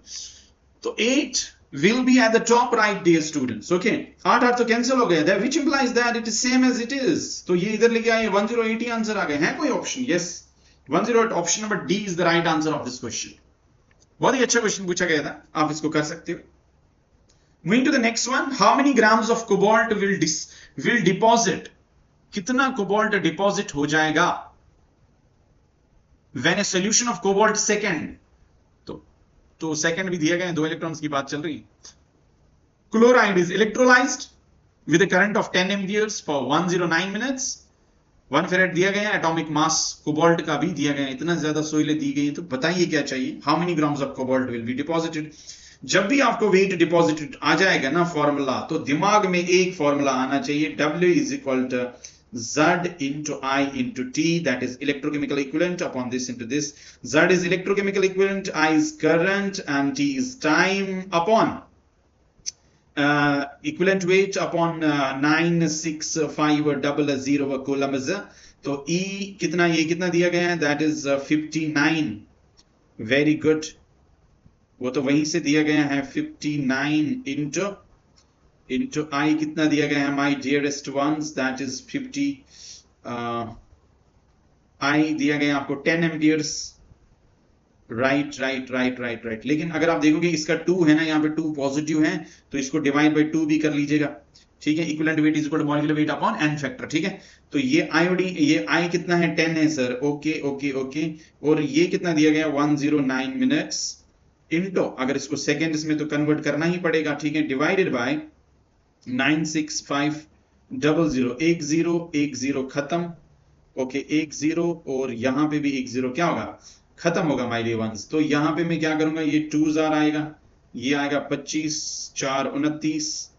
तो 8 will be at the top right, dear students. Okay, 8 तो कैंसिल हो गया, that which implies that it is same as it is. तो ये इधर लेके आए, 1080 आंसर आ गए हैं. कोई option, yes 108, option number D is the right answer of this question. बहुत ही अच्छा क्वेश्चन पूछा गया था, आप इसको कर सकते हो. Moving to the next one, how many grams of cobalt will deposit, कितना कोबाल्ट डिपॉजिट हो जाएगा when a solution of cobalt second, तो सेकंड भी दिया गया है, 2 इलेक्ट्रॉन्स की बात चल रही है. Chloride is electrolysed with a current of 10 amperes for 109 minutes. 1 farad दिया गया है. एटॉमिक मास कोबाल्ट का भी दिया गया है, इतना ज्यादा सोइलें दी गई है. तो बताइए क्या चाहिए, how many grams of cobalt will be deposited. जब भी आपको वेट डिपॉजिटेड आ जाएगा ना फॉर्मूला, तो दिमाग में एक फॉर्मूला आना चाहिए, W is equal to Z into I into T, that is electrochemical equivalent upon this into this. Z is electrochemical equivalent, I is current, and T is time upon equivalent weight upon 96500 coulombs. तो E कितना, ये कितना दिया गया है, that is 59. very good, वो तो वहीं से दिया गया है, 59 into I कितना दिया गया है, my dearest ones, that is 50. I दिया गया आपको 10 एम्पियर्स. राइट. लेकिन अगर आप देखोगे इसका 2 है ना, यहाँ पे 2 पॉजिटिव है, तो इसको डिवाइड बाय 2 भी कर लीजिएगा, ठीक है. Equivalent weight is equal to molecular weight upon N factor, ठीक है. तो ये आयोडीन, ये I कितना है, 10 है सर. ओके. और ये कितना दिया गया, 109 मिनट्स इनटू, अगर इसको सेकेंड्स में तो कन्वर्ट करना ही पड़ेगा, ठीक है, डिवाइडेड बाय 96500. 10 खत्म. ओके 10, और यहां पे भी 10 क्या होगा, खत्म होगा माय डियर वंस. तो यहां पे मैं क्या करूंगा, ये 2 जार आएगा, ये आएगा 25 4 29,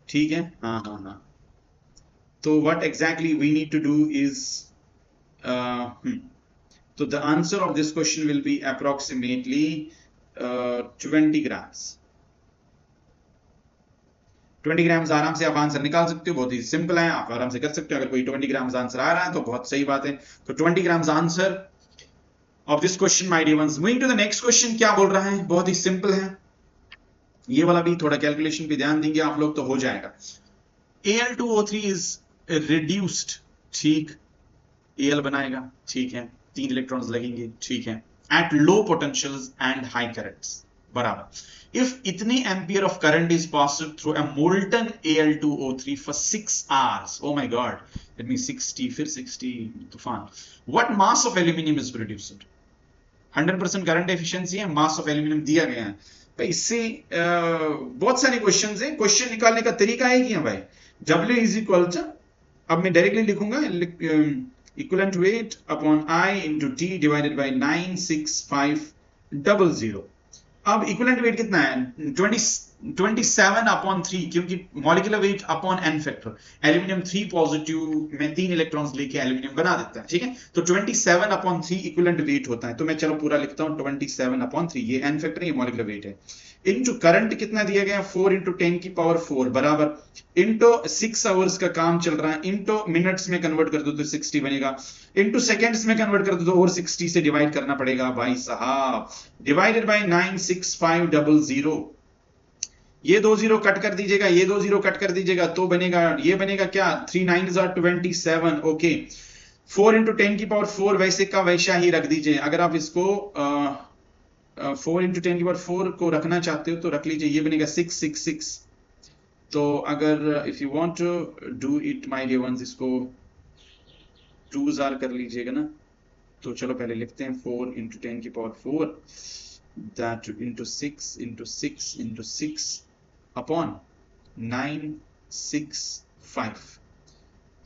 ठीक है। हाँ हाँ हाँ, तो what exactly we need to do is, तो the answer of this question will be approximately 20 grams. 20 grams आराम से आप आंसर निकाल सकते हो, बहुत ही सिंपल है, आप आराम से कर सकते हो। अगर कोई 20 ग्राम्स आंसर आ रहा है तो बहुत सही बात है। तो 20 grams answer of this question my dear ones. Moving to the next question, क्या बोल रहा है, बहुत ही सिंपल है, ये वाला भी थोड़ा कैलकुलेशन पे ध्यान देंगे आप लोग तो हो जाएगा। Al2O3 इज रिड्यूस्ड, ठीक, Al बनाएगा, ठीक है, 3 इलेक्ट्रॉन्स लगेंगे, ठीक है, at low potentials and high currents, बराबर। इफ इतने ampere of current is passed through a molten Al2O3 for 6 hours, oh my God, that means 60 फिर 60 तूफान, what mass of aluminium is produced. 100% current efficiency है, mass of aluminium दिया गया है भाई। इससे बहुत सारे क्वेश्चंस हैं, क्वेश्चन निकालने का तरीका है कि भाई W इज इक्वल टू, अब मैं डायरेक्टली लिखूंगा equivalent weight upon I into T divided by 96500। अब इक्विवेलेंट वेट कितना है, 27 अपॉन 3, क्योंकि molecular weight upon n factor, aluminium 3 positive में 3 इलेक्ट्रॉन्स लेके एल्यूमिनियम बना देता है, ठीक है। तो 27 अपॉन 3 इक्विवेलेंट वेट होता है। तो मैं चलो पूरा लिखता हूं, 27 अपॉन 3, ये n फैक्टर, ये मॉलिक्यूलर वेट है, इनटू करंट कितना दिया गया, 4 इंटू 10 की पावर 4, बराबर, इंटू 6 आवर्स का काम चल रहा है, इंटू मिनट्स में कन्वर्ट कर दो तो 60 बनेगा, इंटू सेकेंड्स में कन्वर्ट कर दो तो और 60 से डिवाइड करना पड़ेगा भाई साहब, डिवाइडेड बाय 96500। ये 2 जीरो कट कर दीजिएगा, ये 2 जीरो कट कर दीजिएगा, तो बनेगा, ये बनेगा क्या, 3 9s are 27, ओके। 4 इंटू 10 की पावर 4 वैसे का वैसा ही रख दीजिए। अगर आप इसको 4 इंटू 10 की पावर 4 को रखना चाहते हो तो रख लीजिए, ये बनेगा 666। तो अगर if you want to do it my dear ones, इसको 2s are कर लीजिएगा ना, तो चलो पहले लिखते हैं 4 इंटू 10 की power 4, that into 6 into 6 into 6 upon 965.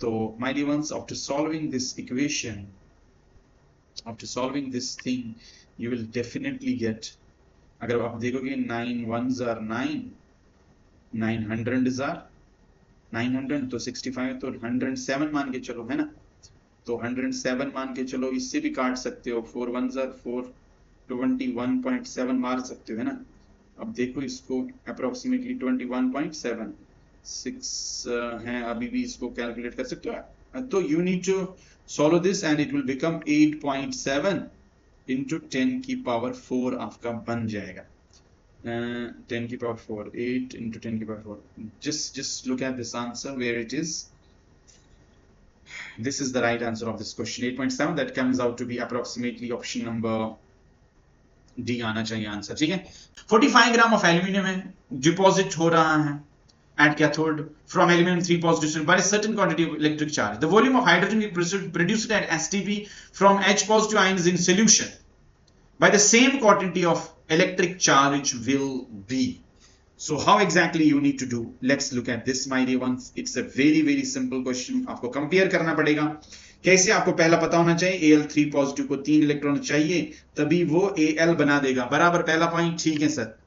So my dear ones, after solving this equation, after solving this thing, you will definitely get, अगर आप देखोगे 9 1s are 9, 900s are 900, तो 65 तो 107 मान के चलो, है ना, तो 107 मान के चलो, इससे भी काट सकते हो, 4 1s are 4, 21.7 मार सकते हो, है ना। अब देखो इसको अप्रोक्सीमेटली 21.7, 6 है, अभी भी इसको कैलकुलेट कर सकते हो। तो you need to solve this and it will become 8.7 into 10 की पावर 4 आपका बन जाएगा। 10 की पावर 4, 8 इंटू 10 की power 4, just look at this answer where it is. This is the right answer of this question, 8.7, that comes out to be approximately option number D आना चाहिए answer, ठीक है। 45 ग्राम ऑफ एल्यूमिनियम है, deposit हो रहा है at cathode from aluminum 3 positive by a certain quantity of electric charge. The volume of hydrogen produced at STP from H positive ions in solution by the same quantity of electric charge will be. So how exactly you need to do? Let's look at this, my dear ones. It's a very simple question. आपको compare करना पड़ेगा। कैसे, आपको पहला पता होना चाहिए Al3 positive को 3 इलेक्ट्रॉन चाहिए, तभी वो Al बना देगा, बराबर, पहला पॉइंट, ठीक है सर।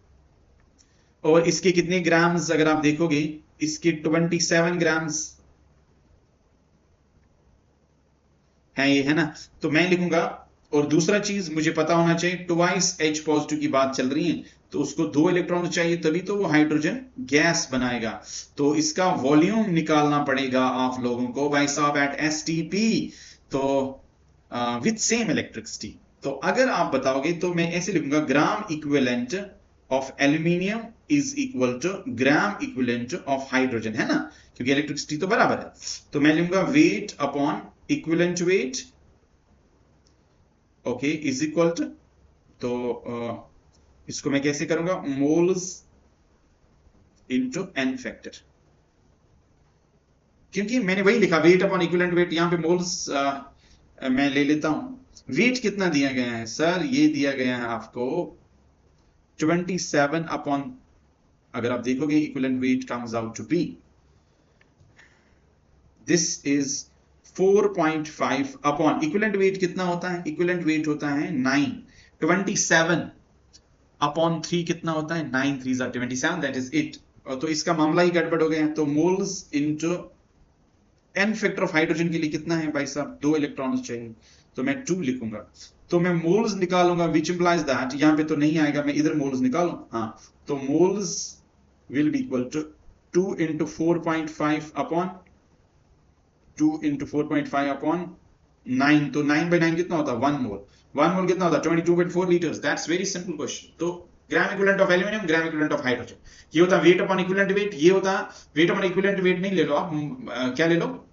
और इसके कितने ग्राम्स अगर आप देखोगे, इसके 27 ग्राम्स है, ये है ना, तो मैं लिखूंगा। और दूसरा चीज मुझे पता होना चाहिए, ट्वाइस H पॉजिटिव की बात चल रही है, तो उसको 2 इलेक्ट्रॉन चाहिए, तभी तो वो हाइड्रोजन गैस बनाएगा। तो इसका वॉल्यूम निकालना पड़ेगा आप लोगों को भाई साहब एट STP, तो विथ सेम इलेक्ट्रिसिटी। तो अगर आप बताओगे तो मैं ऐसे लिखूंगा, gram equivalent of aluminium is equal to gram equivalent of hydrogen, है ना, क्योंकि इलेक्ट्रिसिटी तो बराबर है। तो मैं लूंगा weight upon equivalent weight, okay, is equal to, तो इसको मैं कैसे करूंगा, मोल्स इंटू n फैक्टर, क्योंकि मैंने वही लिखा वेट अपॉन इक्विवेलेंट वेट, यहां पे मोल्स मैं ले लेता हूं। वेट कितना दिया गया है सर, ये दिया गया है आपको 27 अपॉन, अगर आप देखोगे equivalent weight comes out to be, this is 4.5 upon equivalent weight कितना होता है, इक्विवेलेंट वेट होता है 9, 27 अपॉन 3 कितना होता है 9 3 27, दैट इज इट। तो इसका मामला ही गड़बड़ हो गया। तो moles into n factor of hydrogen के लिए कितना है भाई साहब, 2 इलेक्ट्रॉन्स चाहिए, तो मैं 2 लिखूंगा। तो मैं मोल्स निकालूंगा विच इंप्लाइज दैट, यहां पे तो नहीं आएगा, मैं इधर मोल्स निकालूं। हाँ, तो moles will be equal to 2 into 4.5 upon 2 into 4.5 upon 9, तो 9/9 कितना होता है 1 मोल। 1 मोल कितना होता है 22.4 litres. That's very simple question. तो gram equivalent of aluminium, gram equivalent of hydrogen, ये होता है वेट अपॉन इक्विवेलेंट वेट। ये होता है वेट अपॉन इक्विवेलेंट वेट, नहीं ले लो आप, क्या ले लो,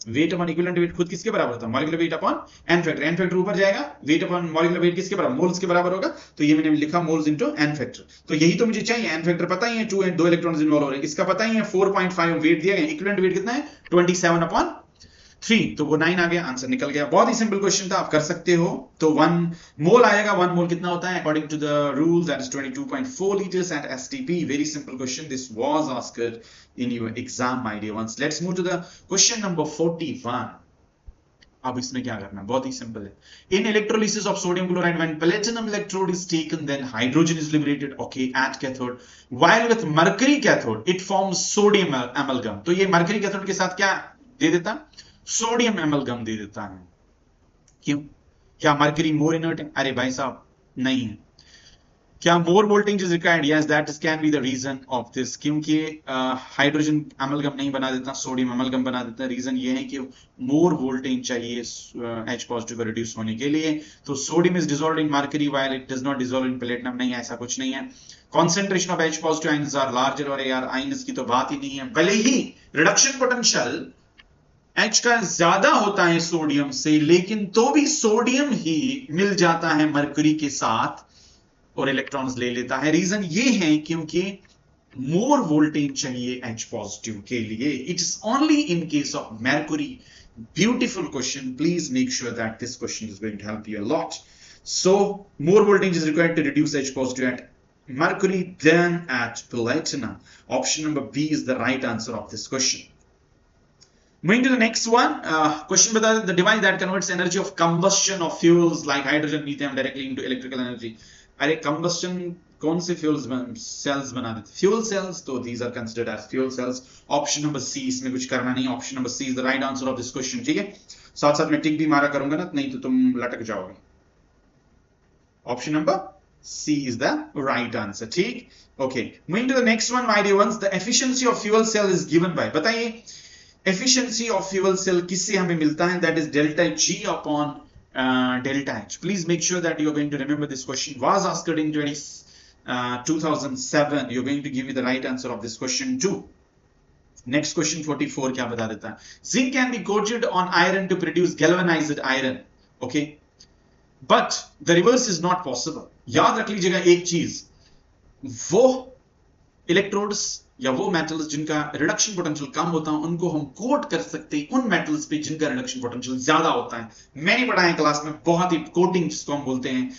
वेट अपॉन इक्विवेलेंट वेट खुद किसके बराबर होता है, molecular weight upon N factor. N factor ऊपर जाएगा, वेट अपॉन मॉलिक्यूलर वेट किसके बराबर, मोल्स के बराबर होगा। तो ये मैंने लिखा मोल्स इनटू एन फैक्टर। तो यही तो मुझे चाहिए, एन फैक्टर पता ही है, 2 इलेक्ट्रॉन्स इन्वॉल्व हो रहे हैं, इसका पता ही है 4.5 वेट दिया गया, इक्विवेलेंट वेट कितना है 27/3, तो वो 9 आ गया, आंसर निकल गया। बहुत ही सिंपल क्वेश्चन था, आप कर सकते हो। तो 1 मोल आएगा, 1 मोल कितना होता है according to the rule, that is 22.4 liters at STP। Very simple question, this was asked in your exam, my dear ones. Let's move to the question number 41. अब इसमें क्या करना है, बहुत ही सिंपल है। In electrolysis of sodium chloride, when platinum electrode is taken, then hydrogen is liberated, okay, at cathode, while with mercury cathode it forms sodium amalgam। तो ये mercury cathode के साथ क्या दे देता, सोडियम एमलगम दे देता है। क्यों, क्या मर्करी मोर इनर्ट है? अरे भाई साहब नहीं है। क्या more voltage is required? Yes, that can be the reason of this, क्योंकि हाइड्रोजन एमलगम नहीं बना देता, सोडियम एमलगम बना देता है। रीजन ये है कि मोर वोल्टेज चाहिए H पॉजिटिव को रिड्यूस होने के लिए। तो sodium is dissolved in mercury while it does not dissolve in platinum. नहीं, ऐसा कुछ नहीं है। Concentration of H positive ions are larger, और यार आयंस की तो बात ही नहीं है। भले ही रिडक्शन पोटेंशियल H का ज्यादा होता है सोडियम से, लेकिन तो भी सोडियम ही मिल जाता है मरकरी के साथ और इलेक्ट्रॉन्स ले लेता है। रीजन ये है क्योंकि मोर वोल्टेज चाहिए H पॉजिटिव के लिए। It is only in case of mercury. Beautiful question, please make sure that this question is going to help you a lot. So more voltage is required to reduce H positive at mercury than at platinum. Option number B is the right answer of this question. Moving to the next one, question bata the device that converts energy of combustion of fuels like hydrogen, methane directly into electrical energy. अरे combustion कौन से fuels cells बना देते, fuel cells, तो these are considered as fuel cells. Option number C, इसमें कुछ करना नहीं, option number C is the right answer of this question। ठीक है, साथ साथ में टिक भी मारा करूंगा ना, नहीं तो तुम लटक जाओगे। Option number C is the right answer। ठीक, okay, moving to the next one, my dear ones, the efficiency of fuel cell is given by, बताइए efficiency of fuel cell किससे हमें मिलता है, that is delta G upon delta H। Please make sure that you are going to remember this question was asked in 2007। you're going to give me the right answer of this question too। next question 44 क्या बता देता है, zinc can be coated on iron to produce galvanized iron, okay, but the reverse is not possible। याद रख लीजिएगा एक चीज, वो इलेक्ट्रोड्स या वो मेटल्स जिनका रिडक्शन पोटेंशियल कम होता है उनको हम कोट कर सकते हैं उन मेटल्स पे जिनका रिडक्शन पोटेंशियल ज्यादा होता है। मैंने पढ़ा है क्लास में, बहुत ही कोटिंग जिसको हम बोलते हैं।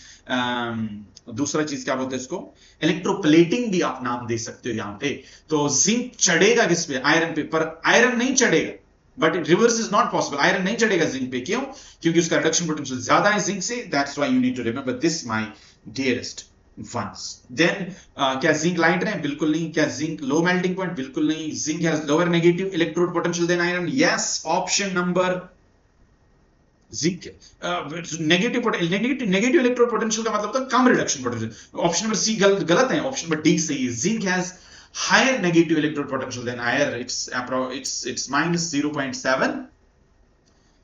दूसरा चीज क्या बोलते हैं इसको, इलेक्ट्रोप्लेटिंग भी आप नाम दे सकते हो यहाँ पे। तो जिंक चढ़ेगा किस पे, आयरन पे, पर आयरन नहीं चढ़ेगा, but reverse is not possible. Iron नहीं चढ़ेगा जिंक पे, क्यों, क्योंकि उसका रिडक्शन पोटेंशियल ज्यादा है जिंक से। That's why you need to remember this my dearest ones। then क्या जिंक लाइट है? बिल्कुल नहीं। क्या जिंक लो मेल्टिंग पॉइंट? बिल्कुल नहीं। Zinc has lower negative electrode potential than iron. Yes, option number zinc negative electrode potential का मतलब होता है कम reduction potential. Option number C गलत है, ऑप्शन नंबर डी सही है। Zinc has higher negative electrode potential than iron. It's minus 0.7,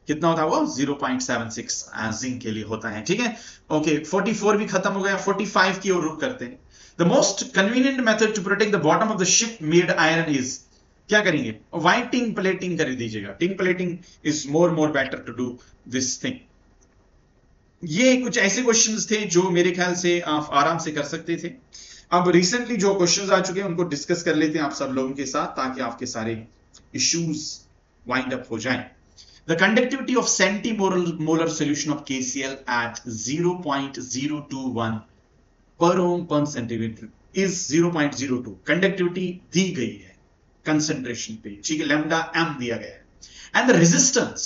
कितना होता है वो, 0.76 जिंक के लिए होता है। ठीक है, ओके, 44 भी खत्म हो गया। 45 की ओर रुक करते हैं। The most convenient method to protect the bottom of the ship made iron is, क्या करेंगे, व्हाइट टिन प्लेटिंग कर दीजिएगा। Tin plating is more better to do this thing. ये कुछ ऐसे क्वेश्चंस थे जो मेरे ख्याल से आप आराम से कर सकते थे। अब रिसेंटली जो क्वेश्चंस आ चुके हैं उनको डिस्कस कर लेते हैं आप सब लोगों के साथ, ताकि आपके सारे इश्यूज वाइंड अप हो जाएं। The conductivity of centimolar solution of KCl at 0.021 per ohm per centimeter is 0.02। conductivity दी गई है concentration पे, ठीक है, lambda m दिया गया है। and the resistance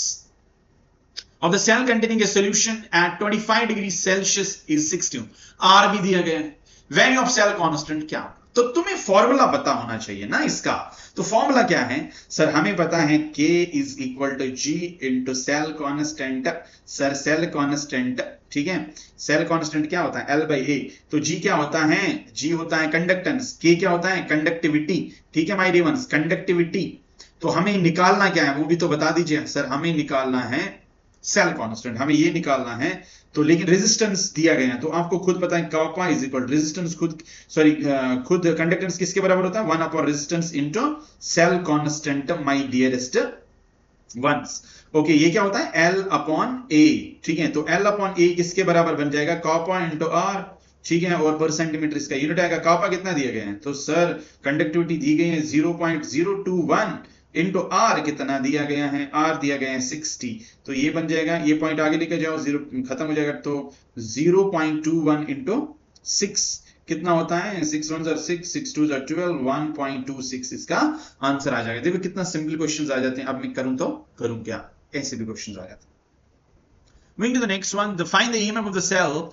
of the cell containing a solution at 25 degrees Celsius is 60 ohm। R भी दिया गया है। वैल्यू ऑफ सेल कांस्टेंट क्या? तो तुम्हें फॉर्मूला पता होना चाहिए ना इसका। तो फॉर्मूला क्या है सर? हमें पता है K is equal to G into cell constant. Sir cell constant, ठीक है, सेल कांस्टेंट क्या होता है? L by A। तो G क्या होता है? G होता है कंडक्टेंस, K क्या होता है? कंडक्टिविटी। ठीक है माय डियर वंस, कंडक्टिविटी। तो हमें निकालना क्या है वो भी तो बता दीजिए सर। हमें निकालना है सेल कांस्टेंट, हमें ये निकालना है। तो लेकिन रेजिस्टेंस दिया गया है तो आपको खुद पता है कॉपा इज इक्वल रेजिस्टेंस खुद कंडक्टेंस किसके बराबर होता है? 1 upon resistance into cell constant my dearest ones. Okay, ये क्या होता है? L upon A। ठीक है, तो L अपॉन A किसके बराबर बन जाएगा? कॉपा इंटू R। ठीक है, और पर सेंटीमीटर इसका यूनिट आएगा। कॉपा कितना दिया गया है? तो सर कंडक्टिविटी दी गई है 0.021 इंटू आर कितना दिया गया है? आर दिया गया है 60। तो ये बन जाएगा, ये पॉइंट आगे लेकर जाओ, जीरो खत्म हो जाएगा। तो 0.21 इंटू 6 कितना होता है? 6 1 6, 6 2 12, 1.26 इसका आंसर आ जाएगा। देखो कितना सिंपल क्वेश्चंस आ जाते हैं। अब मैं करूं तो करूं क्या? ऐसे भी क्वेश्चंस आ जाते हैं। Moving to the next one, find the EMF of the cell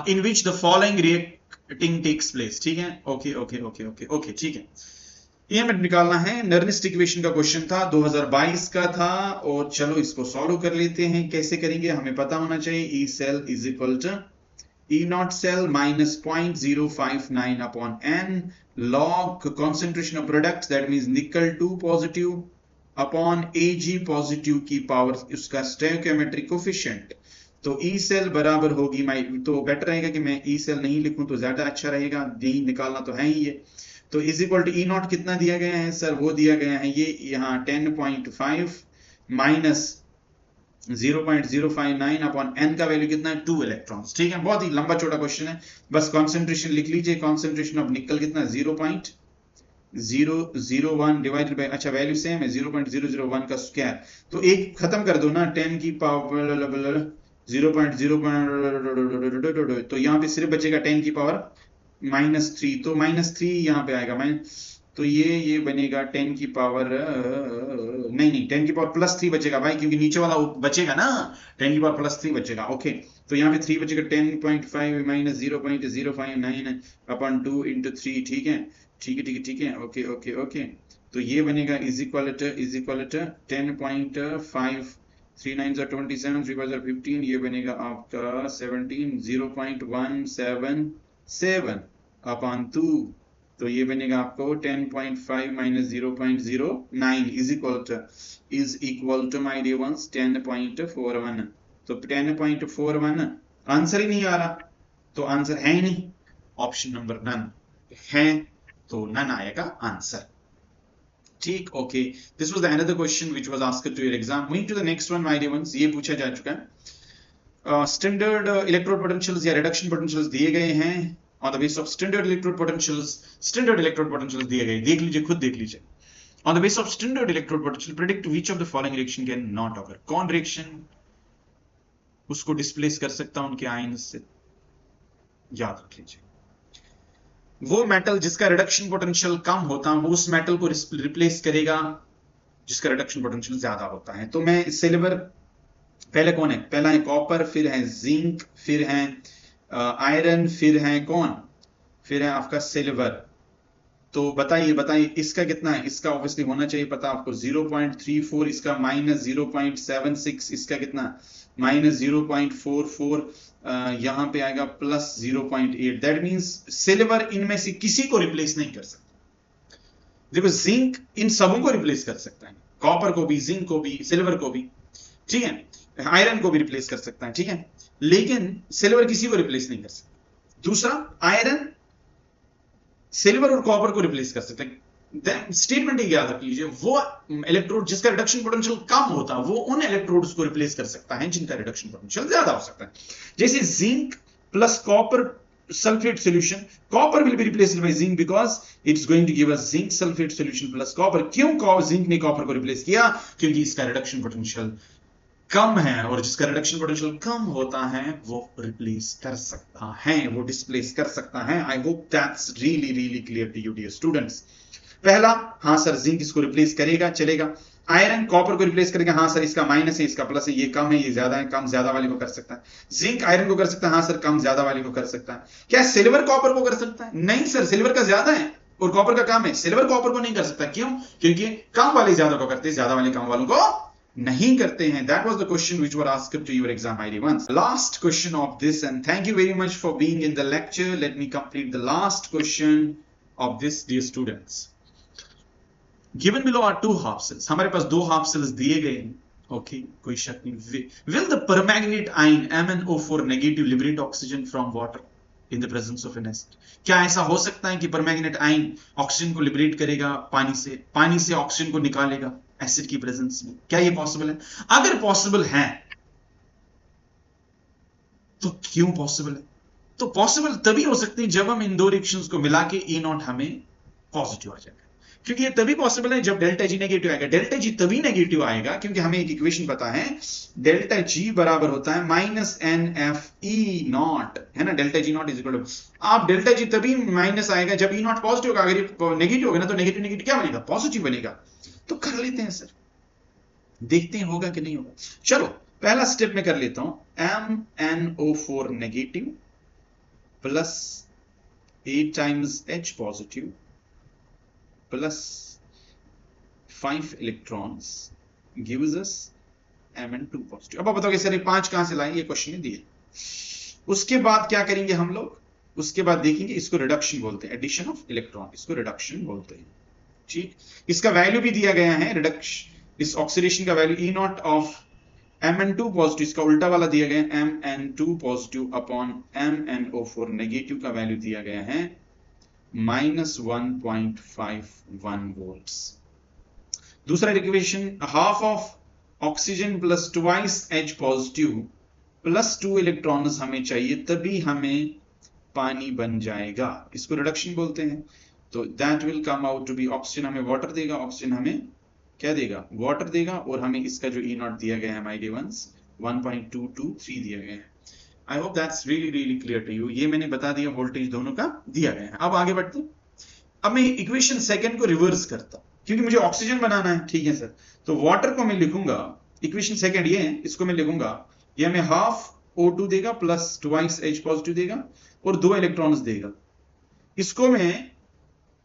in which the following reacting takes place. ठीक है, ओके, ठीक है। EMF निकालना है। नर्निस्ट इक्वेशन का क्वेश्चन था, 2022 का था। और चलो इसको सॉल्व कर लेते हैं। कैसे करेंगे हमें पता होना चाहिए। E cell is equal to E naught cell minus 0.059 upon N log concentration of product, that means nickel 2 positive upon Ag positive की पावर उसका स्टोइकियोमेट्रिक कोफिशिएंट। तो E सेल बराबर होगी तो बेटर रहेगा कि मैं E सेल नहीं लिखूं तो ज्यादा अच्छा रहेगा। यही निकालना तो है ही ये। तो is equal to E naught कितना दिया गया है सर? वो दिया गया है ये यहाँ 10.5 माइनस 0.059 अपॉन N का वैल्यू कितना है? 2 इलेक्ट्रॉन्स। ठीक है, बहुत ही लंबा छोटा क्वेश्चन है। बस कॉन्सेंट्रेशन लिख लीजिए। कॉन्सेंट्रेशन ऑफ निकल कितना? 0.001 डिवाइडेड बाय, अच्छा वैल्यू सेम है 0.001 का स्क्वायर। तो एक खत्म कर दो ना, 10 की पावर 0.0, तो यहाँ पे सिर्फ बचेगा 10 की पावर -3। तो -3 यहाँ पे आएगा। तो ये बनेगा 10 की पावर नहीं 10 की पावर +3 बचेगा भाई, क्योंकि नीचे वाला बचेगा ना, 10 की पावर +3 बचेगा। ओके, तो यहाँ पे 3 बचेगा। 10.5 माइनस 0.059 अपॉन 2 इंटू 3। ठीक है, ओके। तो ये बनेगा इज इक्वल टू 10.5, 3 9 27, 3 5 15, ये बनेगा आपका 17, 0.177 अपॉन 2। तो ये बनेगा आपको 10.5 minus 0.09 is equal to my dear ones 10.41। तो 10.41 आंसर ही नहीं आ रहा, तो आंसर है ही नहीं। ऑप्शन नंबर नन है, तो नन आएगा आंसर। ठीक, okay. This was the another question which was asked to your exam. Moving to the next one my dear ones, ये पूछा जा चुका है। स्टैंडर्ड इलेक्ट्रोड पोटेंशियल्स या रिडक्शन पोटेंशियल्स दिए गए हैं। On the base of standard electrode potentials दिए गए, देख लीजिए, खुद देख लीजिए। On the base of standard electrode potential predict which of the following reaction can not occur. कौन रिएक्शन उसको डिस्प्लेस कर सकता है उनके आयन्स से? याद रख लीजिए, वो मेटल जिसका रिडक्शन पोटेंशियल कम होता है वो उस मेटल को रिप्लेस करेगा जिसका रिडक्शन पोटेंशियल ज्यादा होता है। तो मैं सिल्वर, पहले कौन है? पहला है कॉपर, फिर है जिंक, फिर है आयरन, फिर है कौन? फिर है आपका सिल्वर। तो बताइए इसका कितना है? इसका ऑब्वियसली होना चाहिए पता आपको 0.34, इसका -0.76, इसका कितना? -0.44, यहां पे आएगा +0.8। दैट मींस सिल्वर इनमें से किसी को रिप्लेस नहीं कर सकता। देखो जिंक इन सबों को रिप्लेस कर सकता है, कॉपर को भी, जिंक को भी, सिल्वर को भी, ठीक है, आयरन को भी रिप्लेस कर सकता है, ठीक है, लेकिन सिल्वर किसी को रिप्लेस नहीं कर सकता। दूसरा, आयरन सिल्वर और कॉपर को रिप्लेस कर सकता है। स्टेटमेंट याद रख लीजिए, वो इलेक्ट्रोड जिसका रिडक्शन पोटेंशियल कम होता है वो उन इलेक्ट्रोड्स को रिप्लेस कर सकता है जिनका रिडक्शन पोटेंशियल ज्यादा हो सकता है। जैसे zinc plus copper sulfate solution, copper will be replaced by zinc because it's going to give us zinc sulfate solution plus copper। क्यों जिंक ने कॉपर को रिप्लेस किया? क्योंकि इसका रिडक्शन पोटेंशियल कम है, और जिसका रिडक्शन पोटेंशियल कम होता है वो रिप्लेस कर सकता है, वो डिस्प्लेस कर सकता है। I hope that's really clear to you dear students. पहला, हाँ सर जिंक इसको रिप्लेस करेगा, चलेगा। आयरन कॉपर को रिप्लेस करेगा, हाँ सर इसका माइनस है, इसका प्लस है, ये कम है, ये ज्यादा है, कम ज्यादा वाले को कर सकता है। जिंक आयरन को कर सकता है, हाँ सर कम ज्यादा वाले को कर सकता है। क्या सिल्वर कॉपर को कर सकता है? नहीं सर, सिल्वर का ज्यादा है और कॉपर का कम है, सिल्वर कॉपर को नहीं कर सकता। क्यों? क्योंकि कम वाले ज्यादा को करते हैं, ज्यादा वाले कम वालों को नहीं करते हैं। That was the question which were asked to your exam ID once. Last question of this, and thank you very much for being in the lecture. Let me complete the last question of this, dear students. Given below are two half cells. हमारे पास दो half cells दिए गए हैं. Okay, कोई शक नहीं. Will the permanganate ion MnO4 negative liberate oxygen from water in the presence of an acid? क्या ऐसा हो सकता है कि परमैंगनेट आयन ऑक्सीजन को लिबरेट करेगा पानी से ऑक्सीजन को निकालेगा एसिड की प्रेजेंस में? क्या ये पॉसिबल है? अगर पॉसिबल है तो क्यों पॉसिबल है? तो पॉसिबल तभी हो सकती है जब हम इन दो रिएक्शंस को मिला के E0 हमें पॉजिटिव आ जाएगा, क्योंकि ये तभी पॉसिबल है जब डेल्टा जी नेगेटिव आएगा। डेल्टा जी तभी नेगेटिव आएगा क्योंकि हमें एक इक्वेशन पता है, डेल्टा जी बराबर होता है माइनस NFE0, है ना। Delta G not is equal to, आप डेल्टा जी तभी माइनस आएगा जब E0 पॉजिटिव होगा। अगर ये नेगेटिव होगा ना तो नेगेटिव नेगेटिव क्या बनेगा? पॉजिटिव बनेगा। तो कर लेते हैं सर, देखते हैं होगा कि नहीं होगा। चलो पहला स्टेप में कर लेता हूं, MnO4 negative plus 8 times H positive plus 5 electrons gives अस Mn2 पॉजिटिव। अब आप बताओगे सर ये 5 कहां से लाए? ये क्वेश्चन में दिए। उसके बाद क्या करेंगे हम लोग? उसके बाद देखेंगे, इसको रिडक्शन बोलते हैं, एडिशन ऑफ इलेक्ट्रॉन, इसको रिडक्शन बोलते हैं। ठीक, इसका वैल्यू भी दिया गया है, रिडक्शन, इस ऑक्सीडेशन का value E0 of Mn2 positive, इसका उल्टा वाला दिया गया है Mn2 positive upon MnO4 negative का वैल्यू दिया गया है -1.51 वोल्ट्स। दूसरा equation, half of oxygen plus twice H positive plus 2 electrons हमें चाहिए, तभी हमें पानी बन जाएगा, इसको रिडक्शन बोलते हैं। तो that will come out to be, oxygen हमें वाटर देगा, ऑक्सीजन हमें क्या देगा? वाटर देगा, और हमें इसका जो E0 दिया गया है माय डियर वंस 1.223 दिया गया है। I hope that's really clear to you. ये मैंने बता दिया, वोल्टेज दोनों का दिया गया है। अब आगे बढ़ते हैं। अब मैं इक्वेशन सेकंड को रिवर्स करता हूं क्योंकि मुझे ऑक्सीजन बनाना है। ठीक है सर, तो वाटर को मैं लिखूंगा, इक्वेशन सेकंड ये है, इसको मैं लिखूंगा, ये हमें हाफ O2 देगा प्लस ट्वाइस H पॉजिटिव देगा और 2 इलेक्ट्रॉन्स देगा। इसको मैं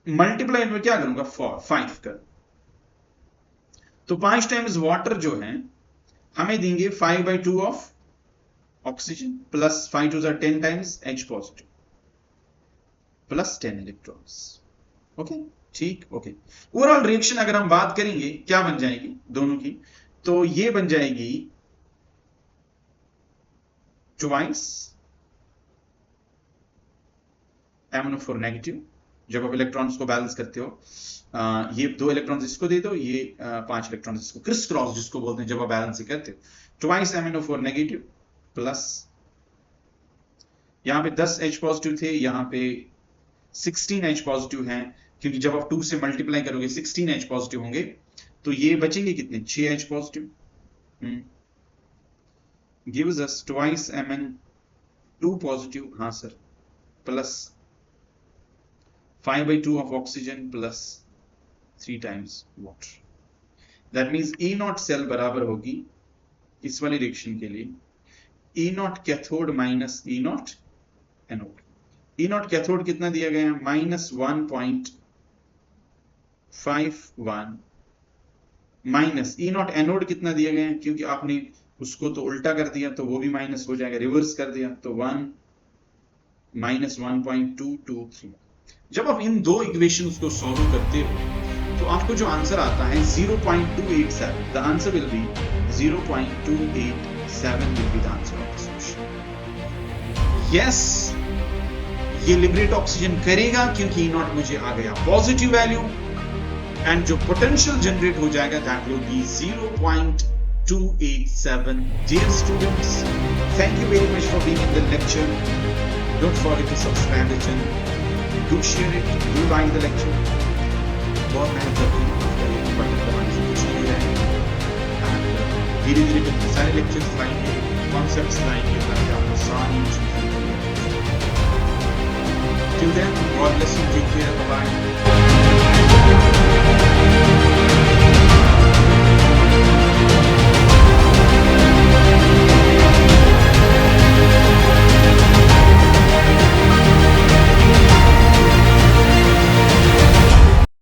मल्टीप्लाई में क्या करूंगा? 5 कर, तो 5 टाइम्स वाटर जो है हमें देंगे 5/2 of oxygen plus 5 2 10 times H positive plus 10 electrons. Okay, ठीक, ओके। ओवरऑल रिएक्शन अगर हम बात करेंगे क्या बन जाएगी दोनों की, तो ये बन जाएगी ट्वाइस MnO4 नेगेटिव, जब आप इलेक्ट्रॉन्स को बैलेंस करते हो, ये 2 इलेक्ट्रॉन्स इसको दे दो, ये 5 इलेक्ट्रॉन्स इसको, क्रिस क्रॉस जिसको बोलते हैं जब आप बैलेंस करते हो। ट्वाइस MnO4 नेगेटिव प्लस, यहां पे 10 H पॉजिटिव थे, यहां पे 16 H पॉजिटिव हैं, क्योंकि जब आप 2 से मल्टीप्लाई करोगे 16 H पॉजिटिव होंगे, तो ये बचेंगे कितने? 6 H पॉजिटिव। गिव्स अस ट्वाइस Mn2 पॉजिटिव, हाँ sir, plus 5/2 of oxygen plus 3 times water. That means E0 cell बराबर होगी इस वाली रिएक्शन के लिए E0 cathode minus E0 anode. E0 cathode कितना दिया गया है? -1.51 माइनस E0 एनोड कितना दिया गया है? क्योंकि आपने उसको तो उल्टा कर दिया तो वो भी माइनस हो जाएगा, रिवर्स कर दिया तो 1-1.223। जब आप इन दो इक्वेशंस को सॉल्व करते हो तो आपको जो आंसर आता है 0.287, the answer will B 0.287 will be the answer of this question. Yes, ये लिबरेट ऑक्सीजन करेगा क्योंकि E0 मुझे आ गया पॉजिटिव वैल्यू, एंड जो पोटेंशियल जनरेट हो जाएगा that will B 0.287। Dear students, thank you very much for being in the lecture. Don't forget to subscribe the channel. Do share it, do like the lecture. बहुत मेहनत करते हैं, button दबाने से कुछ नहीं रहेगा। धीरे धीरे करके सारे लेक्चर्स लाएंगे, कॉन्सेप्ट्स लाएंगे ताकि आपको सारी चीजें। Till then, God bless you, take care, bye bye.